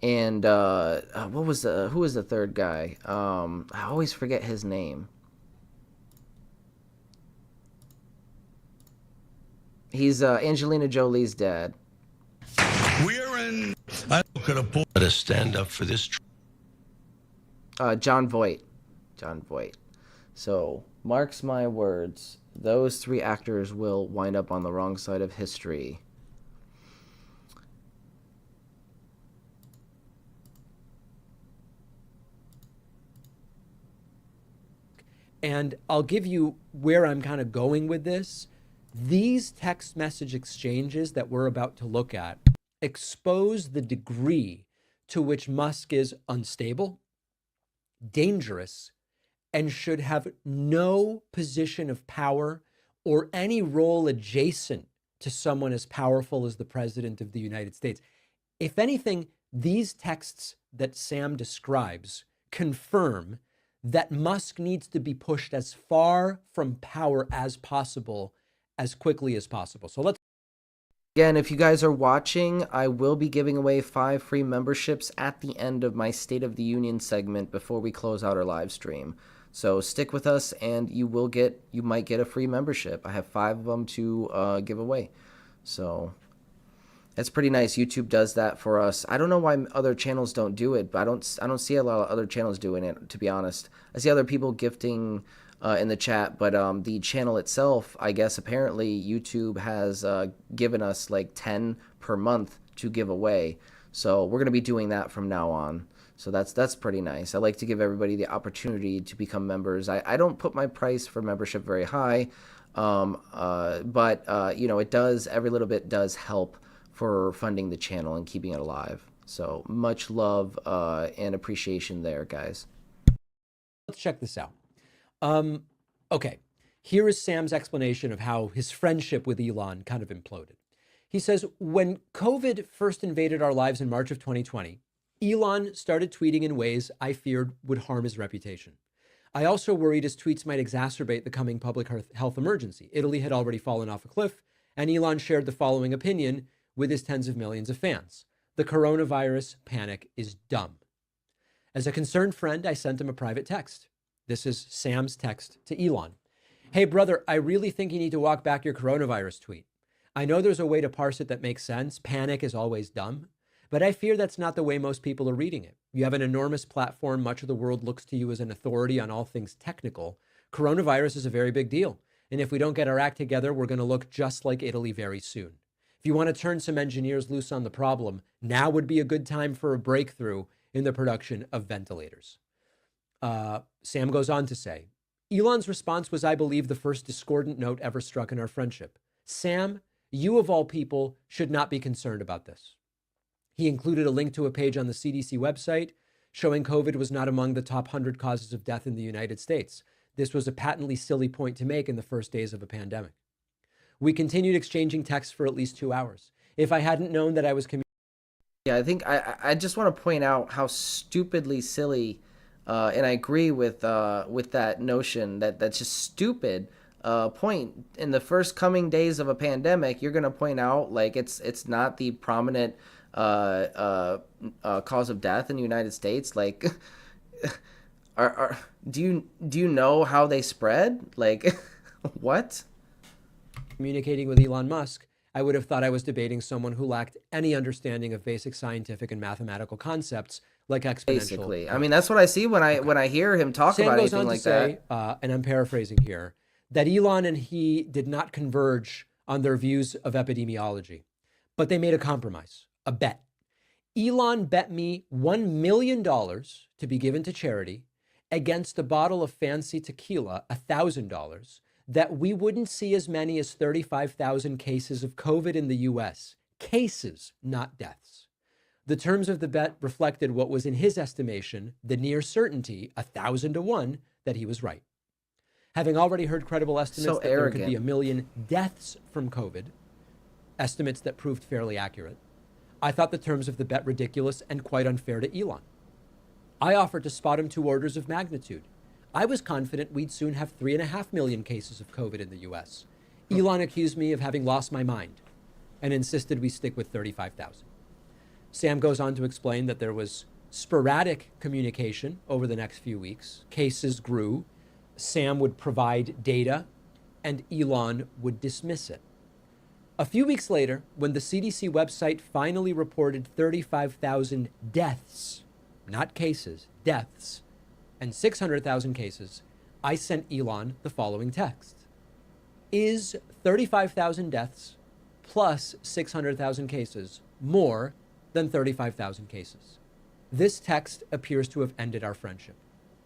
and who was the third guy? I always forget his name. He's Angelina Jolie's dad. We're in. I could have pulled. Let us stand up for this. John Voight. John Voight. So, marks my words, those three actors will wind up on the wrong side of history. And I'll give you where I'm kind of going with this. These text message exchanges that we're about to look at expose the degree to which Musk is unstable, dangerous, and should have no position of power or any role adjacent to someone as powerful as the President of the United States. If anything, these texts that Sam describes confirm that Musk needs to be pushed as far from power as possible, as quickly as possible. So let's. Again, if you guys are watching, I will be giving away 5 free memberships at the end of my State of the Union segment before we close out our live stream. So stick with us and you might get a free membership. I have 5 of them to give away. So that's pretty nice. YouTube does that for us. I don't know why other channels don't do it, but I don't see a lot of other channels doing it, to be honest. I see other people gifting in the chat, but the channel itself, I guess apparently YouTube has given us like 10 per month to give away. So we're going to be doing that from now on. So that's pretty nice. I like to give everybody the opportunity to become members. I don't put my price for membership very high, but you know, it does, every little bit does help for funding the channel and keeping it alive. So much love and appreciation there, guys. Let's check this out. Okay, here is Sam's explanation of how his friendship with Elon kind of imploded. He says, when COVID first invaded our lives in March of 2020, Elon started tweeting in ways I feared would harm his reputation. I also worried his tweets might exacerbate the coming public health emergency. Italy had already fallen off a cliff, and Elon shared the following opinion with his tens of millions of fans. The coronavirus panic is dumb. As a concerned friend, I sent him a private text. This is Sam's text to Elon. Hey, brother, I really think you need to walk back your coronavirus tweet. I know there's a way to parse it that makes sense. Panic is always dumb. But I fear that's not the way most people are reading it. You have an enormous platform. Much of the world looks to you as an authority on all things technical. Coronavirus is a very big deal. And if we don't get our act together, we're going to look just like Italy very soon. If you want to turn some engineers loose on the problem, now would be a good time for a breakthrough in the production of ventilators. Sam goes on to say, Elon's response was, I believe, the first discordant note ever struck in our friendship. Sam, you of all people should not be concerned about this. He included a link to a page on the CDC website showing COVID was not among the top 100 causes of death in the United States. This was a patently silly point to make in the first days of a pandemic. We continued exchanging texts for at least 2 hours. If I hadn't known that I was Yeah, I think I just want to point out how stupidly silly, and I agree with that notion that that's just stupid. Point in the first coming days of a pandemic, you're going to point out like it's not the prominent cause of death in the United States. Like, do you know how they spread? Like, what? Communicating with Elon Musk, I would have thought I was debating someone who lacked any understanding of basic scientific and mathematical concepts like exponential. Basically, I mean, that's what I see when I hear him talk about anything like that. And I'm paraphrasing here, that Elon and he did not converge on their views of epidemiology, but they made a compromise, a bet. Elon bet me $1 million to be given to charity against a bottle of fancy tequila, $1,000, that we wouldn't see as many as 35,000 cases of COVID in the US. Cases, not deaths. The terms of the bet reflected what was in his estimation, the near certainty, 1,000 to 1, that he was right. Having already heard credible estimates So that there could arrogant. be 1 million deaths from COVID, estimates that proved fairly accurate, I thought the terms of the bet ridiculous and quite unfair to Elon. I offered to spot him 2 orders of magnitude. I was confident we'd soon have 3.5 million cases of COVID in the US. Elon accused me of having lost my mind and insisted we stick with 35,000. Sam goes on to explain that there was sporadic communication over the next few weeks. Cases grew. Sam would provide data, and Elon would dismiss it. A few weeks later, when the CDC website finally reported 35,000 deaths, not cases, deaths, and 600,000 cases, I sent Elon the following text. Is 35,000 deaths plus 600,000 cases more than 35,000 cases? This text appears to have ended our friendship.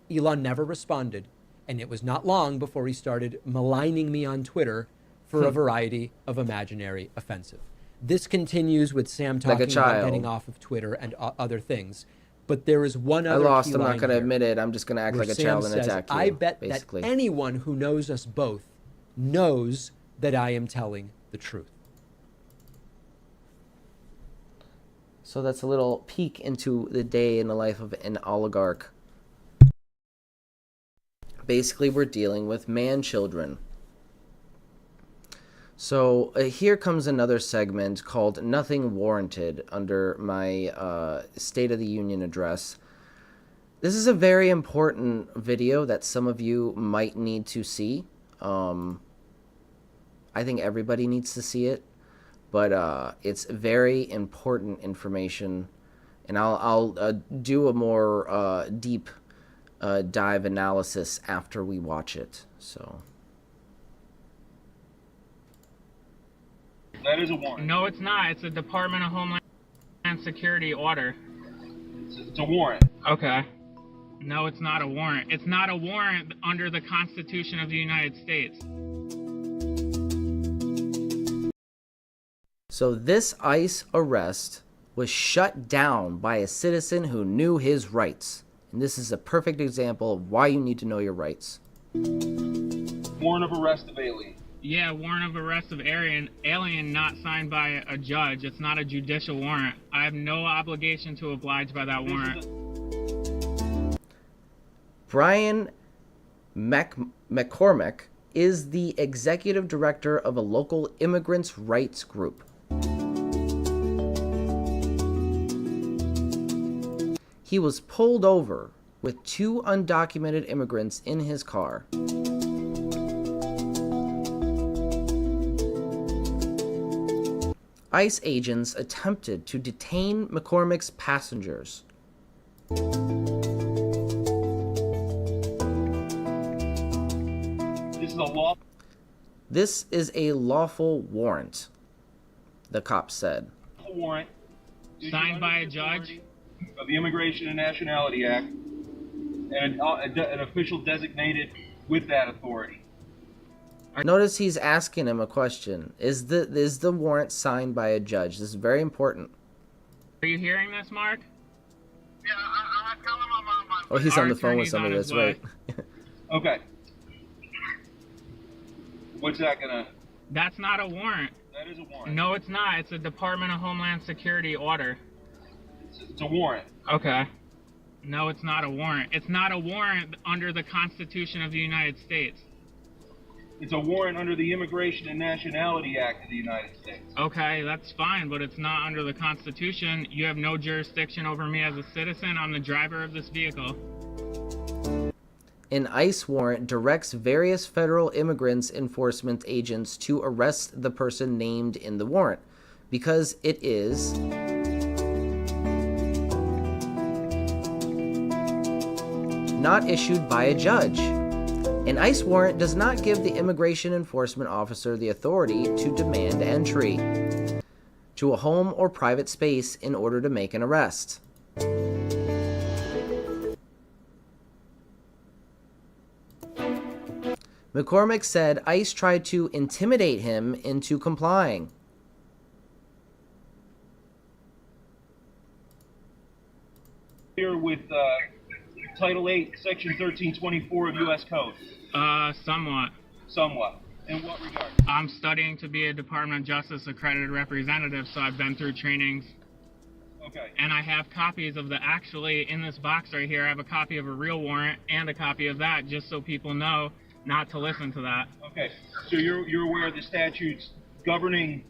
Elon never responded, and it was not long before he started maligning me on Twitter for a variety of imaginary offensive. This continues with Sam talking about getting off of Twitter and other things. But there is one other I lost. key I'm not line going to here admit it. I'm just going to act where like a Sam child and says, attack you. I bet basically. that anyone who knows us both knows that I am telling the truth. So that's a little peek into the day in the life of an oligarch. Basically, we're dealing with man-children. So here comes another segment called Nothing Warranted under my State of the Union address. This is a very important video that some of you might need to see. I think everybody needs to see it, but it's very important information, and I'll do a more deep dive analysis after we watch it. So. That is a warrant. No, it's not. It's a Department of Homeland Security order. It's a warrant. Okay. No, it's not a warrant. It's not a warrant under the Constitution of the United States. So this ICE arrest was shut down by a citizen who knew his rights. And this is a perfect example of why you need to know your rights. Warrant of arrest of alien. Yeah, warrant of arrest of alien not signed by a judge. It's not a judicial warrant. I have no obligation to oblige by that warrant. Brian McCormick is the executive director of a local immigrants' rights group. He was pulled over with 2 undocumented immigrants in his car. ICE agents attempted to detain McCormick's passengers. This is a lawful warrant, the cop said. Warrant signed by a judge of the Immigration and Nationality Act and an official designated with that authority. Notice he's asking him a question. Is the warrant signed by a judge? This is very important. Are you hearing this, Mark? Yeah, I'm telling my mom. Oh, he's on the phone with somebody. That's right. Okay. What's that gonna? That's not a warrant. That is a warrant. No, it's not. It's a Department of Homeland Security order. It's a warrant. Okay. No, it's not a warrant. It's not a warrant under the Constitution of the United States. It's a warrant under the Immigration and Nationality Act of the United States. Okay, that's fine, but it's not under the Constitution. You have no jurisdiction over me as a citizen. I'm the driver of this vehicle. An ICE warrant directs various federal immigrants enforcement agents to arrest the person named in the warrant because it is not issued by a judge. An ICE warrant does not give the immigration enforcement officer the authority to demand entry to a home or private space in order to make an arrest. McCormick said ICE tried to intimidate him into complying. Here with Title 8, Section 1324 of U.S. Code? Somewhat. Somewhat. In what regard? I'm studying to be a Department of Justice accredited representative, so I've been through trainings. Okay. And I have copies of actually in this box right here, I have a copy of a real warrant and a copy of that, just so people know not to listen to that. Okay. So you're aware of the statutes governing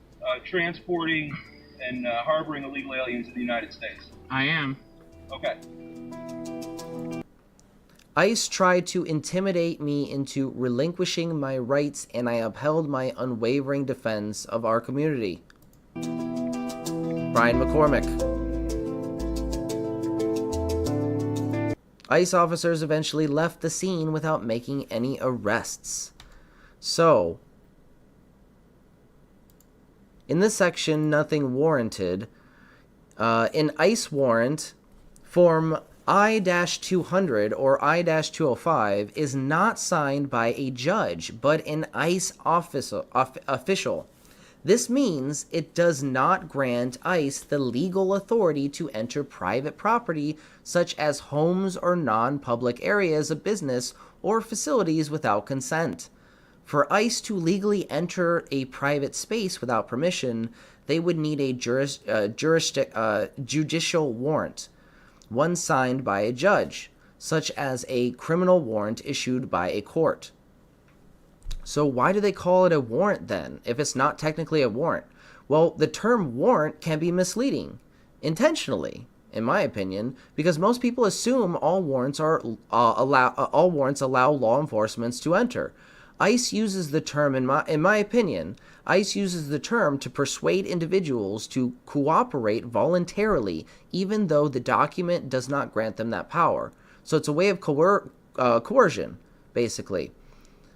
transporting and harboring illegal aliens in the United States? I am. Okay. ICE tried to intimidate me into relinquishing my rights, and I upheld my unwavering defense of our community. Brian McCormick. ICE officers eventually left the scene without making any arrests. So, in this section, nothing warranted. An ICE warrant form I-200 or I-205 is not signed by a judge, but an ICE official. This means it does not grant ICE the legal authority to enter private property, such as homes or non-public areas of business or facilities without consent. For ICE to legally enter a private space without permission, they would need a judicial warrant, one signed by a judge, such as a criminal warrant issued by a court. So why do they call it a warrant then, if it's not technically a warrant? Well, the term warrant can be misleading, intentionally, in my opinion, because most people assume all warrants allow law enforcement to enter. ICE uses the term, in my opinion, ICE uses the term to persuade individuals to cooperate voluntarily, even though the document does not grant them that power. So it's a way of coercion, basically.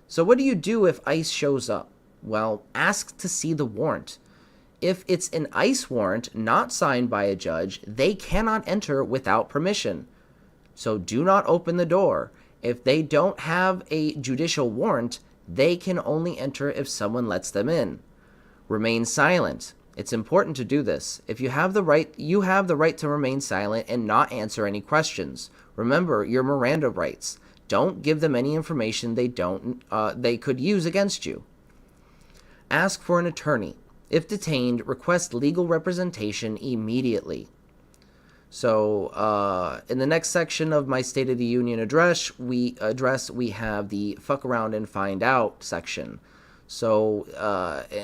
So what do you do if ICE shows up? Well, ask to see the warrant. If it's an ICE warrant not signed by a judge, they cannot enter without permission. So do not open the door. If they don't have a judicial warrant, they can only enter if someone lets them in. Remain silent. It's important to do this. If you have the right to remain silent and not answer any questions. Remember your Miranda rights. Don't give them any information they could use against you. Ask for an attorney. If detained, request legal representation immediately. So, in the next section of my State of the Union address, we have the fuck around and find out section. So,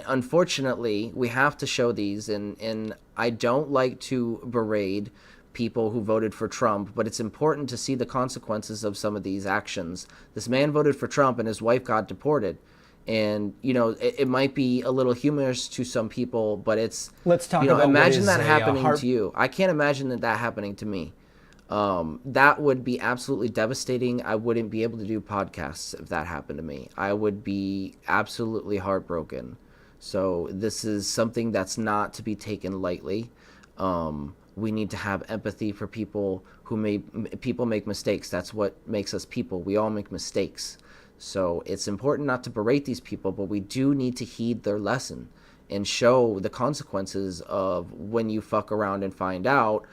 unfortunately, we have to show these, and I don't like to berate people who voted for Trump, but it's important to see the consequences of some of these actions. This man voted for Trump and his wife got deported. And, you know, it might be a little humorous to some people, but it's, let's talk about imagine that happening to you. I can't imagine that happening to me. That would be absolutely devastating. I wouldn't be able to do podcasts if that happened to me. I would be absolutely heartbroken. So this is something that's not to be taken lightly. We need to have empathy for people people make mistakes. That's what makes us people. We all make mistakes. So it's important not to berate these people, but we do need to heed their lesson and show the consequences of when you fuck around and find out.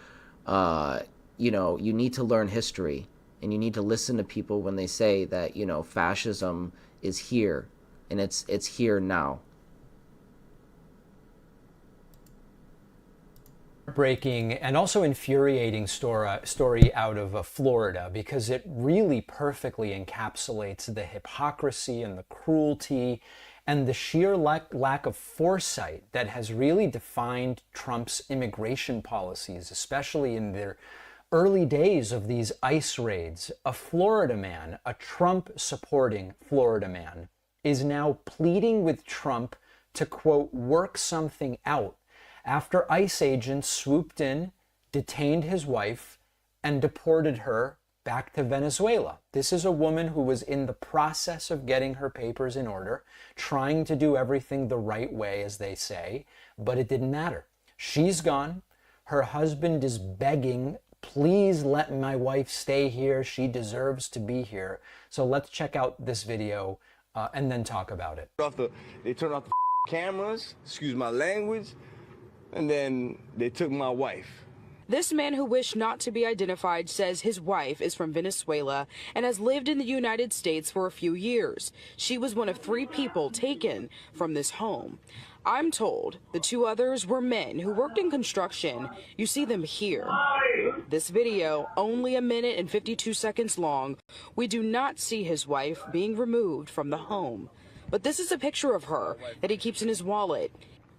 You need to learn history, and you need to listen to people when they say that, fascism is here, and it's here now. Breaking and also infuriating story out of Florida, because it really perfectly encapsulates the hypocrisy and the cruelty and the sheer lack of foresight that has really defined Trump's immigration policies, especially in their early days of these ICE raids. A Florida man, a Trump-supporting Florida man, is now pleading with Trump to, quote, work something out, after ICE agents swooped in, detained his wife, and deported her back to Venezuela. This is a woman who was in the process of getting her papers in order, trying to do everything the right way, as they say, but it didn't matter. She's gone. Her husband is begging, please let my wife stay here. She deserves to be here. So let's check out this video and then talk about it. They turned off the cameras, excuse my language, and then they took my wife. This man who wished not to be identified says his wife is from Venezuela and has lived in the United States for a few years. She was one of 3 people taken from this home. I'm told the 2 others were men who worked in construction. You see them here. This video, only 1 minute and 52 seconds long. We do not see his wife being removed from the home. But this is a picture of her that he keeps in his wallet.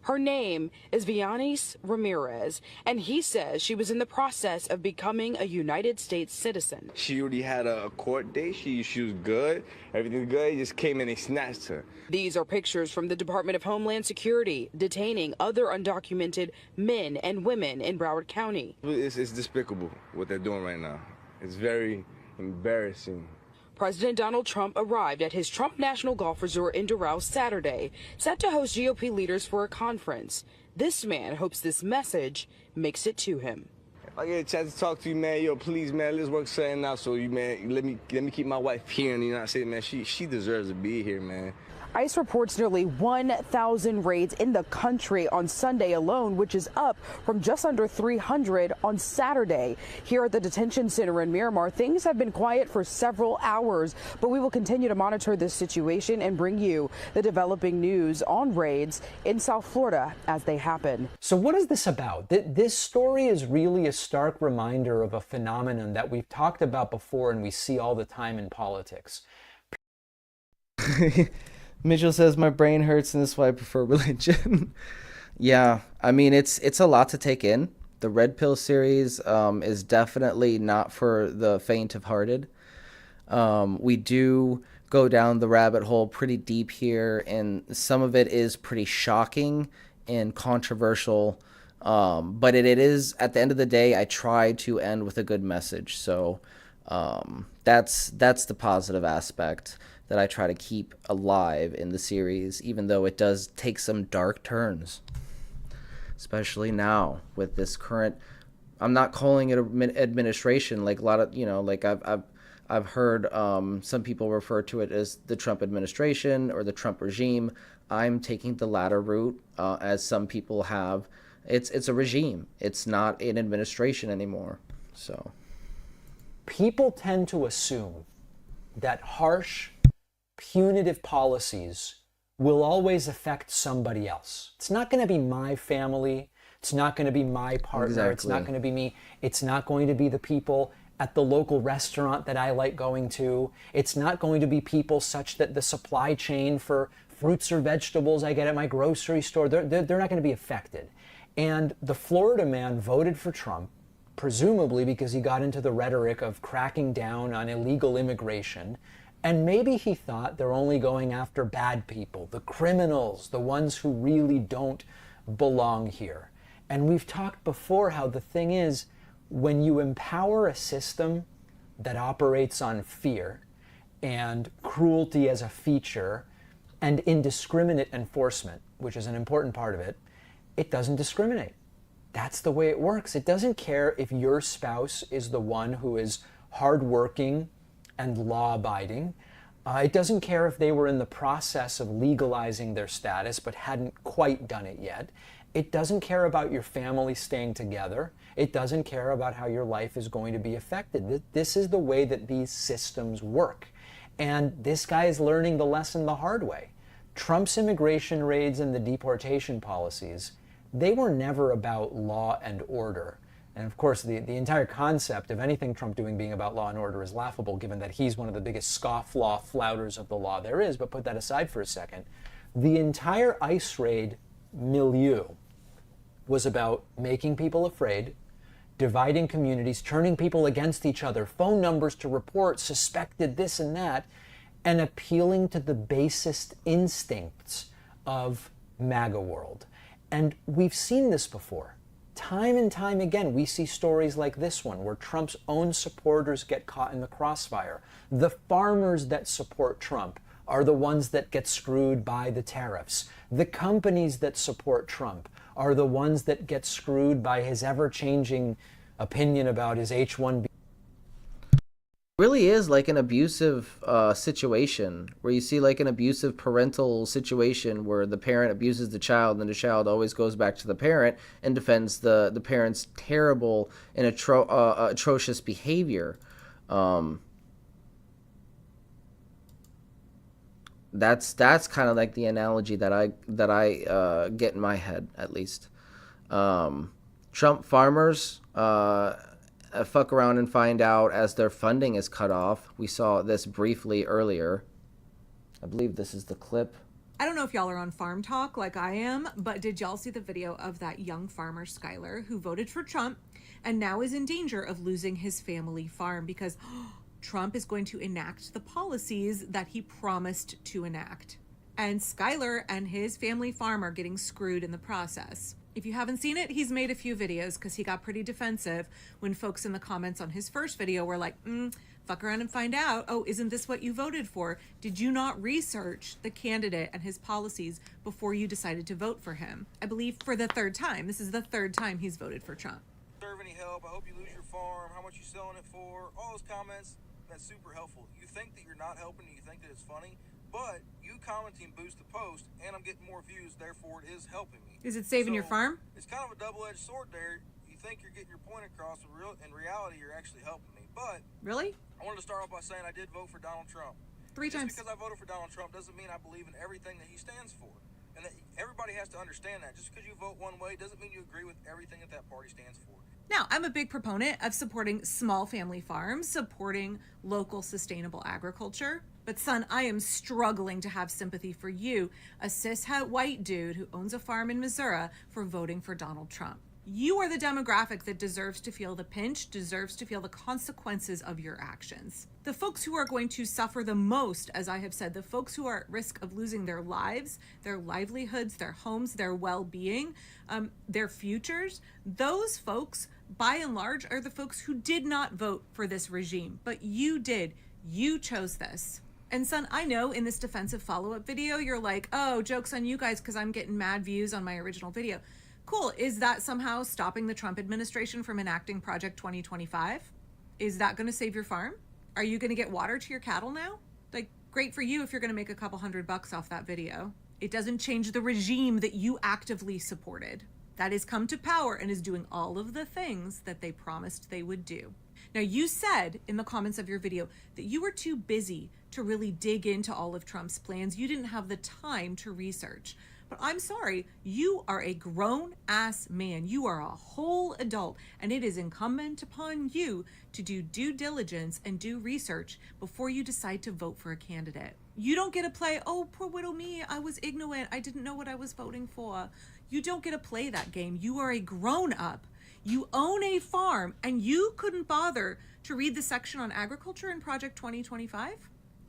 Her name is Vianis Ramirez, and he says she was in the process of becoming a United States citizen. She already had a court date. She was good. Everything was good. He just came in and snatched her. These are pictures from the Department of Homeland Security detaining other undocumented men and women in Broward County. It's despicable what they're doing right now. It's very embarrassing. President Donald Trump arrived at his Trump National Golf Resort in Doral Saturday, set to host GOP leaders for a conference. This man hopes this message makes it to him. If I get a chance to talk to you, man, yo, please, man, let's work something out. So you, man, let me keep my wife here in the United States, man. She deserves to be here, man. ICE reports nearly 1,000 raids in the country on Sunday alone, which is up from just under 300 on Saturday. Here at the detention center in Miramar, things have been quiet for several hours, but we will continue to monitor this situation and bring you the developing news on raids in South Florida as they happen. So what is this about? This story is really a stark reminder of a phenomenon that we've talked about before and we see all the time in politics. Mitchell says, my brain hurts and this is why I prefer religion. Yeah, I mean, it's a lot to take in. The Red Pill series is definitely not for the faint of hearted. We do go down the rabbit hole pretty deep here, and some of it is pretty shocking and controversial. But it is, at the end of the day, I try to end with a good message. So that's the positive aspect that I try to keep alive in the series, even though it does take some dark turns, especially now with this current, I'm not calling it an administration, like a lot of, like I've heard some people refer to it as the Trump administration or the Trump regime. I'm taking the latter route, as some people have. It's a regime. It's not an administration anymore. So people tend to assume that harsh, punitive policies will always affect somebody else. It's not going to be my family. It's not going to be my partner. Exactly. It's not going to be me. It's not going to be the people at the local restaurant that I like going to. It's not going to be people such that the supply chain for fruits or vegetables I get at my grocery store, they're not going to be affected. And the Florida man voted for Trump, presumably because he got into the rhetoric of cracking down on illegal immigration. And maybe he thought they're only going after bad people, the criminals, the ones who really don't belong here. And we've talked before how the thing is, when you empower a system that operates on fear and cruelty as a feature and indiscriminate enforcement, which is an important part of it, it doesn't discriminate. That's the way it works. It doesn't care if your spouse is the one who is hardworking and law-abiding. It doesn't care if they were in the process of legalizing their status but hadn't quite done it yet. It doesn't care about your family staying together. It doesn't care about how your life is going to be affected. This is the way that these systems work. And this guy is learning the lesson the hard way. Trump's immigration raids and the deportation policies, they were never about law and order. And of course, the entire concept of anything Trump doing being about law and order is laughable, given that he's one of the biggest scofflaw flouters of the law there is. But put that aside for a second. The entire ICE raid milieu was about making people afraid, dividing communities, turning people against each other, phone numbers to report suspected this and that, and appealing to the basest instincts of MAGA world. And we've seen this before. Time and time again, we see stories like this one where Trump's own supporters get caught in the crossfire. The farmers that support Trump are the ones that get screwed by the tariffs. The companies that support Trump are the ones that get screwed by his ever-changing opinion about his H-1B. really is like an abusive situation where you see like an abusive parental situation where the parent abuses the child and the child always goes back to the parent and defends the parent's terrible and atrocious behavior. That's kind of like the analogy that I get in my head, at least. Trump farmers fuck around and find out as their funding is cut off. We saw this briefly earlier. I believe this is the clip. I don't know if y'all are on Farm Talk like I am, but did y'all see the video of that young farmer, Skylar, who voted for Trump and now is in danger of losing his family farm because Trump is going to enact the policies that he promised to enact. And Skylar and his family farm are getting screwed in the process. If you haven't seen it, he's made a few videos because he got pretty defensive when folks in the comments on his first video were like, fuck around and find out. Oh, isn't this what you voted for? Did you not research the candidate and his policies before you decided to vote for him? I believe for the third time. This is the third time he's voted for Trump. Serve any help? I hope you lose your farm. How much you selling it for? All those comments, that's super helpful. You think that you're not helping and you think that it's funny, but you commenting boosts the post and I'm getting more views, therefore it is helping me. Is it saving your farm? It's kind of a double-edged sword there. You think you're getting your point across, but in reality you're actually helping me. But really, I wanted to start off by saying I did vote for Donald Trump. 3 times. Just because I voted for Donald Trump doesn't mean I believe in everything that he stands for. And that everybody has to understand that. Just because you vote one way doesn't mean you agree with everything that party stands for. Now, I'm a big proponent of supporting small family farms, supporting local sustainable agriculture. But son, I am struggling to have sympathy for you, a cishet white dude who owns a farm in Missouri, for voting for Donald Trump. You are the demographic that deserves to feel the pinch, deserves to feel the consequences of your actions. The folks who are going to suffer the most, as I have said, the folks who are at risk of losing their lives, their livelihoods, their homes, their well-being, their futures, those folks, by and large, are the folks who did not vote for this regime. But you did. You chose this. And son, I know in this defensive follow-up video, you're like, oh, joke's on you guys because I'm getting mad views on my original video. Cool. Is that somehow stopping the Trump administration from enacting Project 2025? Is that going to save your farm? Are you going to get water to your cattle now? Like, great for you if you're going to make a couple $100 off that video. It doesn't change the regime that you actively supported. That has come to power and is doing all of the things that they promised they would do. Now, you said in the comments of your video that you were too busy to really dig into all of Trump's plans. You didn't have the time to research. But I'm sorry, you are a grown-ass man. You are a whole adult, and it is incumbent upon you to do due diligence and do research before you decide to vote for a candidate. You don't get to play, oh, poor widow me, I was ignorant, I didn't know what I was voting for. You don't get to play that game. You are a grown-up. You own a farm, and you couldn't bother to read the section on agriculture in Project 2025?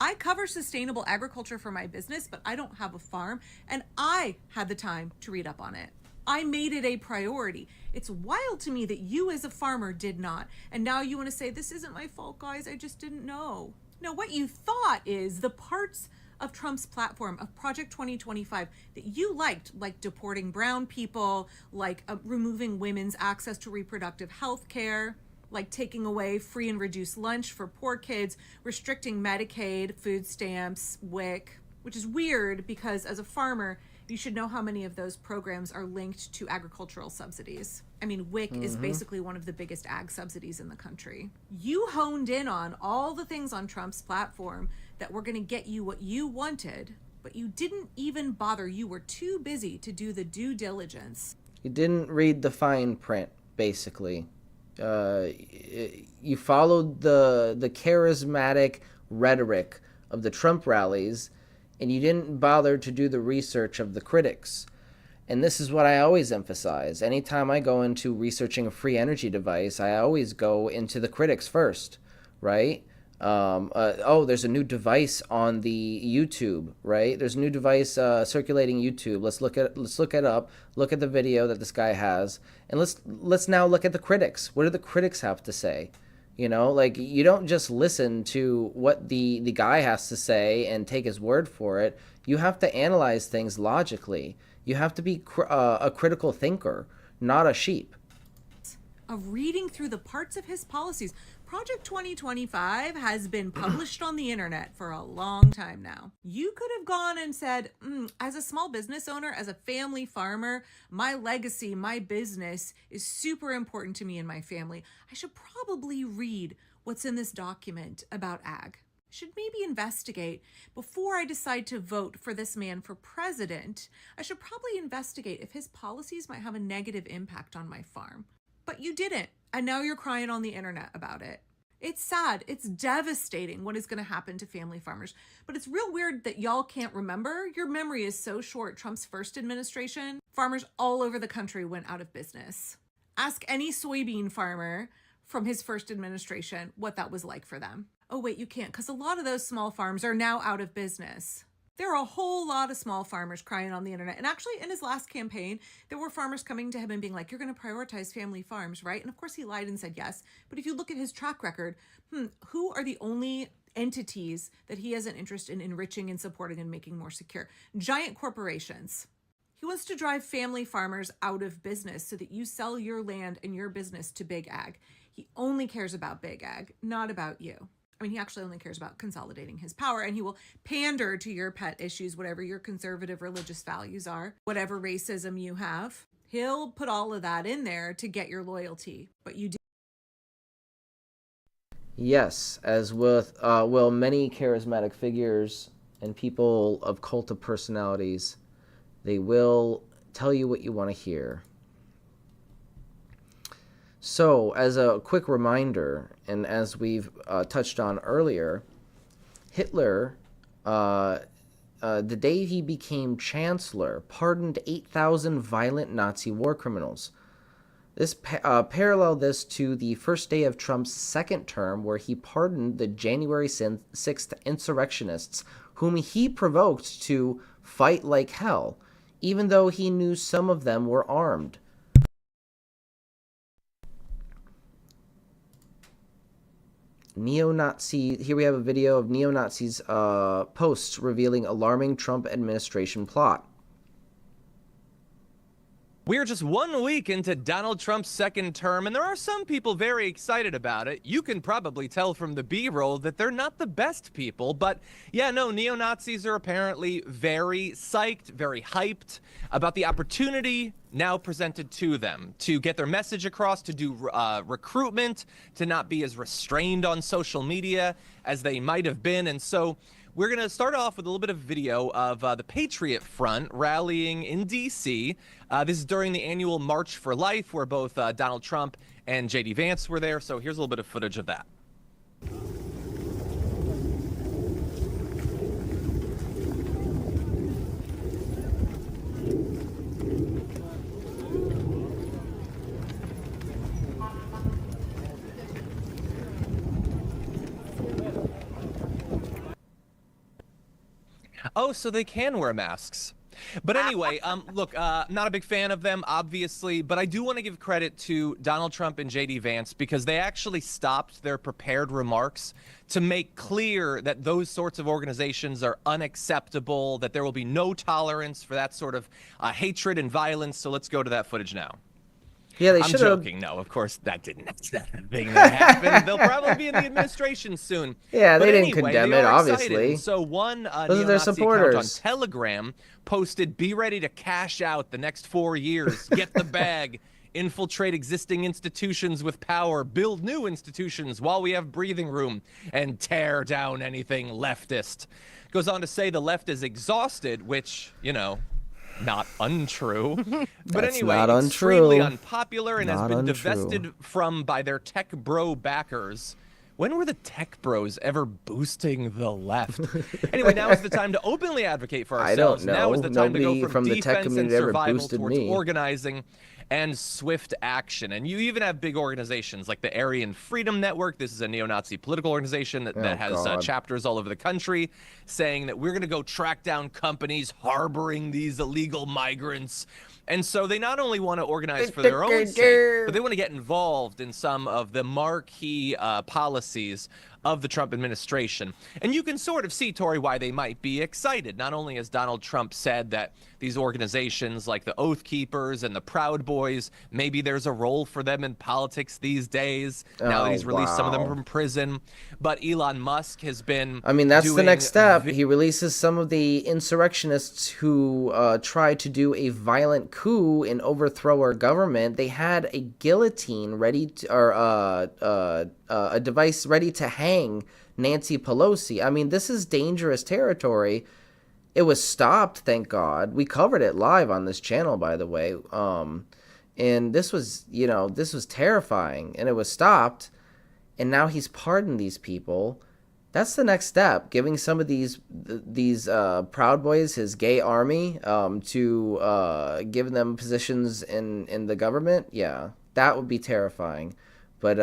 I cover sustainable agriculture for my business, but I don't have a farm, and I had the time to read up on it. I made it a priority. It's wild to me that you as a farmer did not, and now you want to say, this isn't my fault, guys, I just didn't know. No, what you thought is the parts of Trump's platform, of Project 2025, that you liked, like deporting brown people, like removing women's access to reproductive health care, like taking away free and reduced lunch for poor kids, restricting Medicaid, food stamps, WIC, which is weird because as a farmer, you should know how many of those programs are linked to agricultural subsidies. I mean, WIC is basically one of the biggest ag subsidies in the country. You honed in on all the things on Trump's platform that were going to get you what you wanted, but you didn't even bother. You were too busy to do the due diligence. You didn't read the fine print, basically. You followed the charismatic rhetoric of the Trump rallies, and you didn't bother to do the research of the critics. And this is what I always emphasize. Anytime I go into researching a free energy device, I always go into the critics first, right? Oh, there's a new device on the YouTube, right? There's a new device circulating YouTube. Let's look it up. Look at the video that this guy has, and let's now look at the critics. What do the critics have to say? You know, like, you don't just listen to what the guy has to say and take his word for it. You have to analyze things logically. You have to be a critical thinker, not a sheep. Of reading through the parts of his policies, Project 2025 has been published on the internet for a long time now. You could have gone and said, as a small business owner, as a family farmer, my legacy, my business is super important to me and my family. I should probably read what's in this document about ag. I should maybe investigate before I decide to vote for this man for president. I should probably investigate if his policies might have a negative impact on my farm. But you didn't, and now you're crying on the internet about it. It's sad. It's devastating what is going to happen to family farmers. But it's real weird that y'all can't remember. Your memory is so short. Trump's first administration, farmers all over the country went out of business. Ask any soybean farmer from his first administration what that was like for them. Oh, wait, you can't, because a lot of those small farms are now out of business. There are a whole lot of small farmers crying on the internet. And actually, in his last campaign, there were farmers coming to him and being like, you're going to prioritize family farms, right? And of course, he lied and said yes. But if you look at his track record, who are the only entities that he has an interest in enriching and supporting and making more secure? Giant corporations. He wants to drive family farmers out of business so that you sell your land and your business to big ag. He only cares about big ag, not about you. I mean, he actually only cares about consolidating his power, and he will pander to your pet issues, whatever your conservative religious values are, whatever racism you have. He'll put all of that in there to get your loyalty, but you do. Yes, as with will many charismatic figures and people of cult of personalities, they will tell you what you want to hear. So, as a quick reminder, and as we've touched on earlier, Hitler, the day he became chancellor, pardoned 8,000 violent Nazi war criminals. This paralleled this to the first day of Trump's second term, where he pardoned the January 6th insurrectionists, whom he provoked to fight like hell, even though he knew some of them were armed. Neo-Nazi, here we have a video of neo-Nazis posts revealing alarming Trump administration plot. We're just 1 week into Donald Trump's second term, and there are some people very excited about it. You can probably tell from the B-roll that they're not the best people, but yeah, no, neo-Nazis are apparently very psyched, very hyped about the opportunity now presented to them to get their message across, to do recruitment, to not be as restrained on social media as they might have been. And so we're going to start off with a little bit of video of the Patriot Front rallying in D.C. This is during the annual March for Life, where both Donald Trump and J.D. Vance were there. So here's a little bit of footage of that. Oh, so they can wear masks. But anyway, look, not a big fan of them, obviously, but I do want to give credit to Donald Trump and J.D. Vance because they actually stopped their prepared remarks to make clear that those sorts of organizations are unacceptable, that there will be no tolerance for that sort of hatred and violence. So let's go to that footage now. Yeah, they I'm should have. joking. No, of course that's not a thing that happened. They'll probably be in the administration soon. Yeah, But they didn't anyway, condemn they it, are excited. obviously. So one Those are their neo-Nazi account on supporters. Telegram posted, "Be ready to cash out the next 4 years. Get the bag. Infiltrate existing institutions with power. Build new institutions while we have breathing room. And tear down anything leftist." Goes on to say the left is exhausted, which, you know, not untrue. But That's anyway, not extremely untrue. unpopular and has Not been untrue. divested from by their tech bro backers. When were the tech bros ever boosting the left? Anyway, now is the time to openly advocate for I don't ourselves. Now is know. the time to Nobody go from from the tech defense and community ever survival boosted towards me. organizing and swift action. And you even have big organizations like the Aryan Freedom Network. This is a neo-Nazi political organization that has God. chapters all over the country saying that we're going to go track down companies harboring these illegal migrants. And so they not only want to organize for their own sake, but they want to get involved in some of the marquee policies of the Trump administration. And you can sort of see, Tori, why they might be excited. Not only has Donald Trump said that these organizations like the Oath Keepers and the Proud Boys, maybe there's a role for them in politics these days, now that he's released some of them from prison. But Elon Musk has been I mean, that's the next step. He releases some of the insurrectionists who tried to do a violent coup and overthrow our government. They had a guillotine ready to, or a device ready to hang Nancy Pelosi. I mean, this is dangerous territory. It was stopped, thank God. We covered it live on this channel, by the way. And this was, you know, this was terrifying, and it was stopped. And now he's pardoned these people. That's the next step, giving some of these Proud Boys, his gay army, to give them positions in the government. Yeah, that would be terrifying. But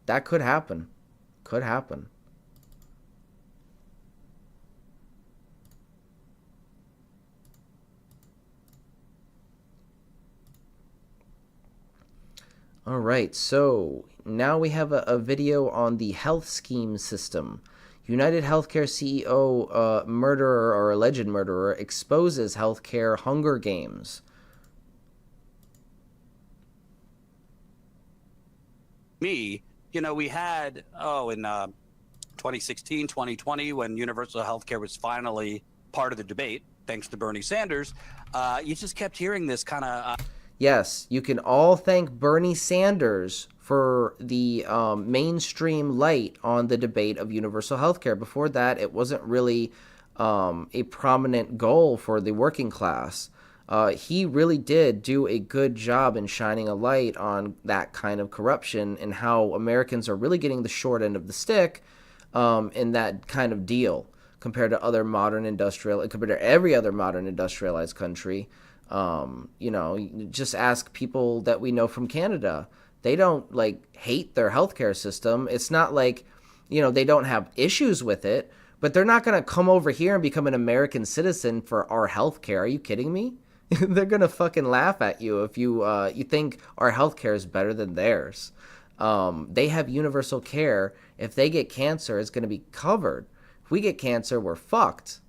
that could happen. Could happen. All right, so now we have a video on the health scheme system. United Healthcare CEO, murderer or alleged murderer, exposes healthcare Hunger Games. You know, we had, in 2016, 2020, when universal healthcare was finally part of the debate, thanks to Bernie Sanders, you just kept hearing this kind of... Yes, you can all thank Bernie Sanders for the mainstream light on the debate of universal healthcare. Before that, it wasn't really a prominent goal for the working class. He really did do a good job in shining a light on that kind of corruption and how Americans are really getting the short end of the stick in that kind of deal compared to compared to every other modern industrialized country. You know, just ask people that we know from Canada. They don't hate their healthcare system. It's not like, you know, they don't have issues with it, but they're not going to come over here and become an American citizen for our healthcare. Are you kidding me? They're going to fucking laugh at you if you think our healthcare is better than theirs. They have universal care. If they get cancer, it's going to be covered. If we get cancer, we're fucked.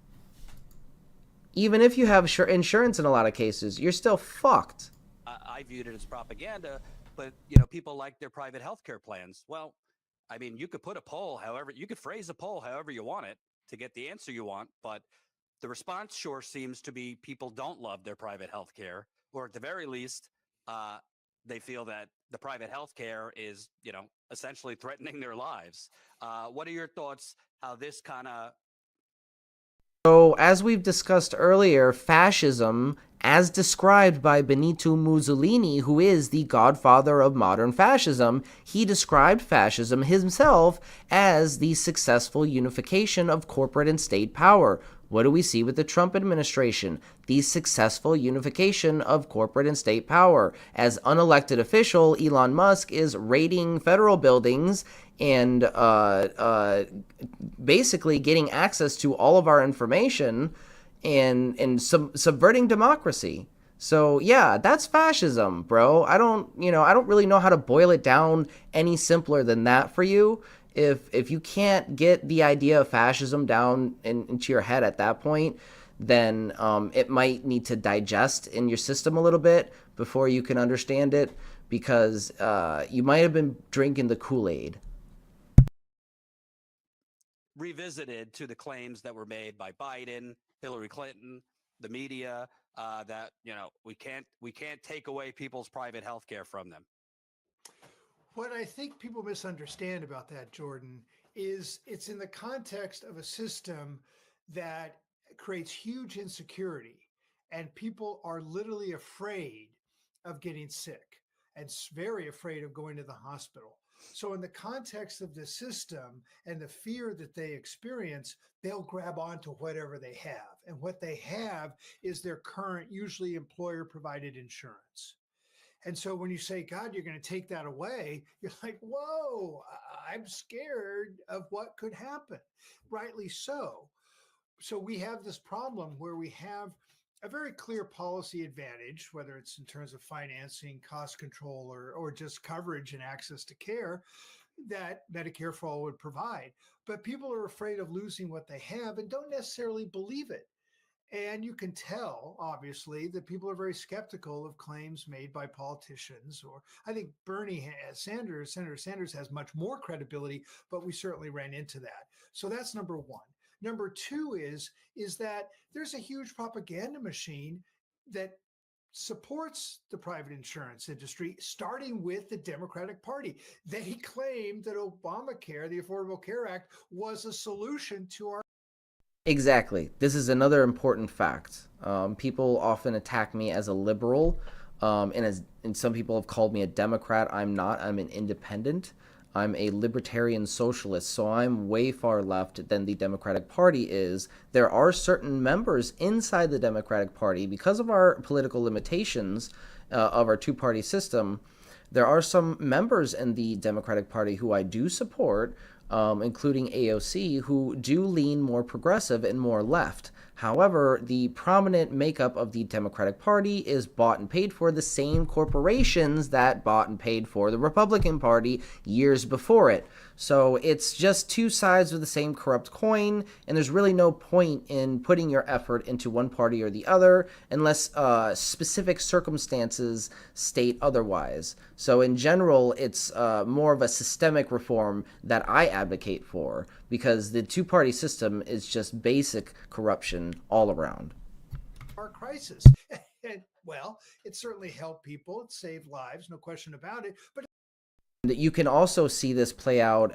Even if you have insurance in a lot of cases, you're still fucked. I viewed it as propaganda, but, you know, people like their private healthcare plans. Well, I mean, you could put a poll, however, you could phrase a poll however you want it to get the answer you want, but the response sure seems to be people don't love their private health care, or at the very least, they feel that the private health care is, you know, essentially threatening their lives. What are your thoughts how this kind of... So, as we've discussed earlier, fascism, as described by Benito Mussolini, who is the godfather of modern fascism, he described fascism himself as the successful unification of corporate and state power. What do we see with the Trump administration? The successful unification of corporate and state power. As unelected official, Elon Musk is raiding federal buildings and basically getting access to all of our information and subverting democracy. So yeah, that's fascism, bro. I don't really know how to boil it down any simpler than that for you. If you can't get the idea of fascism down into your head at that point, then it might need to digest in your system a little bit before you can understand it, because you might have been drinking the Kool-Aid. Revisited to the claims that were made by Biden, Hillary Clinton, the media, that, you know, we can't take away people's private health care from them. What I think people misunderstand about that, Jordan, is it's in the context of a system that creates huge insecurity, and people are literally afraid of getting sick and very afraid of going to the hospital. So in the context of the system and the fear that they experience, they'll grab onto whatever they have. And what they have is their current, usually employer-provided insurance. And so when you say, God, you're going to take that away, you're like, whoa, I'm scared of what could happen. Rightly so. So we have this problem where we have a very clear policy advantage, whether it's in terms of financing, cost control, or just coverage and access to care that Medicare for All would provide. But people are afraid of losing what they have and don't necessarily believe it. And you can tell, obviously, that people are very skeptical of claims made by politicians. Or I think Senator Sanders has much more credibility, but we certainly ran into that. So that's number one. Number two is that there's a huge propaganda machine that supports the private insurance industry, starting with the Democratic Party. They claimed that Obamacare, the Affordable Care Act, was a solution to our. Exactly. This is another important fact. People often attack me as a liberal, and some people have called me a Democrat. I'm not. I'm an independent. I'm a libertarian socialist, so I'm way far left than the Democratic Party is. There are certain members inside the Democratic Party, because of our political limitations of our two-party system, there are some members in the Democratic Party who I do support, including AOC, who do lean more progressive and more left. However, the prominent makeup of the Democratic Party is bought and paid for the same corporations that bought and paid for the Republican Party years before it. So it's just two sides of the same corrupt coin, and there's really no point in putting your effort into one party or the other unless specific circumstances state otherwise. So in general, it's more of a systemic reform that I advocate for, because the two-party system is just basic corruption all around. Our crisis. Well, it certainly helped people. It saved lives, no question about it. But you can also see this play out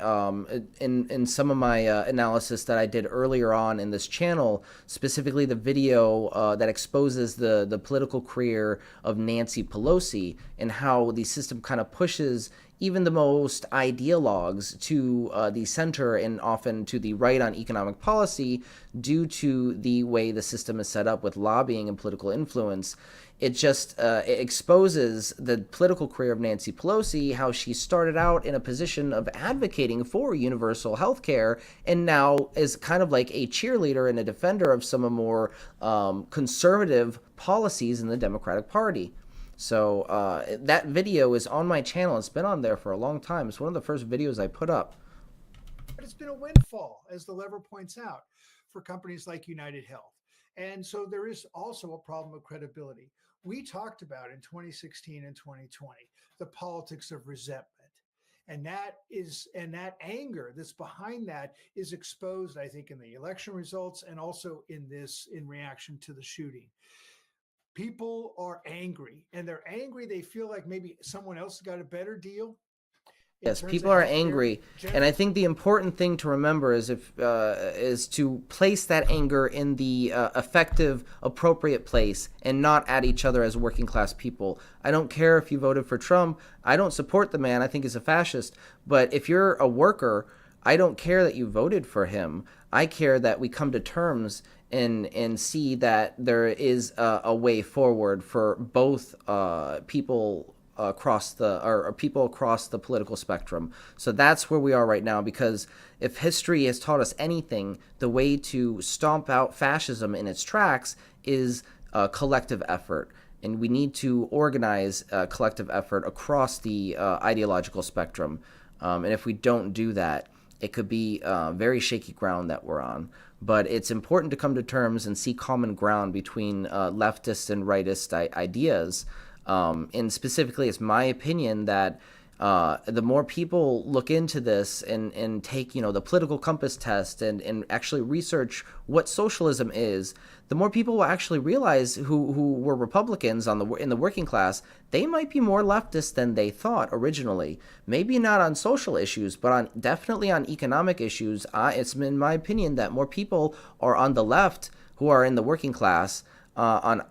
in some of my analysis that I did earlier on in this channel, specifically the video that exposes the political career of Nancy Pelosi and how the system kind of pushes even the most ideologues to the center and often to the right on economic policy due to the way the system is set up with lobbying and political influence. It just it exposes the political career of Nancy Pelosi, how she started out in a position of advocating for universal health care and now is kind of like a cheerleader and a defender of some of more conservative policies in the Democratic Party. So that video is on my channel. It's been on there for a long time. It's one of the first videos I put up. But it's been a windfall, as the lever points out, for companies like United Health. And so there is also a problem of credibility. We talked about in 2016 and 2020 the politics of resentment. And that anger that's behind that is exposed, I think, in the election results and also in reaction to the shooting. People are angry, and they're angry. They feel like maybe someone else got a better deal. Yes, people are angry, and I think the important thing to remember is is to place that anger in the effective, appropriate place, and not at each other as working class people. I don't care if you voted for Trump. I don't support the man. I think he's a fascist. But if you're a worker, I don't care that you voted for him. I care that we come to terms and see that there is a way forward for both people across the political spectrum. So that's where we are right now, because if history has taught us anything, the way to stomp out fascism in its tracks is collective effort. And we need to organize collective effort across the ideological spectrum. And if we don't do that, it could be very shaky ground that we're on. But it's important to come to terms and see common ground between leftist and rightist ideas. And specifically, it's my opinion that the more people look into this and take, the political compass test and actually research what socialism is, the more people will actually realize who were Republicans in the working class, they might be more leftist than they thought originally. Maybe not on social issues, but definitely on economic issues. It's in my opinion that more people are on the left who are in the working class on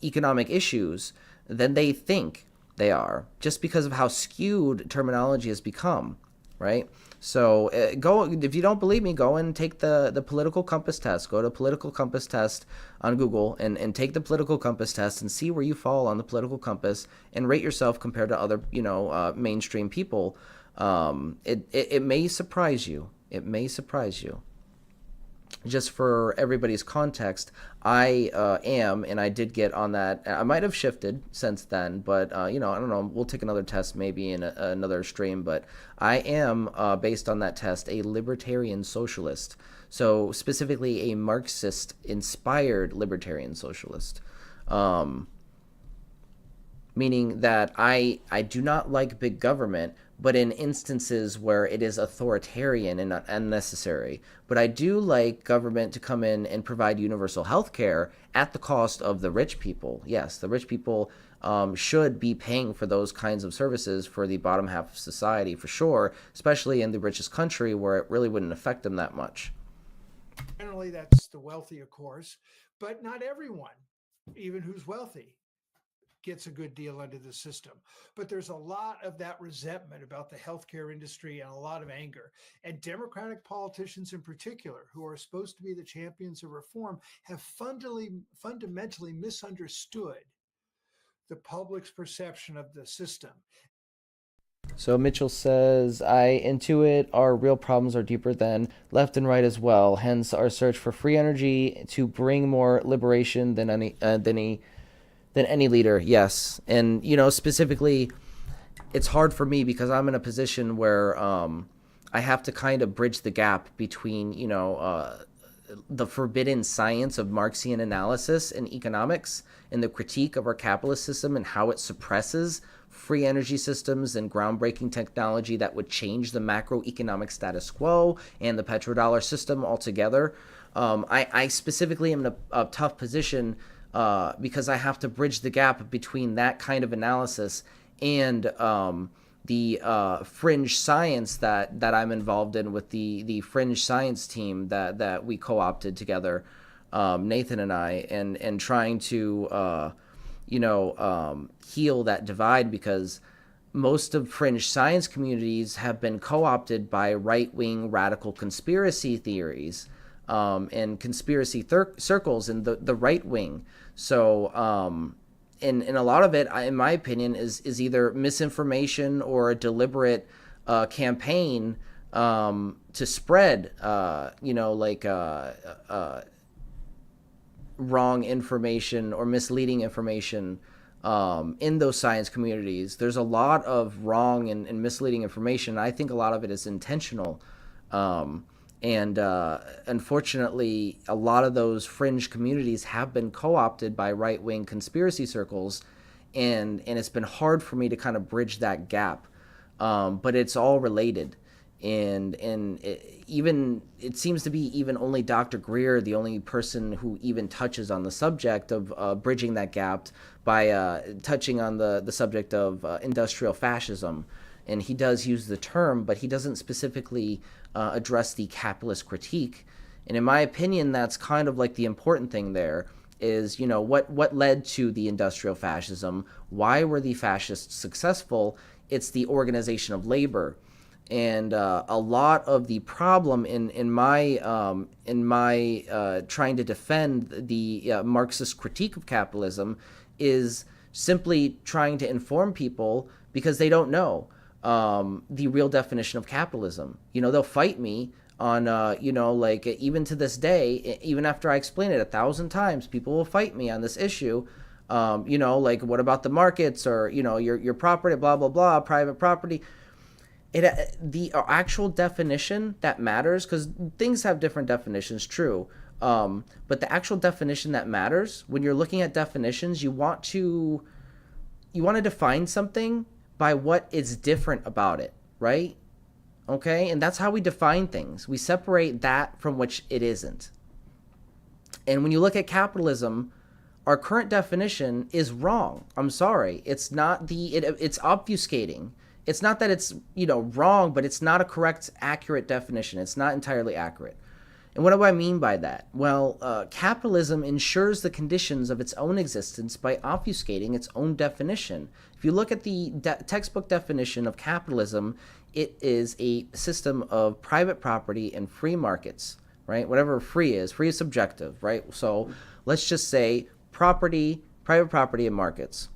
economic issues than they think they are, just because of how skewed terminology has become, right? So if you don't believe me, go and take the political compass test. Go to political compass test on Google and take the political compass test and see where you fall on the political compass and rate yourself compared to other, mainstream people. It may surprise you. It may surprise you. just for everybody's context, I am, and I did get on that. I might have shifted since then, but you know, I don't know. We'll take another test maybe in another stream. But I am, based on that test, a libertarian socialist. So specifically, a Marxist-inspired libertarian socialist. Meaning that I do not like big government, but in instances where it is authoritarian and not unnecessary. But I do like government to come in and provide universal health care at the cost of the rich people. Yes, the rich people should be paying for those kinds of services for the bottom half of society, for sure, especially in the richest country where it really wouldn't affect them that much. Generally, that's the wealthy, of course, but not everyone, even who's wealthy, gets a good deal under the system. But there's a lot of that resentment about the healthcare industry and a lot of anger. And Democratic politicians in particular, who are supposed to be the champions of reform, have fundamentally misunderstood the public's perception of the system. So Mitchell says, I intuit our real problems are deeper than left and right as well. Hence our search for free energy to bring more liberation than any leader. Yes. And, you know, specifically, it's hard for me because I'm in a position where I have to kind of bridge the gap between, you know, the forbidden science of Marxian analysis and economics and the critique of our capitalist system and how it suppresses free energy systems and groundbreaking technology that would change the macroeconomic status quo and the petrodollar system altogether. I specifically am in a tough position because I have to bridge the gap between that kind of analysis and the fringe science that I'm involved in with the fringe science team that we co-opted together, Nathan and I, and trying to heal that divide, because most of fringe science communities have been co-opted by right-wing radical conspiracy theories and conspiracy circles in the right wing. So, and a lot of it, in my opinion, is either misinformation or a deliberate campaign to spread, wrong information or misleading information in those science communities. There's a lot of wrong and misleading information. I think a lot of it is intentional. And unfortunately, a lot of those fringe communities have been co-opted by right-wing conspiracy circles, and it's been hard for me to kind of bridge that gap. But it's all related. And it seems to be even only Dr. Greer, the only person who even touches on the subject of bridging that gap by touching on the subject of industrial fascism. And he does use the term, but he doesn't specifically address the capitalist critique. And in my opinion, that's kind of like the important thing there is, you know, what led to the industrial fascism? Why were the fascists successful? It's the organization of labor. And a lot of the problem in my trying to defend the Marxist critique of capitalism is simply trying to inform people, because they don't know the real definition of capitalism. You know, they'll fight me on, even to this day, even after I explain it 1,000 times, people will fight me on this issue. What about the markets, or, your property, blah, blah, blah, private property. The actual definition that matters, because things have different definitions, true. But the actual definition that matters, when you're looking at definitions, you want to define something by what is different about it, right? Okay, and that's how we define things. We separate that from which it isn't. And when you look at capitalism, our current definition is wrong. I'm sorry, it's not it's obfuscating. It's not that it's, wrong, but it's not a correct, accurate definition. It's not entirely accurate. And what do I mean by that? Well, capitalism ensures the conditions of its own existence by obfuscating its own definition. If you look at the textbook definition of capitalism, it is a system of private property and free markets, right? Whatever free is subjective, right? So let's just say private property and markets.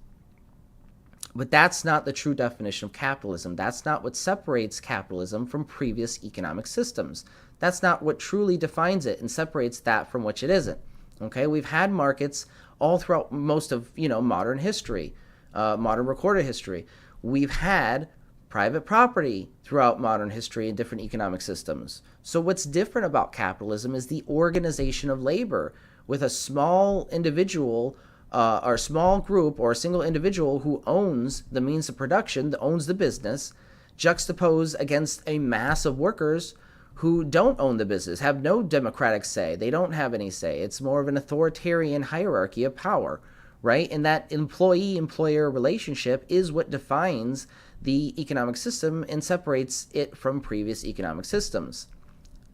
But that's not the true definition of capitalism. That's not what separates capitalism from previous economic systems. That's not what truly defines it and separates that from which it isn't. Okay, we've had markets all throughout most of, modern history, modern recorded history. We've had private property throughout modern history in different economic systems. So what's different about capitalism is the organization of labor with a small individual or a small group or a single individual who owns the means of production, that owns the business, juxtaposed against a mass of workers who don't own the business, have no democratic say. They don't have any say. It's more of an authoritarian hierarchy of power, right? And that employee-employer relationship is what defines the economic system and separates it from previous economic systems.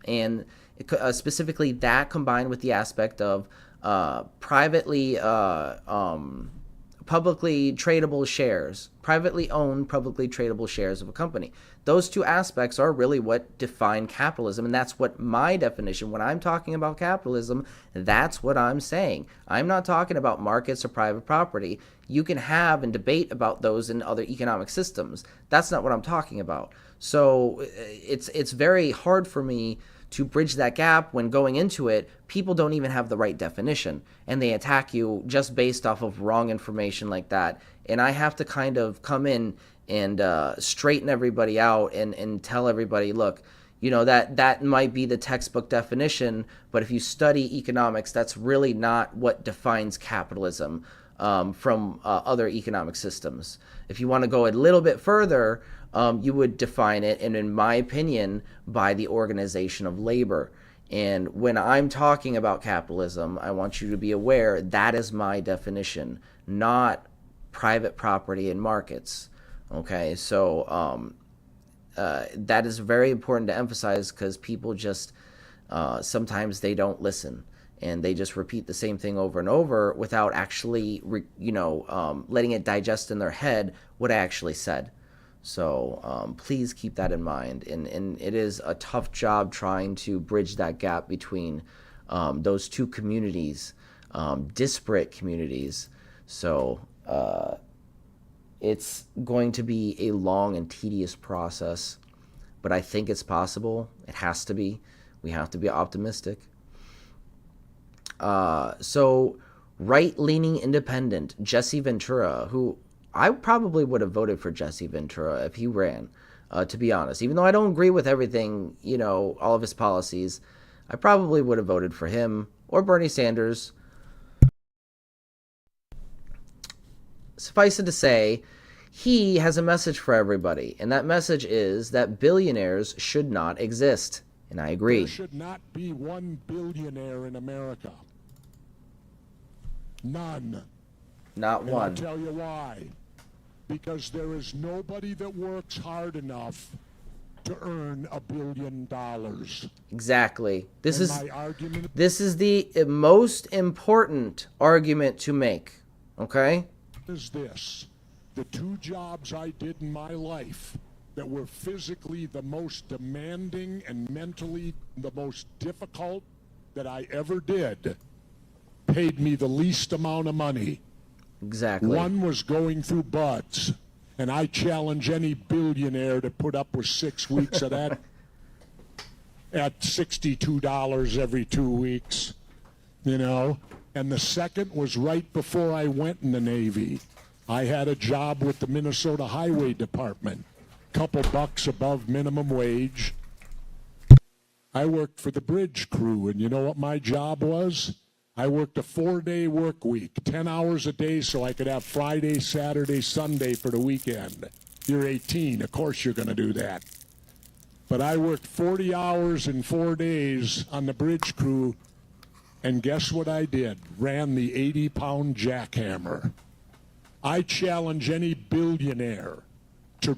And specifically that combined with the aspect of publicly tradable shares, privately owned, publicly tradable shares of a company. Those two aspects are really what define capitalism, and that's what my definition, when I'm talking about capitalism, that's what I'm saying. I'm not talking about markets or private property. You can have and debate about those in other economic systems. That's not what I'm talking about. So it's very hard for me to bridge that gap when going into it, people don't even have the right definition, and they attack you just based off of wrong information like that. And I have to kind of come in and straighten everybody out and tell everybody, look, that might be the textbook definition, but if you study economics, that's really not what defines capitalism from other economic systems. If you want to go a little bit further, you would define it, and in my opinion, by the organization of labor. And when I'm talking about capitalism, I want you to be aware that is my definition, not private property and markets. Okay, so that is very important to emphasize, because people just sometimes they don't listen, and they just repeat the same thing over and over without actually letting it digest in their head what I actually said. So please keep that in mind. And it is a tough job trying to bridge that gap between those two communities, disparate communities. So it's going to be a long and tedious process, but I think it's possible. It has to be. We have to be optimistic. So right-leaning independent Jesse Ventura, who I probably would have voted for Jesse Ventura if he ran, to be honest. Even though I don't agree with everything, all of his policies, I probably would have voted for him or Bernie Sanders. Suffice it to say, he has a message for everybody, and that message is that billionaires should not exist, and I agree. There should not be one billionaire in America. None. Not one. I'll tell you why. Because there is nobody that works hard enough to earn $1 billion. Exactly. This is the most important argument to make. Okay? Is this the two jobs I did in my life that were physically the most demanding and mentally the most difficult that I ever did paid me the least amount of money. Exactly. One was going through buds, and I challenge any billionaire to put up with 6 weeks of that at $62 every 2 weeks, And the second was right before I went in the Navy. I had a job with the Minnesota Highway Department, couple bucks above minimum wage. I worked for the bridge crew, and you know what my job was? I worked a 4-day work week, 10 hours a day, so I could have Friday, Saturday, Sunday for the weekend. You're 18, of course you're going to do that. But I worked 40 hours in 4 days on the bridge crew, and guess what I did? Ran the 80-pound jackhammer. I challenge any billionaire to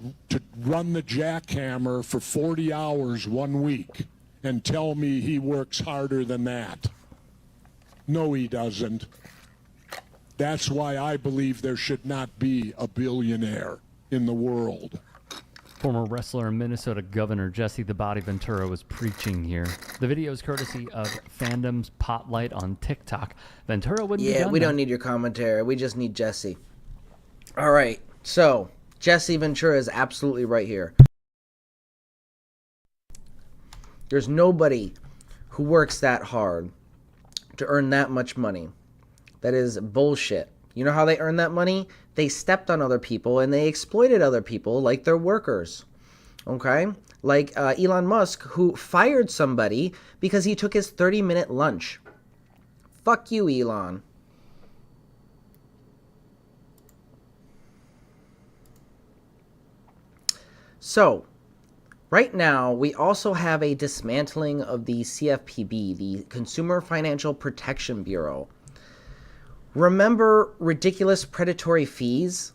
run the jackhammer for 40 hours 1 week and tell me he works harder than that. No, he doesn't. That's why I believe there should not be a billionaire in the world. Former wrestler and Minnesota Governor Jesse the Body Ventura was preaching here. The video is courtesy of Fandom's Potlight on TikTok. Ventura wouldn't be done we now. don't need your commentary. We just need Jesse. All right. So, Jesse Ventura is absolutely right here. There's nobody who works that hard to earn that much money. That is bullshit. You know how they earn that money? They stepped on other people and they exploited other people like their workers. Okay? Like Elon Musk, who fired somebody because he took his 30-minute lunch. Fuck you, Elon. So, right now, we also have a dismantling of the CFPB, the Consumer Financial Protection Bureau. Remember ridiculous predatory fees?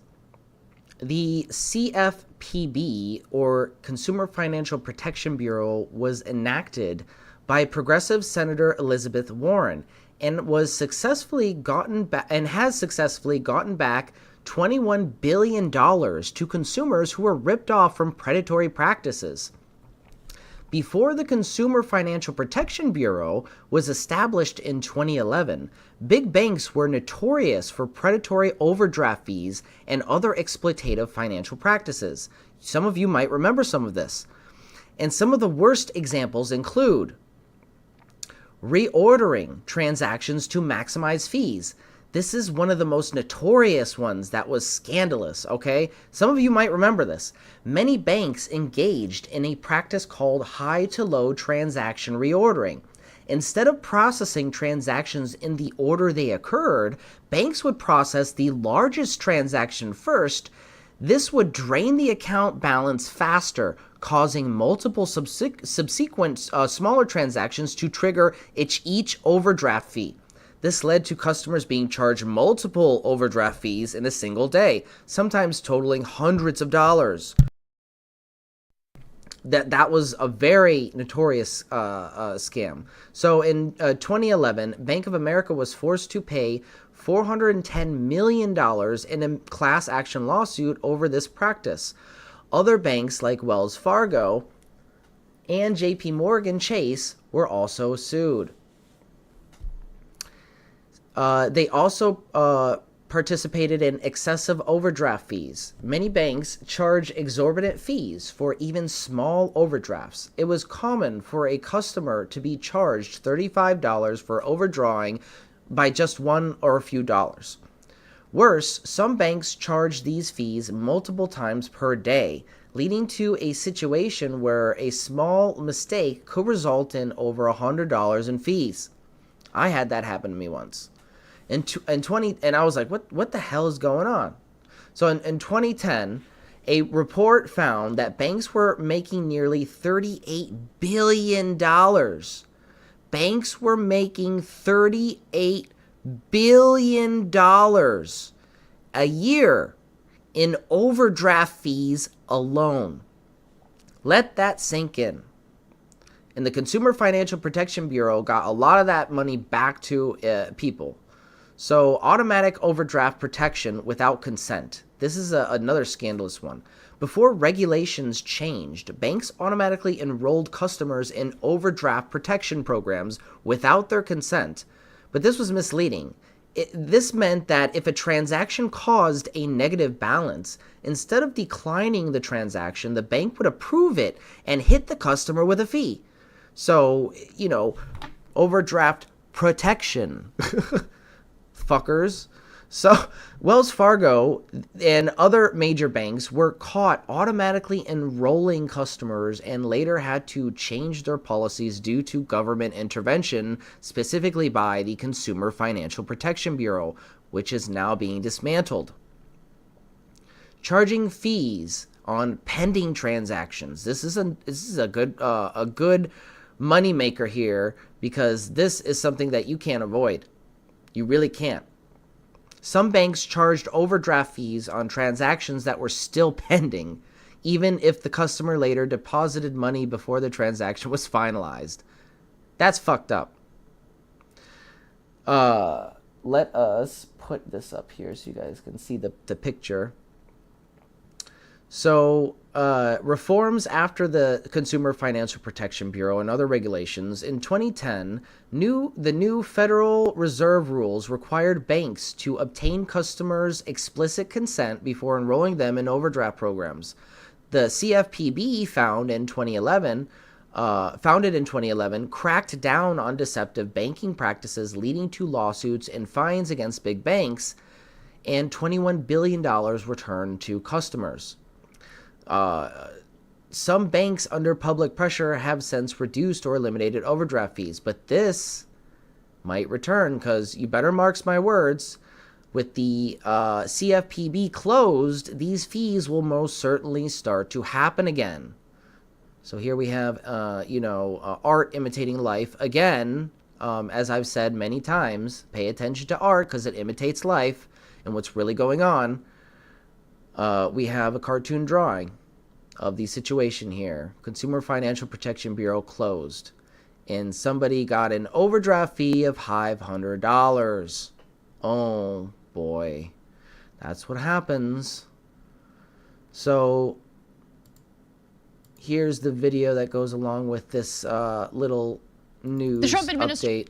The CFPB, or Consumer Financial Protection Bureau, was enacted by progressive Senator Elizabeth Warren and was successfully gotten and has successfully gotten back $21 billion to consumers who were ripped off from predatory practices. Before the Consumer Financial Protection Bureau was established in 2011, big banks were notorious for predatory overdraft fees and other exploitative financial practices. Some of you might remember some of this. And some of the worst examples include reordering transactions to maximize fees. This is one of the most notorious ones that was scandalous, okay? Some of you might remember this. Many banks engaged in a practice called high-to-low transaction reordering. Instead of processing transactions in the order they occurred, banks would process the largest transaction first. This would drain the account balance faster, causing multiple subsequent smaller transactions to trigger each overdraft fee. This led to customers being charged multiple overdraft fees in a single day, sometimes totaling hundreds of dollars. That was a very notorious scam. So in 2011, Bank of America was forced to pay $410 million in a class action lawsuit over this practice. Other banks like Wells Fargo and JP Morgan Chase were also sued. They also participated in excessive overdraft fees. Many banks charge exorbitant fees for even small overdrafts. It was common for a customer to be charged $35 for overdrawing by just $1 or a few dollars. Worse, some banks charge these fees multiple times per day, leading to a situation where a small mistake could result in over $100 in fees. I had that happen to me once. And I was like, what the hell is going on? So in 2010, a report found that banks were making nearly $38 billion. Banks were making $38 billion a year in overdraft fees alone. Let that sink in. And the Consumer Financial Protection Bureau got a lot of that money back to people. So automatic overdraft protection without consent. This is another scandalous one. Before regulations changed, banks automatically enrolled customers in overdraft protection programs without their consent. But this was misleading. This meant that if a transaction caused a negative balance, instead of declining the transaction, the bank would approve it and hit the customer with a fee. So, overdraft protection. Fuckers. So Wells Fargo and other major banks were caught automatically enrolling customers and later had to change their policies due to government intervention, specifically by the Consumer Financial Protection Bureau, which is now being dismantled. Charging fees on pending transactions. This is a good moneymaker here, because this is something that you can't avoid. You really can't. Some banks charged overdraft fees on transactions that were still pending, even if the customer later deposited money before the transaction was finalized. That's fucked up. Let us put this up here so you guys can see the picture. So reforms after the Consumer Financial Protection Bureau and other regulations. In 2010, the new Federal Reserve rules required banks to obtain customers' explicit consent before enrolling them in overdraft programs. The CFPB, founded in 2011, cracked down on deceptive banking practices, leading to lawsuits and fines against big banks, and $21 billion returned to customers. Some banks under public pressure have since reduced or eliminated overdraft fees, but this might return because you better mark my words. With the CFPB closed, these fees will most certainly start to happen again. So here we have, art imitating life. Again, as I've said many times, pay attention to art because it imitates life and what's really going on. We have a cartoon drawing of the situation here. Consumer Financial Protection Bureau closed, and somebody got an overdraft fee of $500. Oh boy, that's what happens. So here's the video that goes along with this little news The Trump update.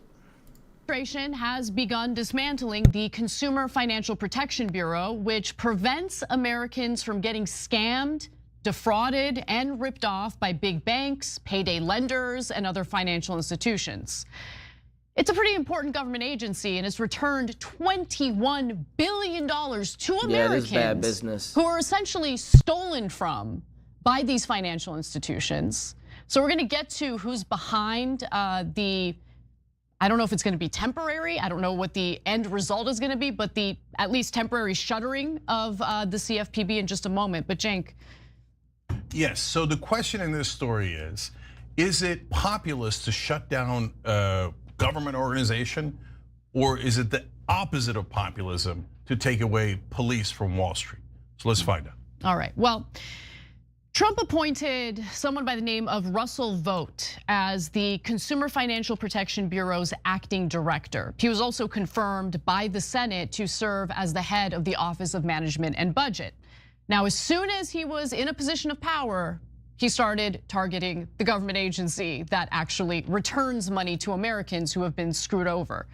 Administration has begun dismantling the Consumer Financial Protection Bureau, which prevents Americans from getting scammed, defrauded, and ripped off by big banks, payday lenders, and other financial institutions. It's a pretty important government agency, and it's returned $21 billion to Americans it is bad business. who are essentially stolen from by these financial institutions. So we're going to get to who's behind I don't know if it's going to be temporary. I don't know what the end result is going to be, but the at least temporary shuttering of the CFPB in just a moment. But Cenk. Yes, so the question in this story is it populist to shut down a government organization, or is it the opposite of populism to take away police from Wall Street? So let's find out. All right, well, Trump appointed someone by the name of Russell Vought as the Consumer Financial Protection Bureau's acting director. He was also confirmed by the Senate to serve as the head of the Office of Management and Budget. Now, as soon as he was in a position of power, he started targeting the government agency that actually returns money to Americans who have been screwed over.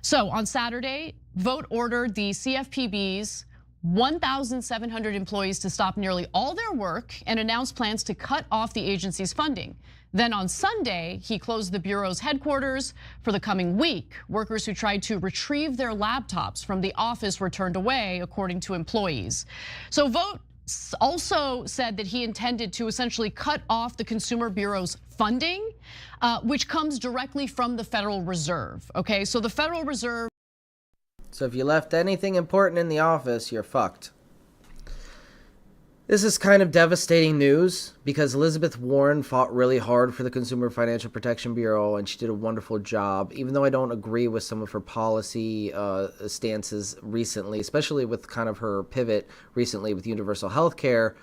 So on Saturday, Vought ordered the CFPB's 1,700 employees to stop nearly all their work and announced plans to cut off the agency's funding. Then on Sunday, he closed the Bureau's headquarters for the coming week. Workers who tried to retrieve their laptops from the office were turned away, according to employees. So Vought also said that he intended to essentially cut off the Consumer Bureau's funding, which comes directly from the Federal Reserve. Okay, so the Federal Reserve. So if you left anything important in the office, you're fucked. This is kind of devastating news because Elizabeth Warren fought really hard for the Consumer Financial Protection Bureau, and she did a wonderful job, even though I don't agree with some of her policy stances recently, especially with kind of her pivot recently with universal health care.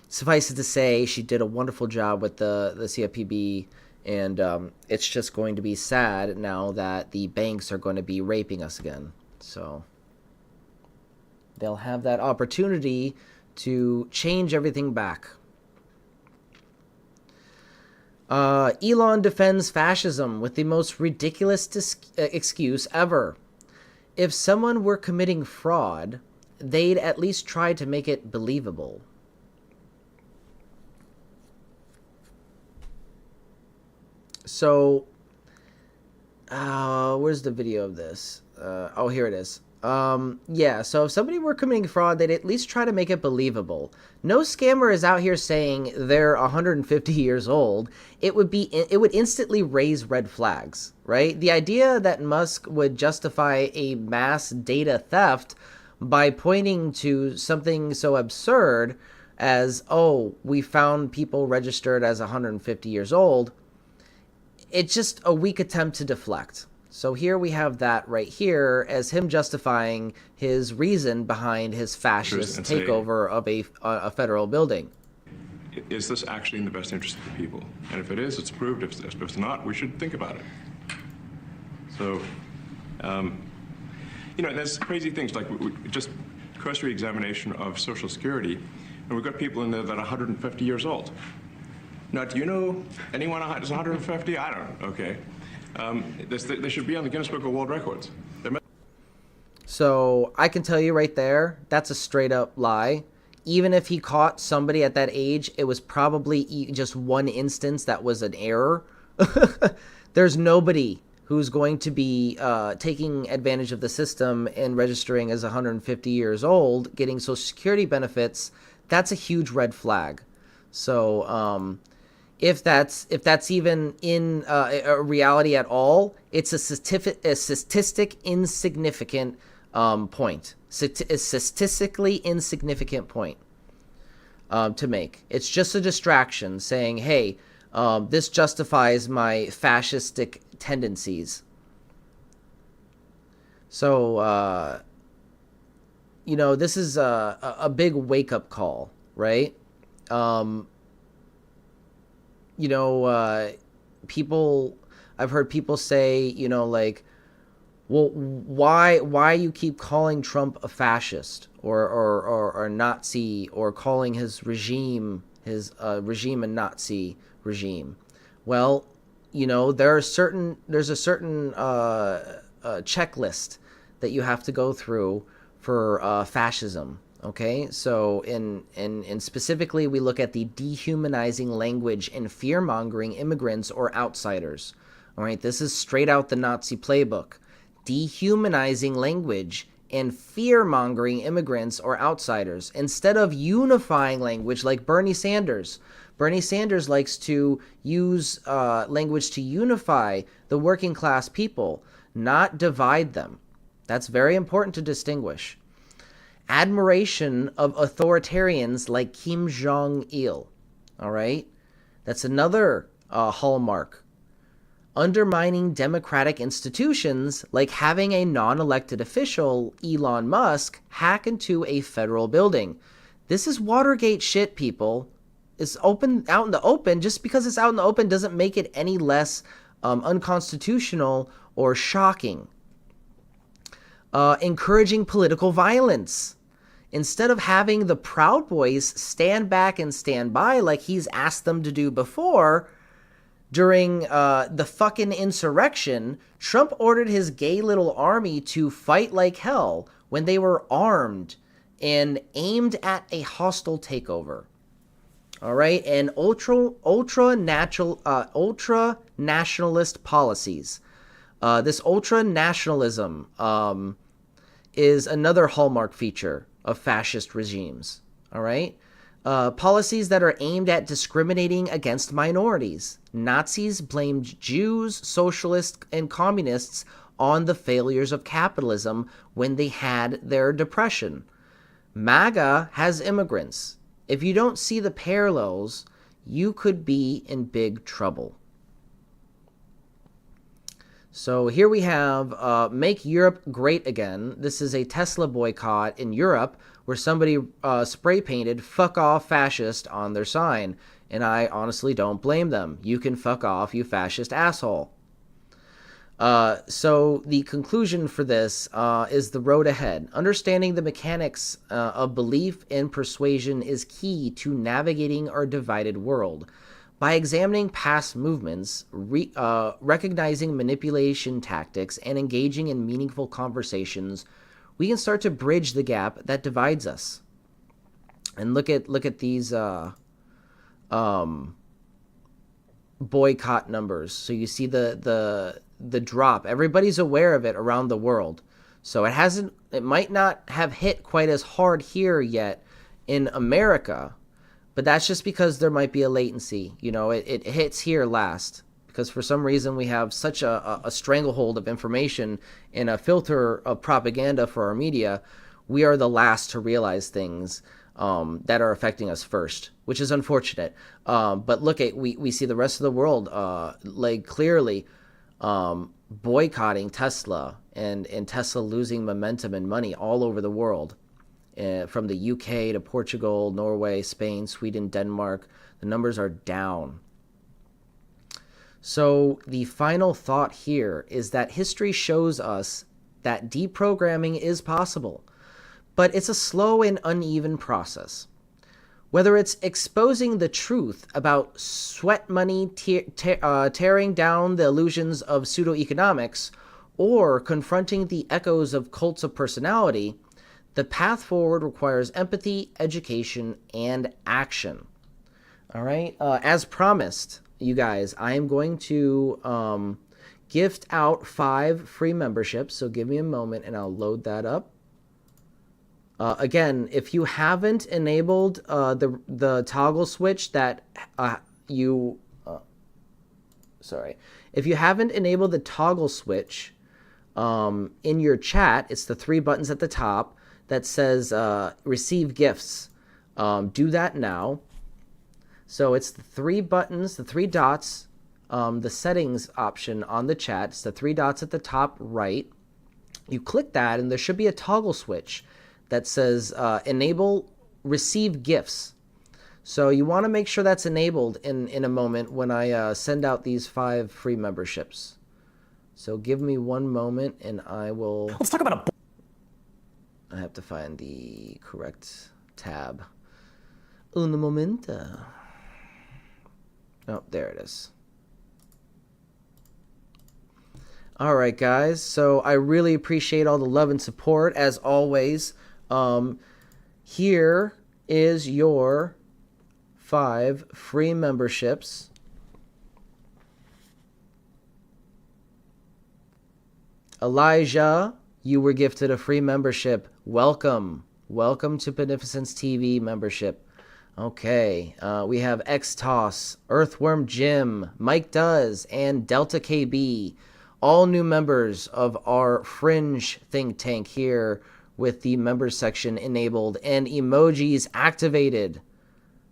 Suffice it to say, she did a wonderful job with the CFPB, and it's just going to be sad now that the banks are going to be raping us again. So they'll have that opportunity to change everything back. Elon defends fascism with the most ridiculous excuse ever. If someone were committing fraud, they'd at least try to make it believable. So, where's the video of this? Oh, here it is. Yeah, so if somebody were committing fraud, they'd at least try to make it believable. No scammer is out here saying they're 150 years old. It would instantly raise red flags, right? The idea that Musk would justify a mass data theft by pointing to something so absurd as, oh, we found people registered as 150 years old, it's just a weak attempt to deflect. So here we have that right here as him justifying his reason behind his fascist takeover of a federal building. Is this actually in the best interest of the people? And if it is, it's approved. If it's not, we should think about it. So, there's crazy things like just cursory examination of Social Security And we've got people in there that are 150 years old. Now, do you know anyone that's 150? I don't. Okay. They should be on the Guinness Book of World Records. So I can tell you right there, that's a straight up lie. Even if he caught somebody at that age, it was probably just one instance that was an error. There's nobody who's going to be taking advantage of the system and registering as 150 years old, getting Social Security benefits. That's a huge red flag. So if that's even in a reality at all, it's a statistic insignificant point. A statistically insignificant point to make. It's just a distraction saying, hey, this justifies my fascistic tendencies. So, this is a big wake-up call, right? I've heard people say, well, why you keep calling Trump a fascist or Nazi, or calling his regime a Nazi regime? Well, there's a certain checklist that you have to go through for fascism. Okay, so in specifically, we look at the dehumanizing language and fear-mongering immigrants or outsiders. All right, this is straight out the Nazi playbook. Dehumanizing language and fear-mongering immigrants or outsiders, instead of unifying language like Bernie Sanders. Bernie Sanders likes to use language to unify the working class people, not divide them. That's very important to distinguish. Admiration of authoritarians like Kim Jong-il. All right? That's another hallmark. Undermining democratic institutions, like having a non-elected official, Elon Musk, hack into a federal building. This is Watergate shit, people. It's out in the open. Just because it's out in the open doesn't make it any less unconstitutional or shocking. Encouraging political violence. Instead of having the Proud Boys stand back and stand by like he's asked them to do before, during the fucking insurrection, Trump ordered his gay little army to fight like hell when they were armed and aimed at a hostile takeover. All right, and ultra nationalist policies. This ultra nationalism is another hallmark feature of fascist regimes. All right. Policies that are aimed at discriminating against minorities. Nazis blamed Jews, socialists, and communists on the failures of capitalism when they had their depression. MAGA has immigrants. If you don't see the parallels, you could be in big trouble. So here we have Make Europe Great Again. This is a Tesla boycott in Europe where somebody spray painted "fuck off fascist" on their sign. And I honestly don't blame them. You can fuck off, you fascist asshole. So the conclusion for this is the road ahead. Understanding the mechanics of belief and persuasion is key to navigating our divided world. By examining past movements, recognizing manipulation tactics, and engaging in meaningful conversations, we can start to bridge the gap that divides us. And look at these boycott numbers. So you see the drop. Everybody's aware of it around the world. So it might not have hit quite as hard here yet in America, but that's just because there might be a latency. It hits here last because for some reason we have such a stranglehold of information and a filter of propaganda for our media. We are the last to realize things that are affecting us first, which is unfortunate. But we see the rest of the world clearly boycotting Tesla and Tesla losing momentum and money all over the world. From the UK to Portugal, Norway, Spain, Sweden, Denmark, the numbers are down. So the final thought here is that history shows us that deprogramming is possible, but it's a slow and uneven process. Whether it's exposing the truth about sweat money tearing down the illusions of pseudo-economics, or confronting the echoes of cults of personality, the path forward requires empathy, education, and action. All right? As promised, you guys, I am going to gift out 5 free memberships, so give me a moment and I'll load that up. Again, if you haven't enabled the toggle switch that if you haven't enabled the toggle switch in your chat, it's the 3 buttons at the top that says receive gifts. Do that now. So it's the 3 buttons, the 3 dots, the settings option on the chat. It's the 3 dots at the top right. You click that and there should be a toggle switch that says enable receive gifts. So you want to make sure that's enabled in a moment when I send out these 5 free memberships. So give me one moment and I will... Let's talk about I have to find the correct tab. Un momento. Oh, there it is. All right, guys. So I really appreciate all the love and support, as always. Here is your 5 free memberships. Elijah, you were gifted a free membership. Welcome. Welcome to Beneficence TV membership. Okay, we have XTOS, Earthworm Jim, Mike Does, and Delta KB. All new members of our fringe think tank here with the members section enabled and emojis activated.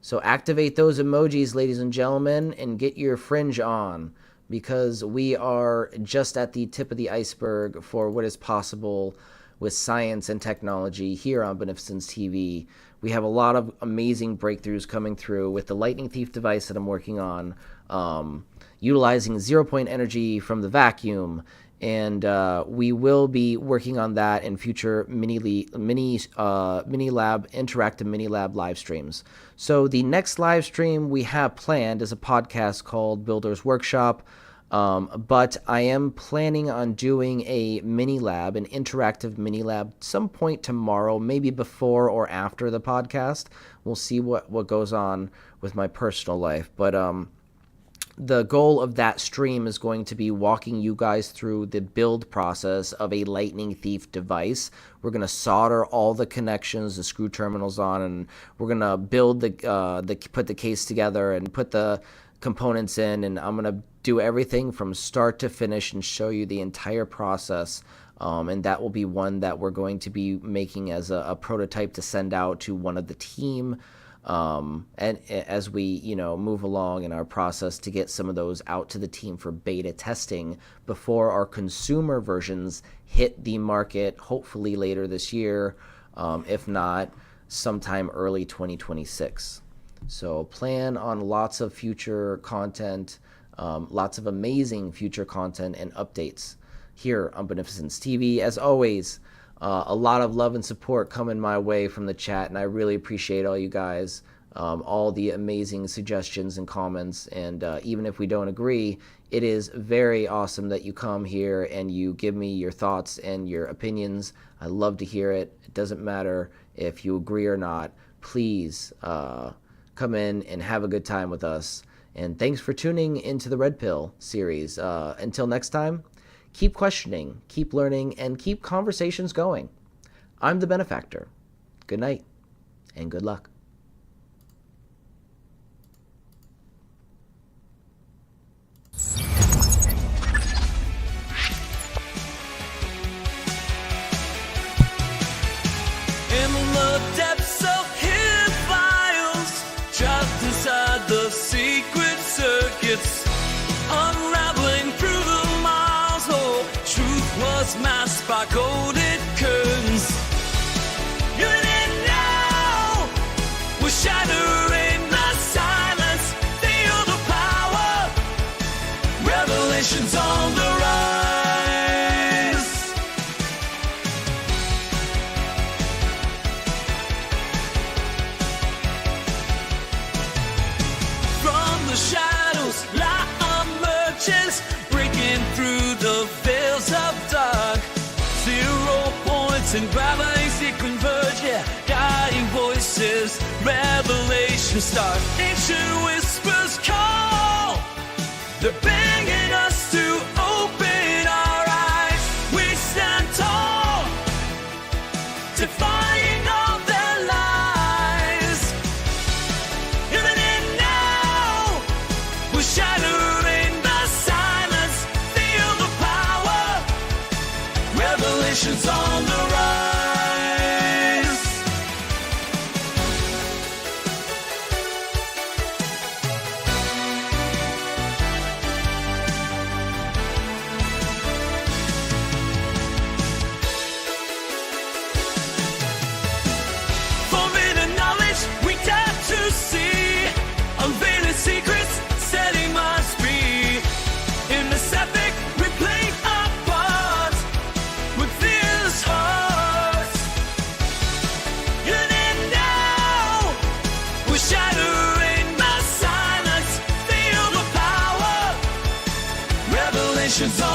So activate those emojis, ladies and gentlemen, and get your fringe on, because we are just at the tip of the iceberg for what is possible with science and technology here on Beneficence TV. We have a lot of amazing breakthroughs coming through with the Lightning Thief device that I'm working on, utilizing 0-point energy from the vacuum, and we will be working on that in future interactive mini lab live streams. So the next live stream we have planned is a podcast called Builder's Workshop, but I am planning on doing a mini lab, an interactive mini lab, some point tomorrow, maybe before or after the podcast. We'll see what goes on with my personal life, but the goal of that stream is going to be walking you guys through the build process of a Lightning Thief device. We're going to solder all the connections, the screw terminals on, and we're going to build put the case together and put the components in, and I'm going to do everything from start to finish and show you the entire process. And that will be one that we're going to be making as a prototype to send out to one of the team. And as we, move along in our process to get some of those out to the team for beta testing before our consumer versions hit the market, hopefully later this year, if not sometime early 2026. So plan on lots of future content, lots of amazing future content and updates here on Beneficence TV. As always, a lot of love and support coming my way from the chat, and I really appreciate all you guys, all the amazing suggestions and comments, and even if we don't agree, it is very awesome that you come here and you give me your thoughts and your opinions. I love to hear it. It doesn't matter if you agree or not. Please come in and have a good time with us, and thanks for tuning into the Red Pill series. Until next time, keep questioning, keep learning, and keep conversations going. I'm the Benefactor. Good night, and good luck. In the depths of hidden files, trapped inside the secret circuits, unraveling through the miles, oh, truth was masked by golden curtains. You didn't know, we're shattering the silence, feel the power, revelations on the rise. and gravity converge, yeah, guiding voices, revelation start, ancient whispers call, they're begging us to open our eyes, we stand tall, defying all their lies, in and now, we're shattering the silence, feel the power, revelations on the rise. Forbidden knowledge we dare to see, unveiling secrets, setting us free. In this epic we play our part with fierce hearts. In and now, we're shattering the silence, feel the power, revelations on